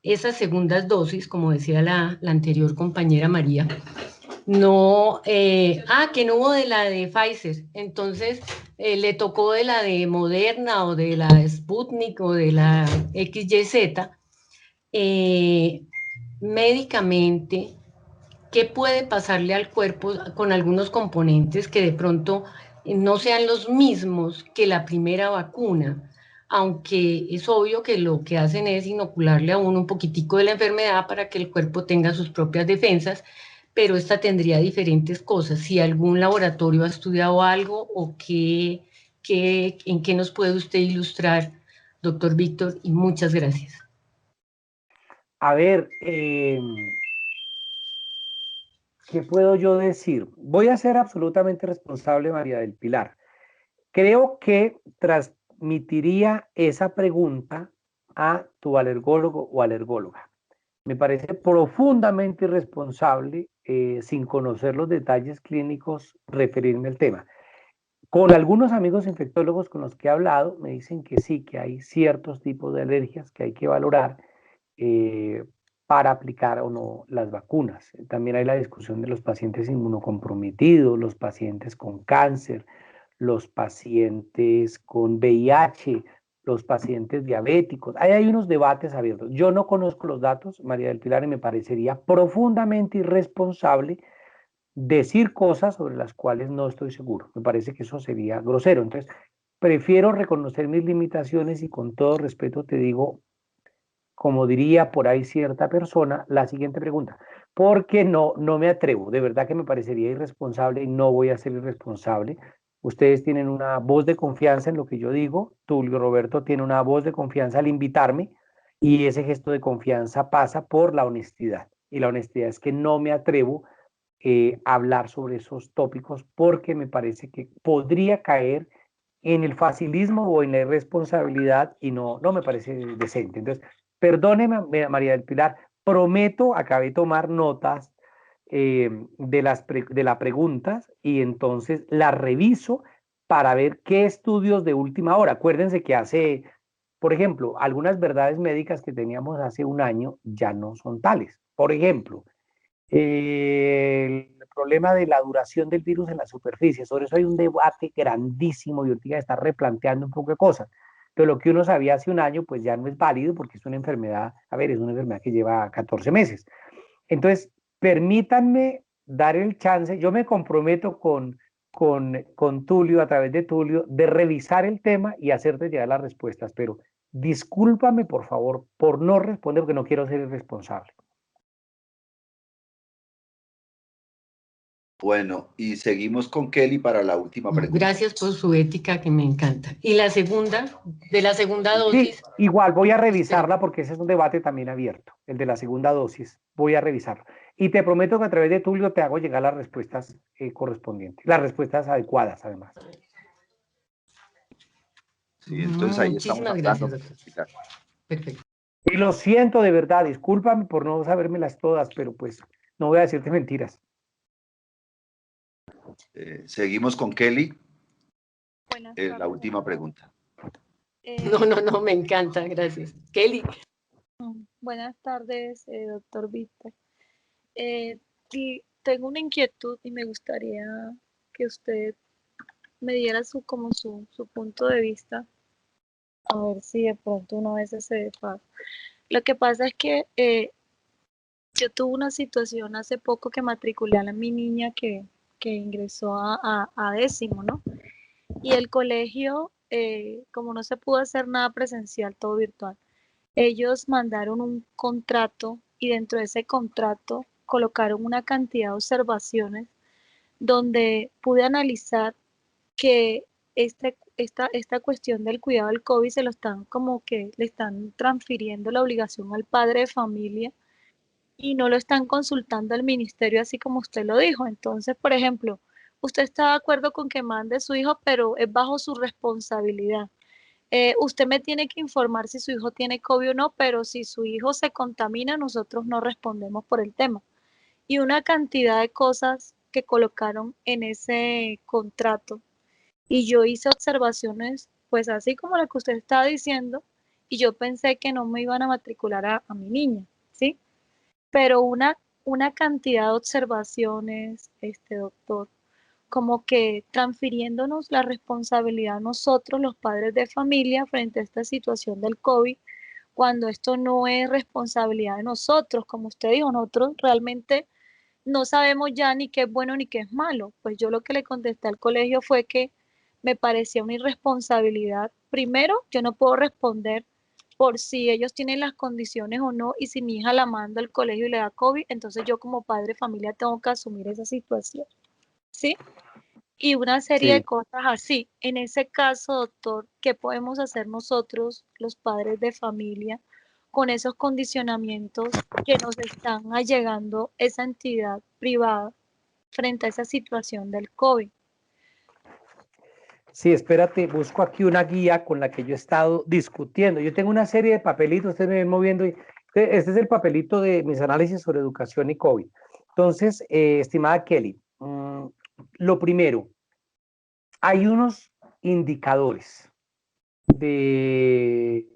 esas segundas dosis, como decía la anterior compañera María, que no hubo de la de Pfizer, entonces le tocó de la de Moderna o de la Sputnik o de la XYZ, médicamente, ¿qué puede pasarle al cuerpo con algunos componentes que de pronto no sean los mismos que la primera vacuna? Aunque es obvio que lo que hacen es inocularle a uno un poquitico de la enfermedad para que el cuerpo tenga sus propias defensas, pero esta tendría diferentes cosas. Si algún laboratorio ha estudiado algo o en qué nos puede usted ilustrar, doctor Víctor, y muchas gracias. A ver, ¿qué puedo yo decir? Voy a ser absolutamente responsable, María del Pilar. Creo que transmitiría esa pregunta a tu alergólogo o alergóloga. Me parece profundamente irresponsable, sin conocer los detalles clínicos, referirme al tema. Con algunos amigos infectólogos con los que he hablado, me dicen que sí, que hay ciertos tipos de alergias que hay que valorar para aplicar o no las vacunas. También hay la discusión de los pacientes inmunocomprometidos, los pacientes con cáncer, los pacientes con VIH, los pacientes diabéticos. Ahí hay unos debates abiertos. Yo no conozco los datos, María del Pilar, y me parecería profundamente irresponsable decir cosas sobre las cuales no estoy seguro. Me parece que eso sería grosero. Entonces, prefiero reconocer mis limitaciones y con todo respeto te digo, como diría por ahí cierta persona, la siguiente pregunta. Porque no me atrevo. De verdad que me parecería irresponsable y no voy a ser irresponsable Ustedes tienen una voz de confianza en lo que yo digo, Tulio Roberto tiene una voz de confianza al invitarme, y ese gesto de confianza pasa por la honestidad. Y la honestidad es que no me atrevo a hablar sobre esos tópicos porque me parece que podría caer en el facilismo o en la irresponsabilidad y no me parece decente. Entonces, perdóneme, María del Pilar, prometo, acabé de tomar notas de las preguntas y entonces las reviso para ver qué estudios de última hora. Acuérdense que hace, por ejemplo, algunas verdades médicas que teníamos hace un año ya no son tales. Por ejemplo, el problema de la duración del virus en la superficie. Sobre eso hay un debate grandísimo y ahorita está replanteando un poco de cosas. Pero lo que uno sabía hace un año, pues ya no es válido porque es una enfermedad, a ver, es una enfermedad que lleva 14 meses. Entonces, permítanme dar el chance, yo me comprometo con Tulio, a través de Tulio, de revisar el tema y hacerte llegar las respuestas, pero discúlpame, por favor, por no responder, porque no quiero ser irresponsable. Bueno, y seguimos con Kelly para la última pregunta. Gracias por su ética, que me encanta. Y la segunda, de la segunda dosis. Sí, igual voy a revisarla porque ese es un debate también abierto, el de la segunda dosis. Voy a revisarlo. Y te prometo que a través de Tulio te hago llegar las respuestas correspondientes, las respuestas adecuadas, además. Sí, entonces ahí Muchísimas estamos gracias, doctor. Perfecto. Y lo siento de verdad, discúlpame por no sabérmelas todas, pero pues no voy a decirte mentiras. Seguimos con Kelly. Buenas La tardes. última pregunta. No, me encanta, gracias. Kelly. Buenas tardes, doctor Víctor. Y tengo una inquietud y me gustaría que usted me diera su punto de vista, a ver si de pronto uno a veces se desfasa. Lo que pasa es que yo tuve una situación hace poco que matriculé a mi niña que ingresó a décimo, ¿no? Y el colegio, como no se pudo hacer nada presencial, todo virtual, ellos mandaron un contrato y dentro de ese contrato colocaron una cantidad de observaciones donde pude analizar que esta cuestión del cuidado del COVID se lo están como que le están transfiriendo la obligación al padre de familia y no lo están consultando al ministerio así como usted lo dijo. Entonces, por ejemplo, usted está de acuerdo con que mande a su hijo, pero es bajo su responsabilidad. Usted me tiene que informar si su hijo tiene COVID o no, pero si su hijo se contamina, nosotros no respondemos por el tema. Y una cantidad de cosas que colocaron en ese contrato. Y yo hice observaciones, pues así como la que usted estaba diciendo, y yo pensé que no me iban a matricular a mi niña, ¿sí? Pero una cantidad de observaciones, doctor, como que transfiriéndonos la responsabilidad a nosotros, los padres de familia, frente a esta situación del COVID, cuando esto no es responsabilidad de nosotros, como usted dijo, nosotros realmente no sabemos ya ni qué es bueno ni qué es malo. Pues yo lo que le contesté al colegio fue que me parecía una irresponsabilidad. Primero, yo no puedo responder por si ellos tienen las condiciones o no, y si mi hija la manda al colegio y le da COVID, entonces yo como padre de familia tengo que asumir esa situación, ¿sí? Y una serie de cosas así. En ese caso, doctor, ¿qué podemos hacer nosotros, los padres de familia, con esos condicionamientos que nos están allegando esa entidad privada frente a esa situación del COVID? Sí, espérate, busco aquí una guía con la que yo he estado discutiendo. Yo tengo una serie de papelitos, ustedes me ven moviendo. Este es el papelito de mis análisis sobre educación y COVID. Entonces, estimada Kelly, lo primero, hay unos indicadores de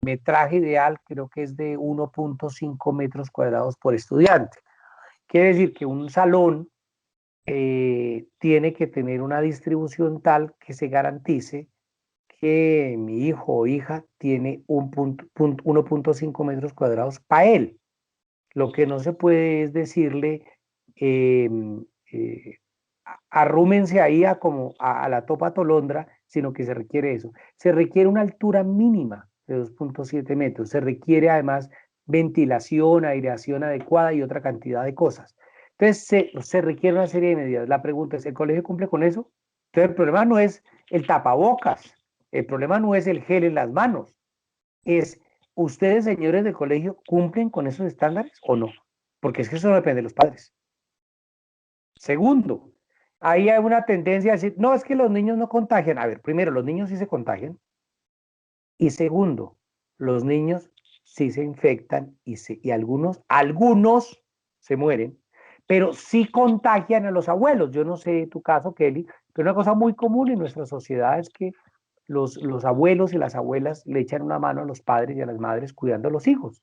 metraje ideal, creo que es de 1.5 metros cuadrados por estudiante. Quiere decir que un salón tiene que tener una distribución tal que se garantice que mi hijo o hija tiene 1.5 metros cuadrados para él. Lo que no se puede es decirle, arrúmense ahí a la topa tolondra, sino que se requiere eso. Se requiere una altura mínima de 2.7 metros. Se requiere además ventilación, aireación adecuada y otra cantidad de cosas. Entonces se requiere una serie de medidas. La pregunta es, ¿el colegio cumple con eso? Entonces el problema no es el tapabocas, el problema no es el gel en las manos, es ustedes, señores del colegio, ¿cumplen con esos estándares o no? Porque es que eso no depende de los padres. Segundo, ahí hay una tendencia a decir, no, es que los niños no contagian. A ver, primero, los niños sí se contagian. Y segundo, los niños sí se infectan y algunos se mueren, pero sí contagian a los abuelos. Yo no sé tu caso, Kelly, pero una cosa muy común en nuestra sociedad es que los abuelos y las abuelas le echan una mano a los padres y a las madres cuidando a los hijos.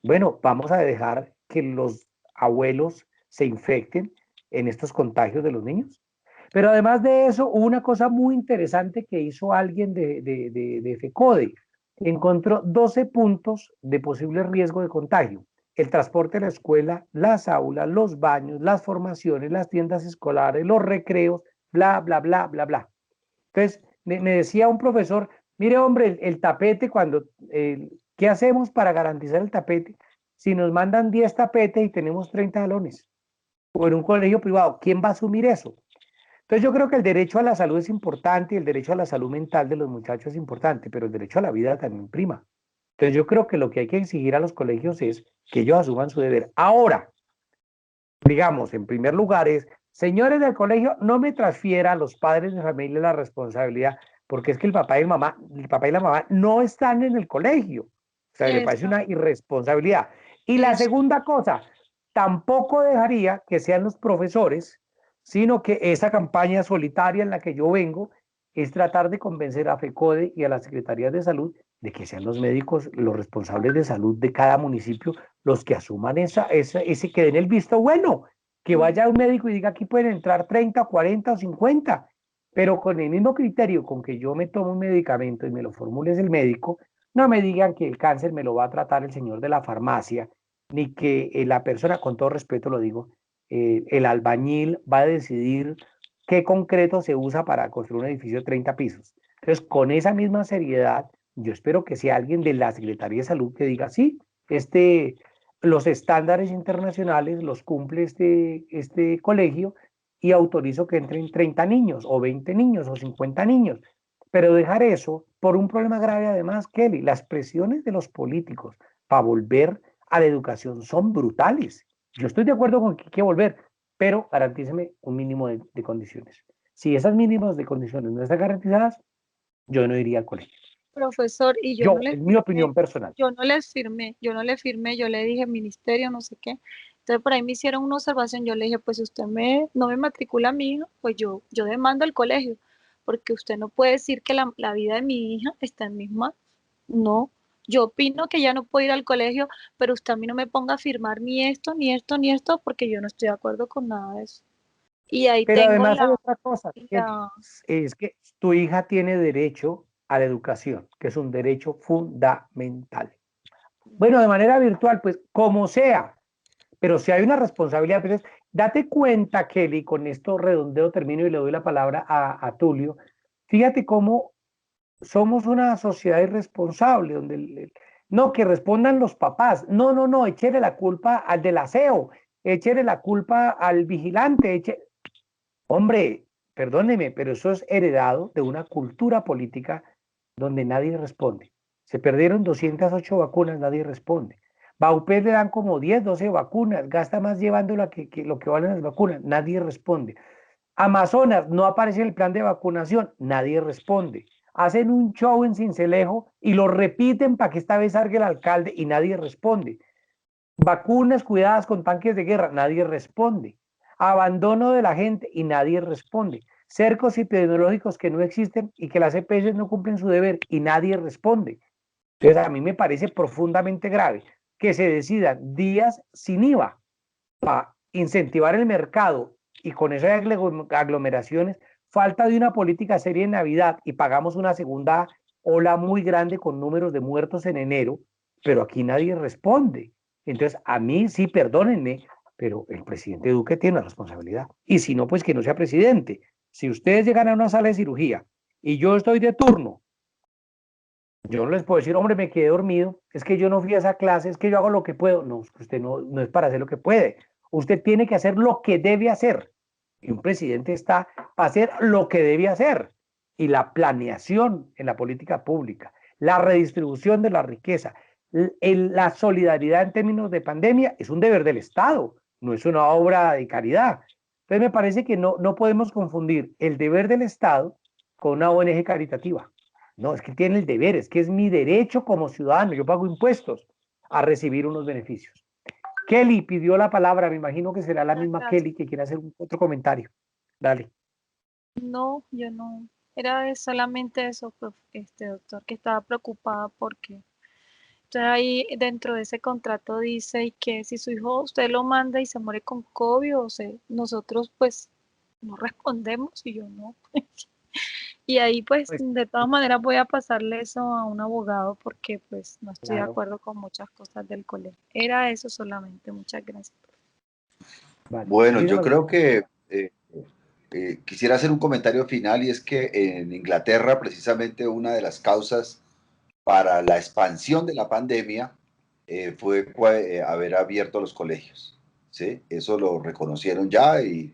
Bueno, vamos a dejar que los abuelos se infecten en estos contagios de los niños. Pero además de eso, hubo una cosa muy interesante que hizo alguien de FECODE. Encontró 12 puntos de posible riesgo de contagio. El transporte a la escuela, las aulas, los baños, las formaciones, las tiendas escolares, los recreos, bla, bla, bla, bla, bla. Entonces, me decía un profesor, mire hombre, el tapete, ¿qué hacemos para garantizar el tapete? Si nos mandan 10 tapetes y tenemos 30 salones, o en un colegio privado, ¿quién va a asumir eso? Entonces yo creo que el derecho a la salud es importante y el derecho a la salud mental de los muchachos es importante, pero el derecho a la vida también prima. Entonces yo creo que lo que hay que exigir a los colegios es que ellos asuman su deber. Ahora, digamos, en primer lugar es, señores del colegio, no me transfiera a los padres de familia la responsabilidad, porque es que el papá y la mamá no están en el colegio. O sea, me parece una irresponsabilidad. Y la segunda cosa, tampoco dejaría que sean los profesores, sino que esa campaña solitaria en la que yo vengo es tratar de convencer a FECODE y a las secretarías de salud de que sean los médicos, los responsables de salud de cada municipio, los que asuman ese que den el visto bueno, que vaya un médico y diga aquí pueden entrar 30, 40 o 50, pero con el mismo criterio con que yo me tomo un medicamento y me lo formule el médico, no me digan que el cáncer me lo va a tratar el señor de la farmacia, ni que la persona, con todo respeto lo digo, el albañil va a decidir qué concreto se usa para construir un edificio de 30 pisos. Entonces, con esa misma seriedad, yo espero que sea alguien de la Secretaría de Salud que diga, sí, los estándares internacionales los cumple este colegio y autorizo que entren 30 niños o 20 niños o 50 niños. Pero dejar eso por un problema grave además, Kelly, las presiones de los políticos para volver a la educación son brutales. Yo estoy de acuerdo con que hay que volver, pero garantíceme un mínimo de condiciones. Si esas mínimas de condiciones no están garantizadas, yo no iría al colegio. Profesor, y yo es mi opinión personal. Yo no le firmé, yo le dije ministerio, no sé qué. Entonces por ahí me hicieron una observación, yo le dije, pues si usted no me matricula a mi hija, pues yo demando al colegio, porque usted no puede decir que la vida de mi hija está en mis manos. No, yo opino que ya no puedo ir al colegio, pero usted a mí no me ponga a firmar ni esto, ni esto, ni esto, porque yo no estoy de acuerdo con nada de eso. Y ahí pero tengo además hay otra cosa, es que tu hija tiene derecho a la educación, que es un derecho fundamental. Bueno, de manera virtual, pues como sea, pero si hay una responsabilidad, pues, date cuenta, Kelly, con esto redondeo, termino y le doy la palabra a Tulio. Fíjate cómo somos una sociedad irresponsable, donde no, que respondan los papás, no, échele la culpa al del aseo, échele la culpa al vigilante, hombre, perdóneme, pero eso es heredado de una cultura política donde nadie responde. Se perdieron 208 vacunas, nadie responde. Baupés le dan como 10, 12 vacunas, gasta más llevándola que lo que valen las vacunas, nadie responde. Amazonas no aparece en el plan de vacunación, nadie responde. Hacen un show en Sincelejo y lo repiten para que esta vez salga el alcalde y nadie responde. Vacunas cuidadas con tanques de guerra, nadie responde. Abandono de la gente y nadie responde. Cercos epidemiológicos que no existen y que las EPS no cumplen su deber y nadie responde. Entonces a mí me parece profundamente grave que se decidan días sin IVA para incentivar el mercado y con eso hay aglomeraciones, falta de una política seria en Navidad y pagamos una segunda ola muy grande con números de muertos en enero, pero aquí nadie responde. Entonces, a mí sí, perdónenme, pero el presidente Duque tiene una responsabilidad. Y si no, pues que no sea presidente. Si ustedes llegan a una sala de cirugía y yo estoy de turno, yo no les puedo decir, hombre, me quedé dormido, es que yo no fui a esa clase, es que yo hago lo que puedo. No, usted no es para hacer lo que puede. Usted tiene que hacer lo que debe hacer. Y un presidente está para hacer lo que debe hacer. Y la planeación en la política pública, la redistribución de la riqueza, la solidaridad en términos de pandemia es un deber del Estado, no es una obra de caridad. Entonces me parece que no podemos confundir el deber del Estado con una ONG caritativa. No, es que tiene el deber, es que es mi derecho como ciudadano, yo pago impuestos a recibir unos beneficios. Kelly pidió la palabra, me imagino que será la misma Gracias. Kelly que quiere hacer otro comentario. Dale. No, yo no. Era solamente eso, doctor, que estaba preocupada porque entonces ahí dentro de ese contrato dice y que si su hijo usted lo manda y se muere con COVID, nosotros pues no respondemos y yo no. Y ahí pues de todas maneras voy a pasarle eso a un abogado porque pues no estoy de Claro. acuerdo con muchas cosas del colegio. Era eso solamente. Muchas gracias. Vale. Bueno, yo Dígame. creo que quisiera hacer un comentario final y es que en Inglaterra precisamente una de las causas para la expansión de la pandemia fue haber abierto los colegios, ¿sí? Eso lo reconocieron ya y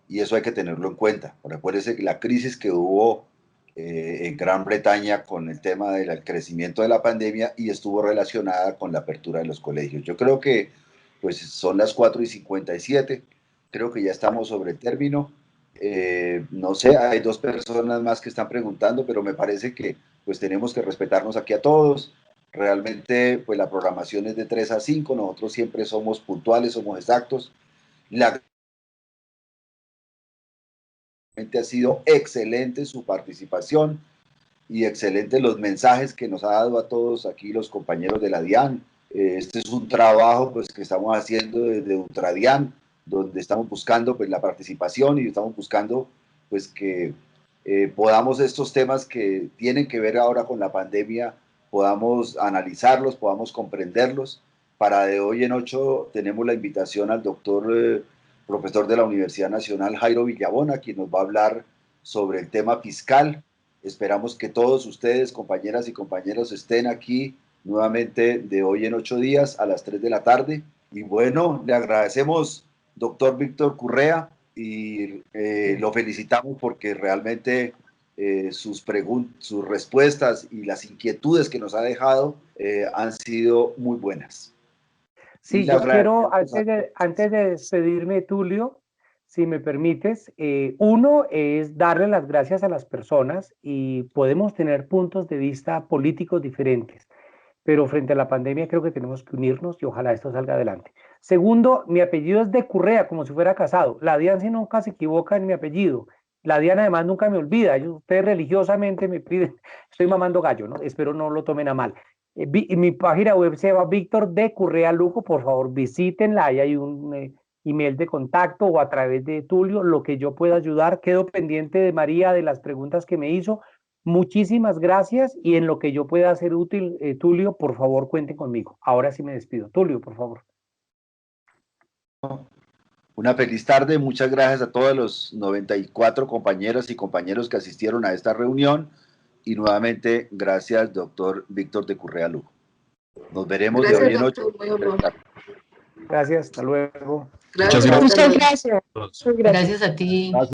eso hay que tenerlo en cuenta. Recuérdese que la crisis que hubo en Gran Bretaña con el tema del crecimiento de la pandemia y estuvo relacionada con la apertura de los colegios. Yo creo que pues son las 4:57, creo que ya estamos sobre el término. No sé, hay dos personas más que están preguntando, pero me parece que pues tenemos que respetarnos aquí a todos. Realmente pues la programación es de 3 a 5, nosotros siempre somos puntuales, somos exactos. La gente ha sido excelente su participación y excelentes los mensajes que nos ha dado a todos aquí los compañeros de la DIAN. Este es un trabajo pues que estamos haciendo desde Ultradian, donde estamos buscando pues la participación y estamos buscando pues que podamos estos temas que tienen que ver ahora con la pandemia, podamos analizarlos, podamos comprenderlos. Para de hoy en 8 tenemos la invitación al doctor profesor de la Universidad Nacional Jairo Villabona, quien nos va a hablar sobre el tema fiscal. Esperamos que todos ustedes, compañeras y compañeros, estén aquí nuevamente de hoy en 8 días a las 3 de la tarde. Y bueno, le agradecemos, doctor Víctor Correa, y lo felicitamos porque realmente sus respuestas y las inquietudes que nos ha dejado han sido muy buenas. Sí, yo quiero, antes de despedirme, Tulio, si me permites, uno es darle las gracias a las personas y podemos tener puntos de vista políticos diferentes, pero frente a la pandemia creo que tenemos que unirnos y ojalá esto salga adelante. Segundo, mi apellido es de Correa, como si fuera casado. La DIAN si nunca se equivoca en mi apellido. La DIAN además nunca me olvida. Ustedes religiosamente me piden, estoy mamando gallo, ¿no? Espero no lo tomen a mal. Mi página web se llama Víctor de Correa Lugo, por favor visítenla, ahí hay un email de contacto o a través de Tulio, lo que yo pueda ayudar. Quedo pendiente de María de las preguntas que me hizo. Muchísimas gracias y en lo que yo pueda ser útil, Tulio, por favor cuenten conmigo. Ahora sí me despido. Tulio, por favor. Una feliz tarde, muchas gracias a todos los 94 compañeras y compañeros que asistieron a esta reunión y nuevamente gracias, doctor Víctor de Correa Lugo. Nos veremos de hoy en 8. Gracias, hasta luego. Gracias. Muchas gracias. Gracias a ti.